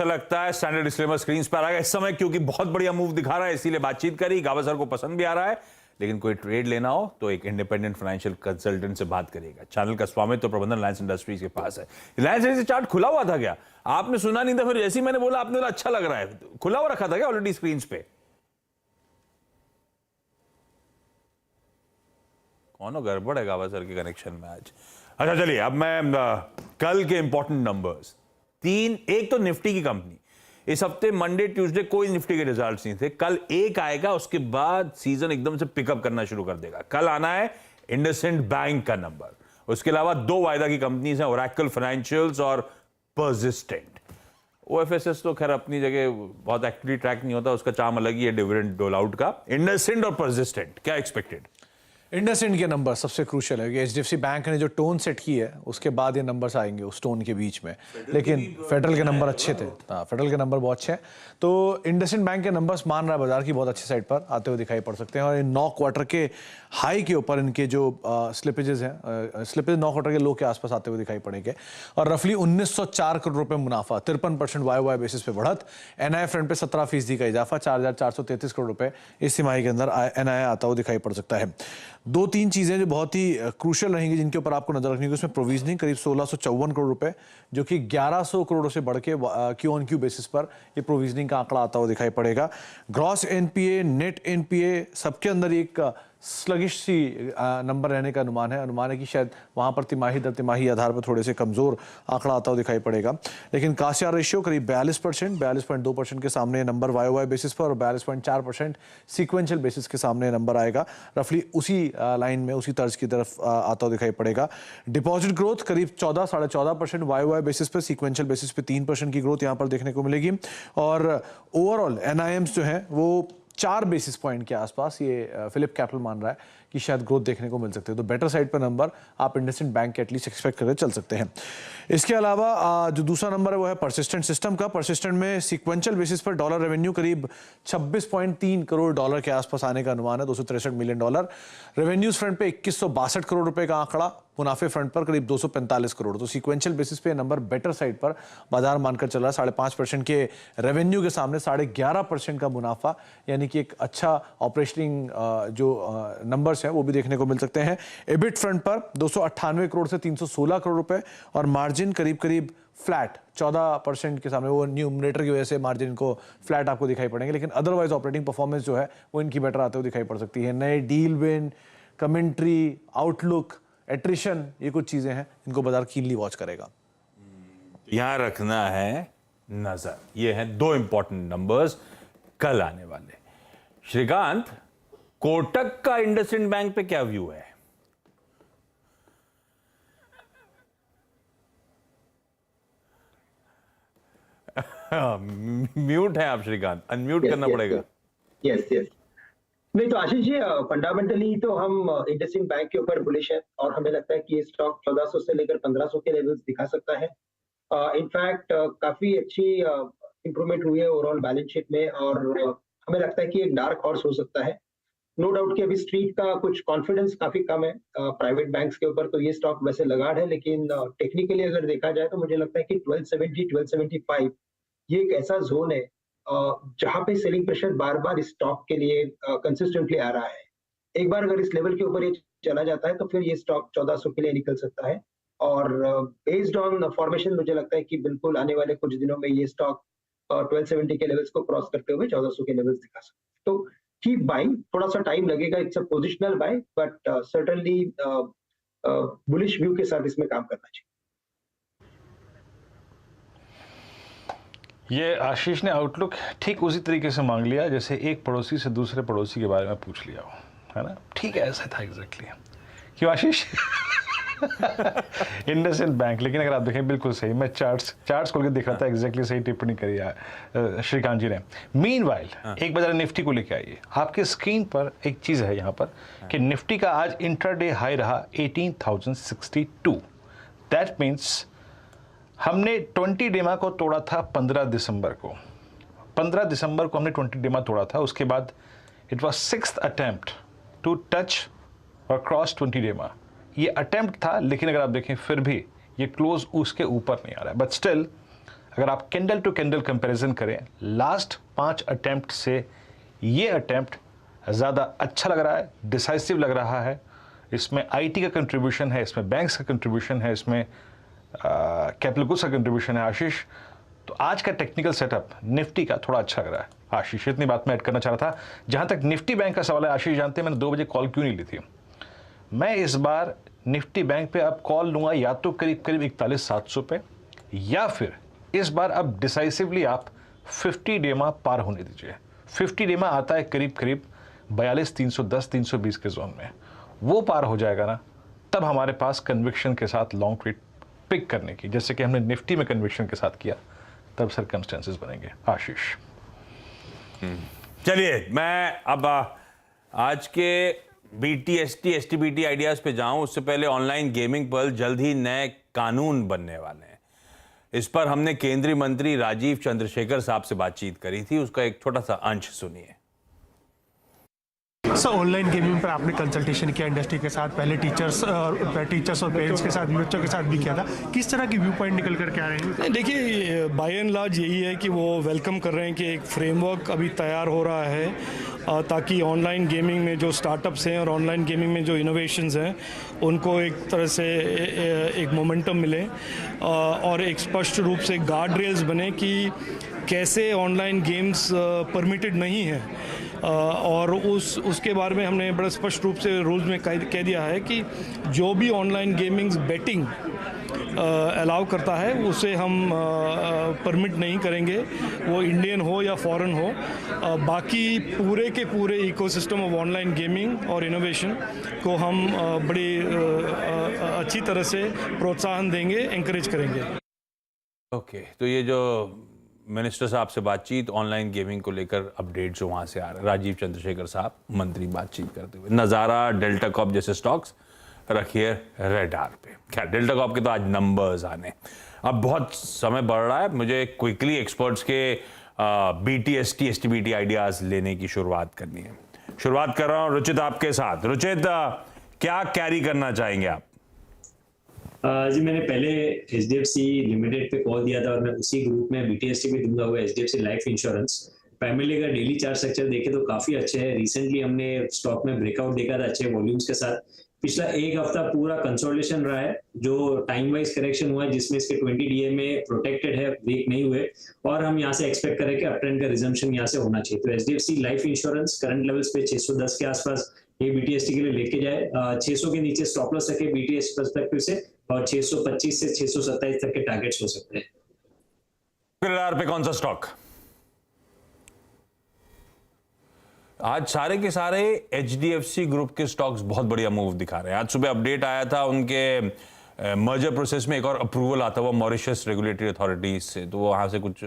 लगता है। स्टैंडर्ड डिस्क्लेमर स्क्रीन पर आ गया इस समय, क्योंकि बहुत बढ़िया मूव दिखा रहा है, इसीलिए बातचीत करी। गाबा सर को पसंद भी आ रहा है, लेकिन कोई ट्रेड लेना हो तो एक इंडिपेंडेंट फाइनेंशियल कंसल्टेंट से बात करिएगा। चैनल का स्वामित्व तो प्रबंधन रिलायंस इंडस्ट्रीज के पास है। रिलायंस इंडस्ट्रीज चार्ट खुला हुआ था क्या? आपने सुना नहीं था, फिर जैसे ही मैंने बोला आपने बोला अच्छा लग रहा है। खुला हुआ रखा था क्या ऑलरेडी स्क्रीन पे? कौन गड़बड़ है गाबा सर के कनेक्शन में आज? अच्छा चलिए, अब मैं कल के इंपॉर्टेंट नंबर्स एक तो निफ्टी की कंपनी, इस हफ्ते मंडे ट्यूसडे कोई निफ्टी के रिजल्ट्स नहीं थे। कल एक आएगा, उसके बाद सीजन एकदम से पिकअप करना शुरू कर देगा। कल आना है इंडसइंड बैंक का नंबर, उसके अलावा 2 वायदा की कंपनीज हैं, ओरेकल फाइनेंशियल्स और परसिस्टेंट। OFSS तो खैर अपनी जगह बहुत एक्टिवली ट्रैक नहीं होता, उसका चार्म अलग ही है डिविडेंड डोल आउट का। इंडसइंड और परसिस्टेंट क्या एक्सपेक्टेड? इंडसइंड के नंबर सबसे क्रूशियल है कि HDFC बैंक ने जो टोन सेट की है उसके बाद ये नंबर्स आएंगे उस टोन के बीच में, लेकिन फेडरल के नंबर अच्छे थे। हाँ, फेडरल के नंबर बहुत अच्छे हैं, तो इंडसइंड बैंक के नंबर्स मान रहा है बाजार की बहुत अच्छी साइड पर आते हुए दिखाई पड़ सकते हैं। और इन 9 क्वार्टर के हाई के ऊपर इनके जो स्लिपेजेस हैं, स्लिपेज 9 क्वार्टर के लो के आसपास आते हुए दिखाई पड़ेंगे। और रफली 1904 करोड़ रुपए मुनाफा, 53% YOY बेसिस पे बढ़त। NII फ्रंट पे 17% का इजाफा, 4433 करोड़ रुपए इस तिमाही के अंदर NII आता हुआ दिखाई पड़ सकता है। 2-3 चीजें जो बहुत ही क्रूशियल रहेंगी जिनके ऊपर आपको नजर रखनी है, उसमें प्रोविजनिंग करीब 1654 करोड़ रुपए, जो कि 1100 करोड़ से बढ़ के Q-on-Q बेसिस पर ये प्रोविजनिंग का आंकड़ा आता हुआ दिखाई पड़ेगा। ग्रॉस NPA, नेट NPA सबके अंदर एक स्लगिश सी नंबर रहने का अनुमान है कि शायद वहां पर तिमाही दर तिमाही आधार पर थोड़े से कमजोर आंकड़ा आता हुआ दिखाई पड़ेगा। लेकिन कासिया रेशियो करीब 42%, 42.2% के सामने नंबर YOY बेसिस पर, और 42.4% सीक्वेंशियल बेसिस के सामने नंबर आएगा। रफली उसी लाइन में उसी तर्ज की तरफ आता हुआ दिखाई पड़ेगा। डिपॉजिट ग्रोथ करीब 14-14.5% YOY बेसिस पर, सीक्वेंशियल बेसिस पे 3% की ग्रोथ यहाँ पर देखने को मिलेगी। और ओवरऑल NIMs जो है वो 4 बेसिस पॉइंट के आसपास ये फिलिप कैपिटल मान रहा है कि शायद ग्रोथ देखने को मिल सकते हैं। तो बेटर साइड पर नंबर आप इंडसइंड बैंक के एटलीस्ट एक्सपेक्ट करके चल सकते हैं। इसके अलावा जो दूसरा नंबर है वो है परसिस्टेंट सिस्टम का। परसिस्टेंट में सीक्वेंशियल बेसिस पर डॉलर रेवेन्यू करीब 26.3 करोड़ डॉलर के आसपास आने का अनुमान है, $263 मिलियन। रेवेन्यूज फ्रंट पे 2162 करोड़ रुपए का आंकड़ा, मुनाफे फ्रंट पर करीब 245 करोड़। तो सीक्वेंशियल बेसिस पे नंबर बेटर साइड पर बाजार मानकर चल रहा है। 5.5% के रेवेन्यू के सामने 11.5% का मुनाफा, यानी कि एक अच्छा ऑपरेशनिंग जो नंबर्स हैं वो भी देखने को मिल सकते हैं। एबिट फ्रंट पर 298 करोड़ से 316 करोड़ रुपए, और मार्जिन करीब फ्लैट 14% के सामने। वो न्यूमरेटर की वजह से मार्जिन को फ्लैट आपको दिखाई पड़ेंगे, लेकिन अदरवाइज ऑपरेटिंग परफॉर्मेंस जो है वो इनकी बेटर आते हुए दिखाई पड़ सकती है। नए deal win, commentary, outlook, attrition, ये कुछ चीजें हैं इनको बाजार कीनली वॉच करेगा। यहां रखना है नजर। ये हैं 2 इंपॉर्टेंट नंबर्स कल आने वाले। श्रीकांत, कोटक का इंडसइंड बैंक पे क्या व्यू है? म्यूट है आप श्रीकांत, अनम्यूट करना पड़ेगा। यस नहीं तो आशीष जी, फंडामेंटली तो हम इंडसइंड बैंक के ऊपर बुलिश है, और हमें लगता है कि ये स्टॉक 1400 से लेकर 1500 के लेवल्स दिखा सकता है। इनफैक्ट काफी अच्छी इंप्रूवमेंट हुई है ओवरऑल बैलेंस शीट में, और हमें लगता है कि एक डार्क हॉर्स हो सकता है। नो डाउट कि अभी स्ट्रीट का कुछ कॉन्फिडेंस काफी कम है प्राइवेट बैंक्स के ऊपर, तो ये स्टॉक वैसे लगाड़ है, लेकिन टेक्निकली अगर देखा जाए तो मुझे लगता है कि 1270, 1275 ये एक ऐसा जोन है जहां पे सेलिंग प्रेशर बार बार इस स्टॉक के लिए कंसिस्टेंटली आ रहा है। एक बार अगर इस लेवल के ऊपर ये चला जाता है तो फिर ये स्टॉक 1400 के लिए निकल सकता है। और बेस्ड ऑन फॉर्मेशन मुझे लगता है कि बिल्कुल आने वाले कुछ दिनों में ये स्टॉक 1270 के लेवल्स को क्रॉस करते हुए 1400 के लेवल्स दिखा सकते हैं। तो कीप बाइंग, थोड़ा सा टाइम लगेगा, it's a positional buy, but certainly bullish view के साथ इसमें काम करना चाहिए। ये आशीष ने आउटलुक ठीक उसी तरीके से मांग लिया जैसे एक पड़ोसी से दूसरे पड़ोसी के बारे में पूछ लिया हो, है ना? ठीक है, ऐसा था एग्जैक्टली। क्यों आशीष? इंडसइंड बैंक, लेकिन अगर आप देखें बिल्कुल सही, मैं चार्ट्स खोल के देख रहा था, एग्जैक्टली सही टिप्पणी करी श्रीकांत जी ने। मीनवाइल एक बार निफ्टी को लेके आइए। आपके स्क्रीन पर एक चीज़ है यहाँ पर कि निफ्टी का आज इंट्राडे हाई रहा 18,062। दैट मीन्स हमने 20 डेमा को तोड़ा था 15 दिसंबर को। 15 दिसंबर को हमने 20 डेमा तोड़ा था। उसके बाद it was 6th attempt to touch और क्रॉस 20 डेमा। ये अटेम्प्ट था, लेकिन अगर आप देखें फिर भी ये क्लोज उसके ऊपर नहीं आ रहा है। बट स्टिल अगर आप कैंडल टू कैंडल कंपैरिजन करें लास्ट 5 अटेम्प्ट से ये अटेम्प्ट ज़्यादा अच्छा लग रहा है, डिसाइसिव लग रहा है। इसमें आईटी का कंट्रीब्यूशन है, इसमें बैंक्स का कंट्रीब्यूशन है, इसमें कैपिटल गुड्स का कंट्रीब्यूशन है। आशीष, तो आज का टेक्निकल सेटअप निफ्टी का थोड़ा अच्छा लग रहा है। आशीष, इतनी बात मैं ऐड करना चाह रहा था। जहां तक निफ्टी बैंक का सवाल है, आशीष जानते हैं मैंने 2 बजे कॉल क्यों नहीं ली थी। मैं इस बार निफ्टी बैंक पे अब कॉल लूंगा या तो करीब 41,700 पे, या फिर इस बार अब डिसाइसिवली आप 50 डेमा पार होने दीजिए। 50 डेमा आता है करीब 42,310 320 के जोन में। वो पार हो जाएगा ना, तब हमारे पास कन्विक्शन के साथ लॉन्ग ट्रेड पिक करने की, जैसे कि हमने निफ्टी में कन्विक्शन के साथ किया, तब सर्कमस्टेंसेस बनेंगे। आशीष, चलिए मैं अब आज के BTST STBT आइडियाज पे जाऊं, उससे पहले ऑनलाइन गेमिंग पर जल्द ही नए कानून बनने वाले हैं। इस पर हमने केंद्रीय मंत्री राजीव चंद्रशेखर साहब से बातचीत करी थी, उसका एक छोटा सा अंश सुनिए। सर, ऑनलाइन गेमिंग पर आपने कंसल्टेशन किया इंडस्ट्री के साथ, पहले टीचर्स और पेरेंट्स के साथ, बच्चों के साथ भी किया था। किस तरह की व्यू पॉइंट निकल कर के आ रहे हैं? देखिए, बाय एंड लार्ज यही है कि वो वेलकम कर रहे हैं कि एक फ्रेमवर्क अभी तैयार हो रहा है ताकि ऑनलाइन गेमिंग में जो स्टार्टअप्स हैं और ऑनलाइन गेमिंग में जो इनोवेशंस हैं उनको एक तरह से एक मोमेंटम मिले और एक स्पष्ट रूप से गार्ड रेल्स बने कि कैसे ऑनलाइन गेम्स परमिटेड नहीं है। और उसके बारे में हमने बड़ा स्पष्ट रूप से रूल्स में कह दिया है कि जो भी ऑनलाइन गेमिंग बेटिंग अलाउ करता है उसे हम परमिट नहीं करेंगे, वो इंडियन हो या फॉरेन हो। बाकी पूरे के पूरे इकोसिस्टम ऑफ ऑनलाइन गेमिंग और इनोवेशन को हम बड़ी अच्छी तरह से प्रोत्साहन देंगे, एंकरेज करेंगे। ओके, तो ये जो मिनिस्टर साहब से बातचीत ऑनलाइन गेमिंग को लेकर अपडेट जो वहाँ से आ रहा है, राजीव चंद्रशेखर साहब मंत्री बातचीत करते हुए। नज़ारा डेल्टा कॉर्प जैसे स्टॉक्स रखिए रेडार पे। खैर, डेल्टा कॉर्प के तो आज नंबर्स आने, अब बहुत समय बढ़ रहा है, मुझे क्विकली एक्सपर्ट्स के BTST STBT आइडियाज़ लेने की शुरुआत करनी है। शुरुआत कर रहा हूँ रुचित आपके साथ। रुचित, क्या कैरी करना चाहेंगे आप? जी, मैंने पहले HDFC लिमिटेड पे कॉल दिया था और मैं उसी ग्रुप में BTST भी दूंगा हुआ HDFC लाइफ इंश्योरेंस। प्राइमरली अगर डेली चार्ट स्ट्रक्चर देखे तो काफी अच्छे है। रिसेंटली हमने स्टॉक में ब्रेकआउट देखा था अच्छे वॉल्यूम्स के साथ। पिछला एक हफ्ता पूरा कंसोलिडेशन रहा है, जो टाइम वाइज करेक्शन हुआ है जिसमें इसके 20 DA में प्रोटेक्टेड है, वीक नहीं हुए, और हम यहाँ से एक्सपेक्ट करें कि अपट्रेंड का रिजम्पशन यहाँ से होना चाहिए। तो HDFC life insurance current levels पे 610 के आसपास ये BTST के लिए लेके जाए। 600 के नीचे स्टॉप लॉस रखे BTST पर्सपेक्टिव से, और 625 से 627 तक के टारगेट्स हो सकते हैं। रेडार पे कौन सा स्टॉक? आज सारे के सारे HDFC ग्रुप के स्टॉक्स बहुत बढ़िया मूव दिखा रहे हैं। आज सुबह अपडेट आया था उनके मर्जर प्रोसेस में एक और अप्रूवल आता हुआ मॉरिशस रेगुलेटरी अथॉरिटीज से, तो वहां से कुछ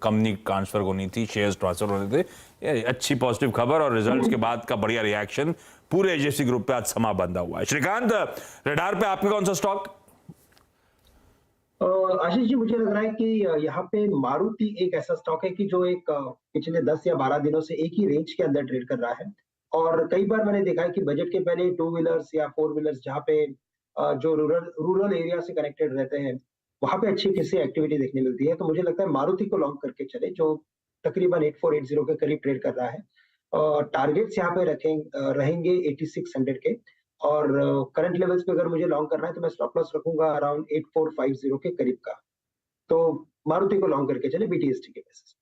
कंपनी ट्रांसफर होनी थी, शेयर्स ट्रांसफर होने थे। ये अच्छी पॉजिटिव खबर और रिजल्ट्स के बाद का बढ़िया रिएक्शन पूरे HDFC ग्रुप पे आज समा बंधा हुआ है। श्रीकांत, रेडार पे आपके कौन सा स्टॉक? आशीष जी, मुझे लग रहा है कि यहाँ पे मारुति एक ऐसा स्टॉक है कि जो एक पिछले 10 या 12 दिनों से एक ही रेंज के अंदर ट्रेड कर रहा है। और कई बार मैंने देखा है कि बजट के पहले 2 व्हीलर्स या 4 व्हीलर्स जहाँ पे जो रूरल एरिया से कनेक्टेड रहते हैं वहां पे अच्छी किसी एक्टिविटी देखने मिलती है। तो मुझे लगता है मारुति को लॉन्ग करके चले, जो तकरीबन 8480 के करीब ट्रेड कर रहा है। टारगेट्स यहाँ पे रहेंगे 8600 के। और करंट लेवल्स पे अगर मुझे लॉन्ग करना है तो मैं स्टॉप लॉस रखूंगा अराउंड 8450 के करीब का। तो मारुति को लॉन्ग करके चले BTST के बेसिस।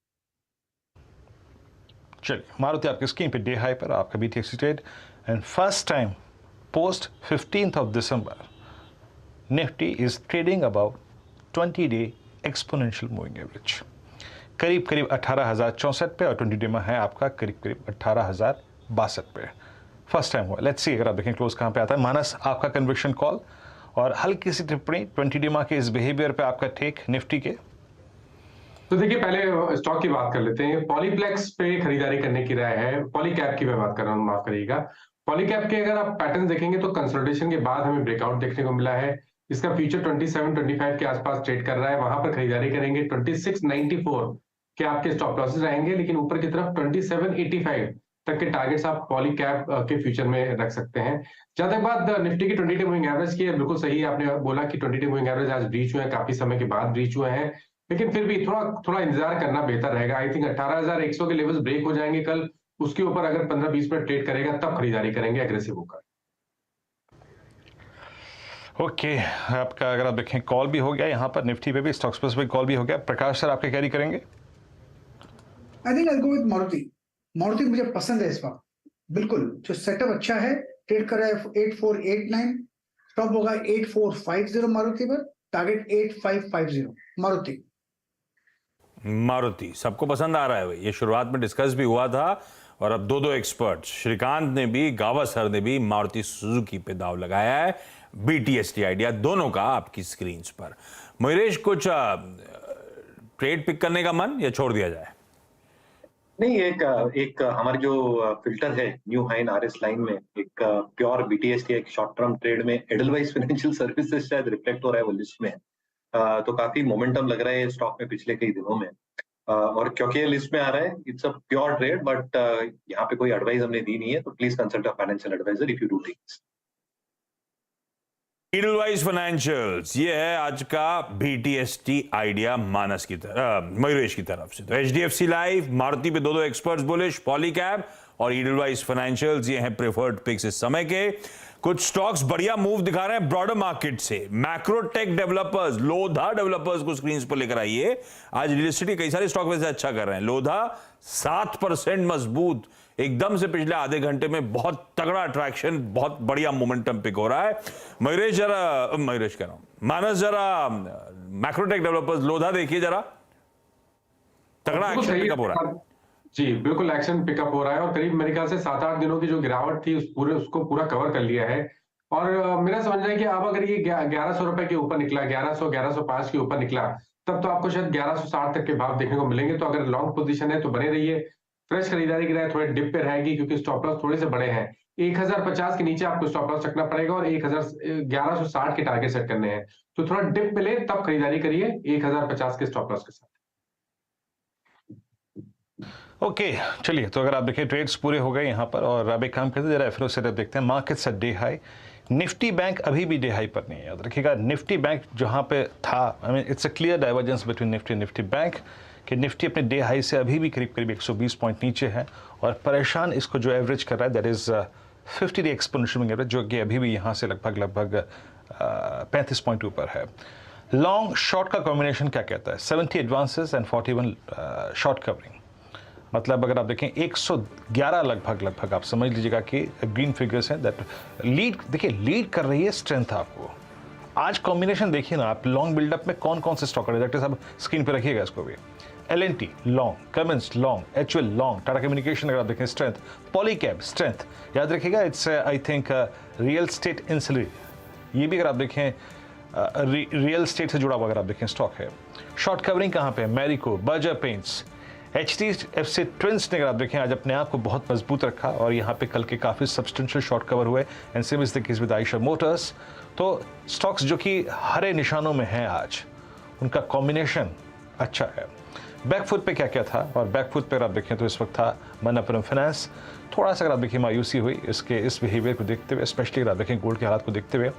चलिए, मारुति आपकी स्क्रीन पे डे हाई पर आपका BTST trade and first time post 15th of December Nifty is trading about 20-day exponential moving average करीब 18,064 पे, और 20 डे में है आपका करीब 18,062 पे। फर्स्ट टाइम हुआ। लेट्स सी अगर आप देखें क्लोज कहाँ पे आता है। मानस, आपका कन्विक्शन कॉल और हल्की सी टिप्पणी 20 डे के इस बिहेवियर पे, आपका टेक निफ्टी के। तो देखिए, पहले स्टॉक की बात कर लेते हैं। पॉलीप्लेक्स पे खरीदारी करने की राय है। पॉलीकैब की मैं बात कर रहा हूँ, माफ करिएगा। पॉलीकैब के अगर आप पैटर्न देखेंगे तो कंसोलिडेशन के बाद हमें ब्रेकआउट देखने को मिला है। इसका फ्यूचर 27-25 के आसपास ट्रेड कर रहा है, वहां पर खरीदारी करेंगे। 2694 के आपके स्टॉप लॉसेस रहेंगे, लेकिन ऊपर की तरफ 2785 तक के टारगेट्स आप पॉलीकैब के फ्यूचर में रख सकते हैं। जहां तक बात निफ्टी की 20 डे मूविंग एवरेज की है, बिल्कुल सही आपने बोला कि 20 डे मूविंग एवरेज आज ब्रीच हुए हैं, काफी समय के बाद ब्रीच हुए हैं, लेकिन फिर भी थोड़ा इंतजार करना बेहतर रहेगा। आई थिंक 18,100 के लेवल्स ब्रेक हो जाएंगे कल, उसके ऊपर अगर 15-20 मिनट ट्रेड करेगा तब खरीदारी करेंगे एग्रेसिव होकर। ओके, आपका अगर आप देखें कॉल भी हो गया यहाँ पर, निफ्टी पे भी स्टॉक स्पेसिफिक कॉल भी हो गया। प्रकाश सर, आपके कैरी करेंगे? I think I go with Maruti. Maruti मुझे पसंद है इस वक्त, बिल्कुल जो सेटअप अच्छा है। ट्रेड कर रहा है 8489, स्टॉप होगा 8450 मारुति पर, टारगेट 8550 मारुति। मारुति सबको पसंद आ रहा है भाई, ये शुरुआत में डिस्कस भी हुआ था, और अब दो एक्सपर्ट्स, श्रीकांत ने भी, गावस्कर ने भी मारुति सुजुकी पे दाव लगाया है। BTST आइडिया दोनों का आपकी स्क्रीन पर। मयूरेश, कुछ ट्रेड पिक करने का मन या छोड़ दिया जाए? नहीं, एक हमारी जो फिल्टर है न्यू हाइन RS लाइन में, एक प्योर BTST एक शॉर्ट टर्म ट्रेड में एडलवाइस फाइनेंशियल सर्विसेज शायद रिफ्लेक्ट हो रहा है वो लिस्ट में। तो काफी मोमेंटम लग रहा है स्टॉक में पिछले कई दिनों में, और क्योंकि ये लिस्ट में आ रहा है, it's a pure trade, but यहाँ पे कोई एडवाइस हमने दी नहीं है, तो please consult a financial adviser if you do things. Edelweiss financials, ये है आज का BTST आइडिया मानस की तरफ, मयूरेश की तरफ से। तो HDFC लाइफ, मारुति पे दो एक्सपर्ट्स बुलिश, पॉलीकैब और एडलवाइस फाइनेंशियल्स, ये हैं प्रेफर्ड पिक्स इस समय के। कुछ स्टॉक्स बढ़िया मूव दिखा रहे हैं ब्रॉडर मार्केट से। मैक्रोटेक डेवलपर्स, लोधा डेवलपर्स को स्क्रीन पर लेकर आइए। आज रियल एस्टेट के कई सारे स्टॉक वैसे अच्छा कर रहे हैं। लोधा 7% मजबूत, एकदम से पिछले आधे घंटे में बहुत तगड़ा अट्रैक्शन, बहुत बढ़िया मोमेंटम पिक हो रहा है। मयूरेश कह रहा हूं, मानस जरा मैक्रोटेक डेवलपर्स लोधा देखिए जरा, तगड़ा एक्शन पिकअप हो रहा है। जी बिल्कुल, एक्शन पिकअप हो रहा है, और करीब मेरे ख्याल से 7-8 दिनों की जो गिरावट थी उसको पूरा कवर कर लिया है। और मेरा समझना है कि अब अगर ये 1100 रुपए के ऊपर निकला, 1100-1105 के ऊपर निकला, तब तो आपको शायद 1160 तक के भाव देखने को मिलेंगे। तो अगर लॉन्ग पोजीशन है तो बने रहिए। फ्रेश खरीदारी की राय थोड़े डिप पे रहेगी, क्योंकि स्टॉप लॉस थोड़े से बड़े हैं। 1050 के नीचे आपको स्टॉप लॉस रखना पड़ेगा, और 1160 के टारगेट सेट करने हैं। तो थोड़ा डिप पे ले, तब खरीदारी करिए 1050 के स्टॉप लॉस के साथ। ओके, चलिए, तो अगर आप देखिए ट्रेड्स पूरे हो गए यहाँ पर, और अब एक काम करते जरा FRO सेटअप देखते हैं। Markets at day high, Nifty bank अभी भी डे हाई पर नहीं है। याद रखिएगा, निफ्टी बैंक जहाँ पे था, I mean it's a clear divergence between Nifty bank, कि निफ्टी अपने डे हाई से अभी भी करीब 120 पॉइंट नीचे है, और परेशान इसको जो एवरेज कर रहा है that is 50 day exponential average, जो कि अभी भी यहाँ से लगभग 35 पॉइंट ऊपर है। लॉन्ग शॉर्ट का कॉम्बिनेशन क्या कहता है? 70 एडवांसेस एंड 41 शॉर्ट कवरिंग। मतलब अगर आप देखें 111 लगभग आप समझ लीजिएगा कि ग्रीन फिगर्स हैं दैट लीड, देखिए लीड कर रही है स्ट्रेंथ आपको। आज कॉम्बिनेशन देखिए ना आप, लॉन्ग बिल्डअप में कौन कौन से स्टॉक है, डॉक्टर साहब स्क्रीन पे रखिएगा इसको भी। L&T long, Cummins long, HUL long, Tata communication अगर आप देखें स्ट्रेंथ, पॉलीकैब स्ट्रेंथ, याद रखिएगा it's I think real estate insulin, ये भी अगर आप देखें रियल स्टेट से जुड़ा हुआ अगर आप देखें स्टॉक है। शॉर्ट कवरिंग कहाँ पे? Marico, Berger paints, HDFC twins ने अगर आप देखें आज अपने आप को बहुत मजबूत रखा, और यहाँ पे कल के काफ़ी सब्सटेंशियल शॉर्ट कवर हुए, and same is the case with Eicher Motors. तो स्टॉक्स जो कि हरे निशानों में हैं आज, उनका कॉम्बिनेशन अच्छा है। बैकफुट पे क्या क्या था, और बैकफुट पे अगर आप देखें तो इस वक्त था मनप्पुरम फाइनेंस, थोड़ा सा अगर आप देखिए मायूसी हुई इसके इस बिहेवियर को देखते हुए, स्पेशली अगर आप देखें गोल्ड के हालात को देखते हुए।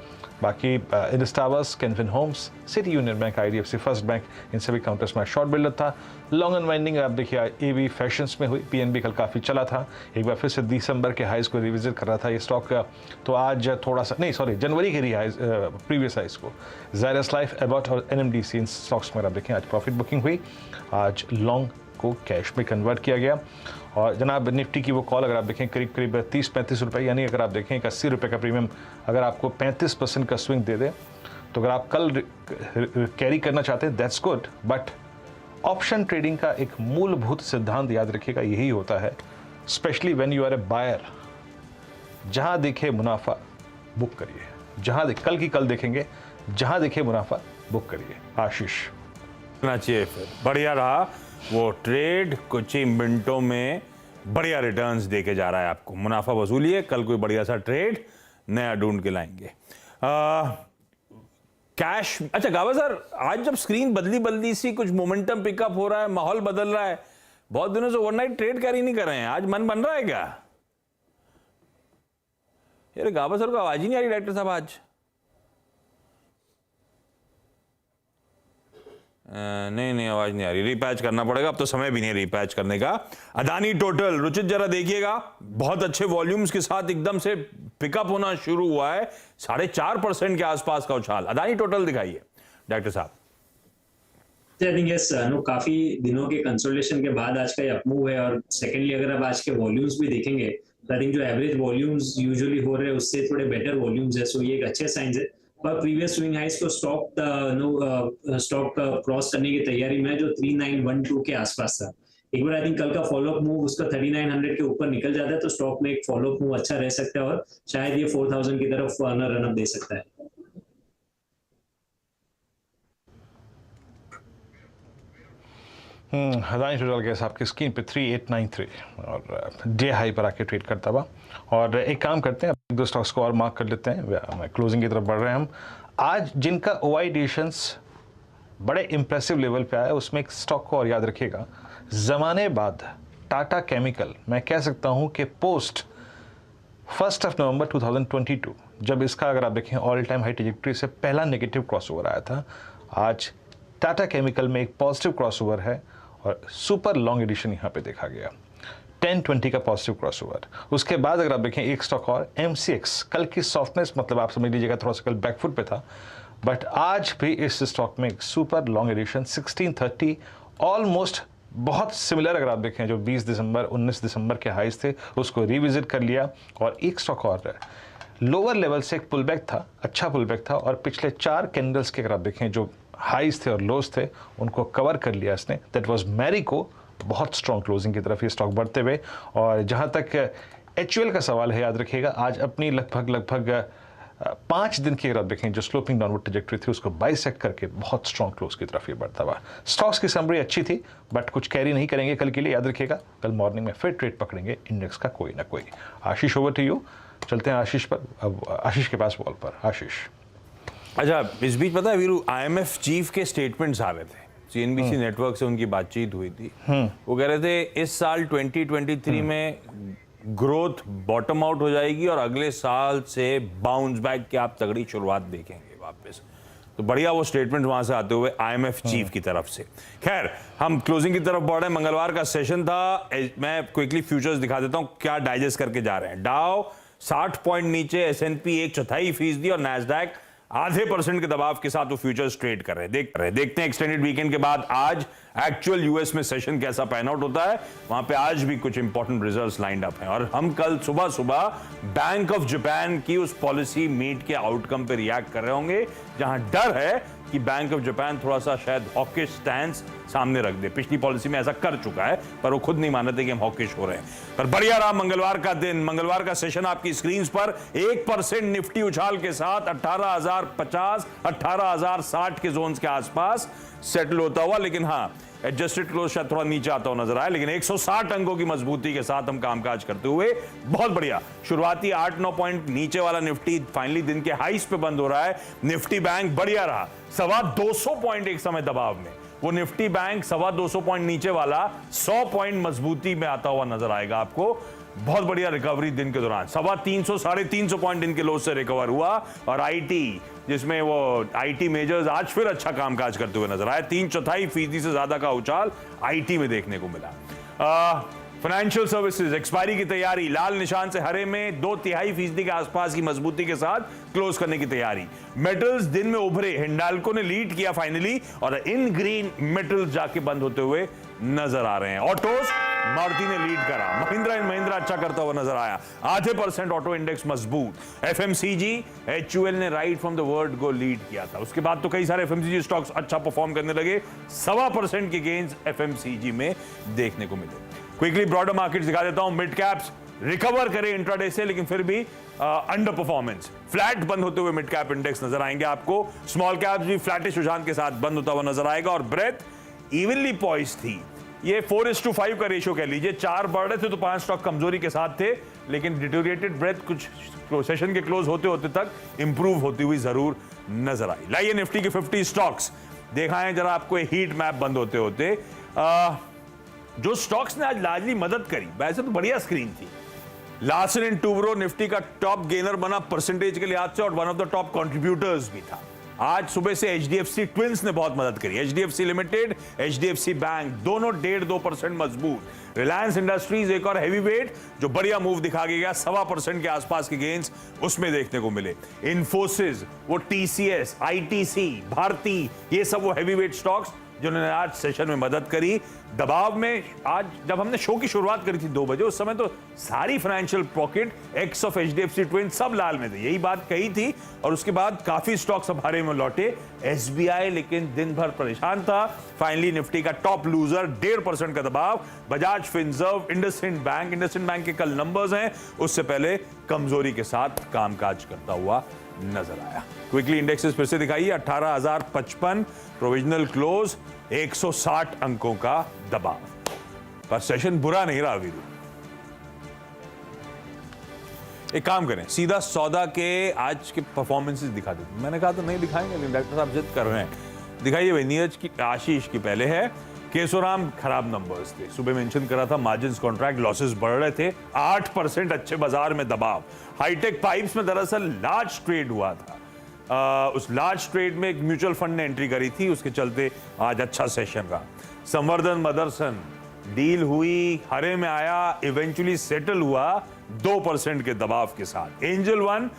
बाकी Indus Towers, Canfin Homes, City Union Bank, IDFC First Bank, इन सभी काउंटर्स में शॉर्ट बिल्डर था। लॉन्ग अनवाइंडिंग आप देखिए AV फैशंस में हुई, PNB कल काफ़ी चला था, एक बार फिर से दिसंबर के हाइज को रिविजिट कर रहा था ये स्टॉक। तो आज थोड़ा सा नहीं, सॉरी, जनवरी के प्रीवियस हाइज को ज़ायडस लाइफ, एबॉट और NMDC इन स्टॉक्स में आप देखें आज प्रॉफिट बुकिंग हुई। आज लॉन्ग को कैश में कन्वर्ट किया गया। और जनाब निफ्टी की वो कॉल अगर आप देखें करीब करीब 30-35 रुपये, यानी अगर आप देखें 80 रुपये का प्रीमियम अगर आपको 35% का स्विंग दे दे, तो अगर आप कल कैरी करना चाहते हैं that's good. But option trading का एक मूलभूत सिद्धांत याद रखिएगा, यही होता है, specially when you are a buyer, जहां देखे मुनाफा बुक करिए, कल की कल देखेंगे, जहां देखे मुनाफा बुक करिए। आशीष चाहिए फिर बढ़िया रहा वो ट्रेड, कुछ ही मिनटों में बढ़िया रिटर्न्स देके जा रहा है आपको, मुनाफा वसूलिए, कल कोई बढ़िया सा ट्रेड नया ढूंढ के लाएंगे। कैश, अच्छा गावा सर, आज जब स्क्रीन बदली सी, कुछ मोमेंटम पिकअप हो रहा है, माहौल बदल रहा है, बहुत दिनों से ओवरनाइट ट्रेड कैरी नहीं कर रहे हैं, आज मन बन रहा है क्या? यार गावा सर को आवाज ही नहीं आ रही डायरेक्टर साहब आज। नहीं आवाज नहीं आ रही, रीपैच करना पड़ेगा, अब तो समय भी नहीं है रीपैच करने का। अदानी टोटल, रुचित जरा देखिएगा, बहुत अच्छे वॉल्यूम्स के साथ एकदम से पिकअप होना शुरू हुआ है, 4.5% के आसपास का उछाल। अदानी टोटल दिखाइए डॉक्टर साहब। आई थिंक यस, काफी दिनों के कंसोलिडेशन के बाद आज का ये अपमूव है। और सेकेंडली अगर आप आज के वॉल्यूम्स भी देखेंगे तो आई थिंक जो एवरेज वॉल्यूम्स यूजुअली हो रहे हैं उससे थोड़े बेटर वॉल्यूम्स है, सो ये एक अच्छे साइंस है। पर प्रीवियस स्विंग हाइस को स्टॉक क्रॉस करने की तैयारी में जो 3912 के आसपास था। एक बार आई थिंक कल का फॉलोअप मूव उसका 3900 के ऊपर निकल जाता है तो स्टॉक में एक फॉलोअप मूव अच्छा रह सकता है और शायद ये 4000 की तरफ रन अप दे सकता है। अदानी टोटल गैस आपकी स्क्रीन पे 3893 और डे हाई पर आके ट्रेड करता हुआ। और एक काम करते हैं, अब दो स्टॉक्स को और मार्क कर लेते हैं, क्लोजिंग की तरफ बढ़ रहे हैं हम। आज जिनका OI एडिशंस बड़े इंप्रेसिव लेवल पे आया, उसमें एक स्टॉक को और याद रखिएगा, ज़माने बाद टाटा केमिकल, मैं कह सकता हूं कि पोस्ट 1 नवंबर 2022 जब इसका अगर आप देखें ऑल टाइम हाई ट्रैजेक्टरी से पहला नेगेटिव क्रॉसओवर आया था, आज टाटा केमिकल में एक पॉजिटिव क्रॉसओवर है और सुपर लॉन्ग एडिशन यहाँ पे देखा गया, 1020 का पॉजिटिव क्रॉसओवर। उसके बाद अगर आप देखें एक स्टॉक और MCX, कल की सॉफ्टनेस मतलब आप समझ लीजिएगा थोड़ा सा कल बैकफुट पे था, बट आज भी इस स्टॉक में एक सुपर लॉन्ग एडिशन 1630 ऑलमोस्ट बहुत सिमिलर अगर आप देखें जो 19 दिसंबर के हाइज थे उसको रिविजिट कर लिया। और एक स्टॉक और लोअर लेवल से एक पुलबैक था, अच्छा पुलबैक था, और पिछले 4 कैंडल्स के अगर आप देखें जो हाइज थे और लोज थे उनको कवर कर लिया इसने, दैट वाज मैरिको। बहुत स्ट्रॉन्ग क्लोजिंग की तरफ ये स्टॉक बढ़ते हुए। और जहां तक HUL का सवाल है, याद रखिएगा आज अपनी लगभग 5 दिन की अगर आप देखें जो स्लोपिंग डाउनवर्ड ट्रैजेक्टरी थी उसको बाइसेक्ट करके बहुत स्ट्रॉन्ग क्लोज की तरफ ये बढ़ता हुआ। स्टॉक्स की समरी अच्छी थी बट कुछ कैरी नहीं करेंगे कल के लिए, याद रखिएगा कल मॉर्निंग में फिर ट्रेड पकड़ेंगे इंडेक्स का कोई ना कोई। आशीष ओवर टू यू, चलते हैं आशीष पर, अब आशीष के पास बॉल पर। आशीष, अच्छा इस बीच पता है वीरू, IMF चीफ के स्टेटमेंट्स आ रहे थे, CNBC नेटवर्क से उनकी बातचीत हुई थी, वो कह रहे थे इस साल 2023 में ग्रोथ बॉटम आउट हो जाएगी और अगले साल से बाउंस बैक की आप तगड़ी शुरुआत देखेंगे वापस। तो बढ़िया वो स्टेटमेंट वहां से आते हुए IMF चीफ की तरफ से। खैर हम क्लोजिंग की तरफ बढ़ रहे हैं, मंगलवार का सेशन था, मैं क्विकली फ्यूचर्स दिखा देता हूं क्या डाइजेस्ट करके जा रहे हैं। डाउ 60 पॉइंट नीचे, S&P 1/4% और नैस्डैक 0.5% के दबाव के साथ वो फ्यूचर्स ट्रेड कर रहे हैं। देखते हैं एक्सटेंडेड वीकेंड के बाद आज एक्चुअल यूएस में सेशन कैसा पैन आउट होता है। वहां पे आज भी कुछ इंपॉर्टेंट रिजल्ट्स लाइंड अप हैं और हम कल सुबह बैंक ऑफ जापान की उस पॉलिसी मीट के आउटकम पे रिएक्ट कर रहे होंगे, जहां डर है कि बैंक ऑफ जापान थोड़ा सा शायद हॉकिश स्टैंस सामने रख दे। पिछली पॉलिसी में ऐसा कर चुका है पर वो खुद नहीं मानते कि हम हॉकिश हो रहे हैं। पर बढ़िया रहा मंगलवार का दिन, मंगलवार का सेशन आपकी स्क्रीन पर 1% निफ्टी उछाल के साथ 18,050 18,060 के जोन्स के आसपास सेटल होता हुआ, लेकिन हाँ एडजस्टेड क्लोज शायद थोड़ा नीचे आता हुआ नजर आया, लेकिन 160 अंकों की मजबूती के साथ हम कामकाज करते हुए बहुत बढ़िया। शुरुआती 8-9 पॉइंट नीचे वाला निफ्टी फाइनली दिन के हाइस पे बंद हो रहा है। निफ्टी बैंक बढ़िया रहा, 225 पॉइंट एक समय दबाव में, वो निफ्टी बैंक 225 पॉइंट नीचे वाला 100 पॉइंट मजबूती में आता हुआ नजर आएगा आपको। बहुत बढ़िया रिकवरी दिन के दौरान, 350 साढ़े 300 पॉइंट दिन के लो से रिकवर हुआ। और आईटी, जिसमें वो आईटी मेजर्स आज फिर अच्छा कामकाज करते हुए नजर आए, 3/4% से ज्यादा का उछाल आईटी में देखने को मिला। फाइनेंशियल सर्विसेज एक्सपायरी की तैयारी, लाल निशान से हरे में 2/3% के आसपास की मजबूती के साथ क्लोज करने की तैयारी। मेटल्स दिन में उभरे, हिंडाल्को ने लीड किया फाइनली, और इन ग्रीन मेटल्स जाके बंद होते हुए नजर आ रहे हैं। ऑटोस, मारुति ने लीड करा, महिंद्रा एंड महिंद्रा अच्छा करता हुआ नजर आया, 0.5% ऑटो इंडेक्स मजबूत। एफएमसीजी, एचयूएल ने राइट फ्रॉम द वर्ड को लीड किया था। उसके बाद तो कई सारे एफएमसीजी स्टॉक्स अच्छा परफॉर्म करने लगे, 1.25% के गेन्स एफएमसीजी में देखने को मिले। क्विकली ब्रॉडर मार्केट दिखा देता हूं। मिड कैप्स रिकवर करे इंट्राडे से, लेकिन फिर भी अंडर परफॉर्मेंस, फ्लैट बंद होते हुए मिड कैप इंडेक्स नजर आएंगे आपको। स्मॉल कैप्स भी फ्लैटिश रुझान के साथ बंद होता हुआ नजर आएगा। और ब्रेथ इवनली पॉइज थी, ये 4:5 का रेशियो कह लीजिए, 4 बढ़ रहे थे तो 5 स्टॉक कमजोरी के साथ थे, लेकिन डिटोरिएटेड ब्रेथ कुछ सेशन के क्लोज होते होते तक इंप्रूव होती हुई जरूर नजर आई। लाइए निफ्टी के 50 स्टॉक्स दिखाएं जरा आपको, हीट मैप बंद होते होते। जो स्टॉक्स ने आज लार्जली मदद करी, वैसे तो बढ़िया स्क्रीन थी। लार्सन एंड टूब्रो निफ्टी का टॉप गेनर बना परसेंटेज के लिहाज से, और one of the top contributors भी था। आज सुबह से एचडीएफसी ट्विंस ने बहुत मदद करी, एचडीएफसी लिमिटेड, एचडीएफसी बैंक, दोनों 1.5-2% मजबूत। रिलायंस इंडस्ट्रीज एक और हैवी वेट जो बढ़िया मूव दिखा गया, 1.25% के आसपास के गेन्स उसमें देखने को मिले। इन्फोसिस, वो टीसीएस, आईटीसी, भारती, ये सब वो हैवी वेट स्टॉक्स जिन्होंने आज सेशन में मदद करी। दबाव में आज जब हमने शो की शुरुआत करी थी 2 बजे, उस समय तो सारी financial pocket x of HDFC twin सब लाल में थे, यही बात कही थी। और उसके बाद काफी स्टॉक्स अब हरे में लौटे। एसबीआई लेकिन दिन भर परेशान था, फाइनली निफ्टी का टॉप लूजर, 1.5% का दबाव। बजाज फिनसर्व, इंडसइंड बैंक के कल नंबर्स हैं, उससे पहले कमजोरी के साथ कामकाज करता हुआ नजर आया। क्विकली इंडेक्सेस फिर से दिखाइए, 18,055 प्रोविजनल क्लोज, 160 अंकों का दबाव, पर सेशन बुरा नहीं रहा वीरू। एक काम करें, सीधा सौदा के आज के परफॉर्मेंसेस दिखा देते। मैंने कहा तो नहीं दिखाएंगे, लेकिन डॉक्टर साहब जिद कर रहे हैं। दिखाइए भाई, नीरज की, आशीष की पहले है। केशोराम खराब नंबर्स थे, सुबह मेंशन करा था, मार्जिन्स कॉन्ट्रैक्ट, लॉसेस बढ़ रहे थे, 8% अच्छे बाजार में दबाव। हाईटेक पाइप्स में दरअसल लार्ज ट्रेड हुआ था, उस लार्ज ट्रेड में एक म्यूचुअल फंड ने एंट्री करी थी, उसके चलते आज अच्छा सेशन रहा। संवर्धन मदरसन डील हुई, हरे में आया, इवेंचुअली सेटल हुआ 2% के दबाव के साथ। एंजल वन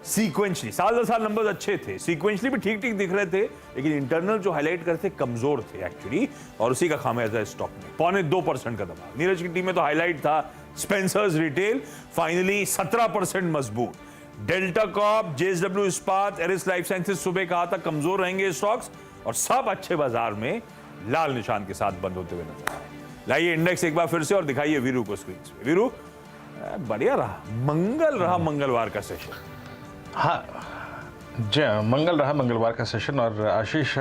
सीक्वेंशली, साल दर साल नंबर्स अच्छे थे, सीक्वेंशली भी ठीक ठीक दिख रहे थे, लेकिन इंटरनल जो हाईलाइट करते कमजोर थे एक्चुअली, और उसी का खामियाजा है स्टॉक में, 0.25% का दबाव। नीरज की टीम में तो हाईलाइट था स्पेंसर्स रिटेल, फाइनली 17% मजबूत। डेल्टा कॉर्प, जेएसडब्ल्यू इस्पात, एरिस लाइफ साइंसेज सुबह कहा था कमजोर रहेंगे स्टॉक्स, और सब अच्छे बाजार में लाल निशान के साथ बंद होते हुए नजर आए। लाइए इंडेक्स एक बार फिर से और दिखाइए वीरू को स्क्रीन पे। वीरू, बढ़िया रहा, मंगल रहा मंगलवार का सेशन। हाँ जी, मंगल रहा मंगलवार का सेशन। और आशीष,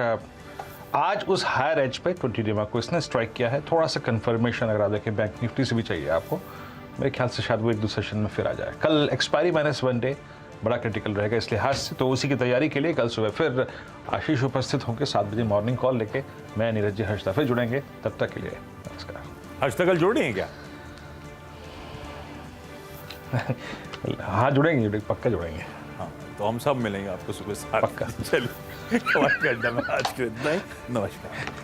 आज उस हायर एज पे 20 डे को इसने स्ट्राइक किया है। थोड़ा सा कंफर्मेशन अगर आप देखें बैंक निफ्टी से भी चाहिए आपको, मेरे ख्याल से शायद वो 1-2 सेशन में फिर आ जाए। कल एक्सपायरी -1 डे बड़ा क्रिटिकल रहेगा इस लिहाज से, तो उसी की तैयारी के लिए कल सुबह फिर आशीष उपस्थित होंगे 7 बजे मॉर्निंग कॉल लेके। मैं नीरज जी हर्ष फिर जुड़ेंगे, तब तक के लिए नमस्कार। हर्ष कल जोड़ी है क्या? हाँ जुड़ेंगे, पक्का जुड़ेंगे। हाँ, तो हम सब मिलेंगे आपको सुबह 7 पक्का। चलिए, घंटा में आज के इतना ही, नमस्कार।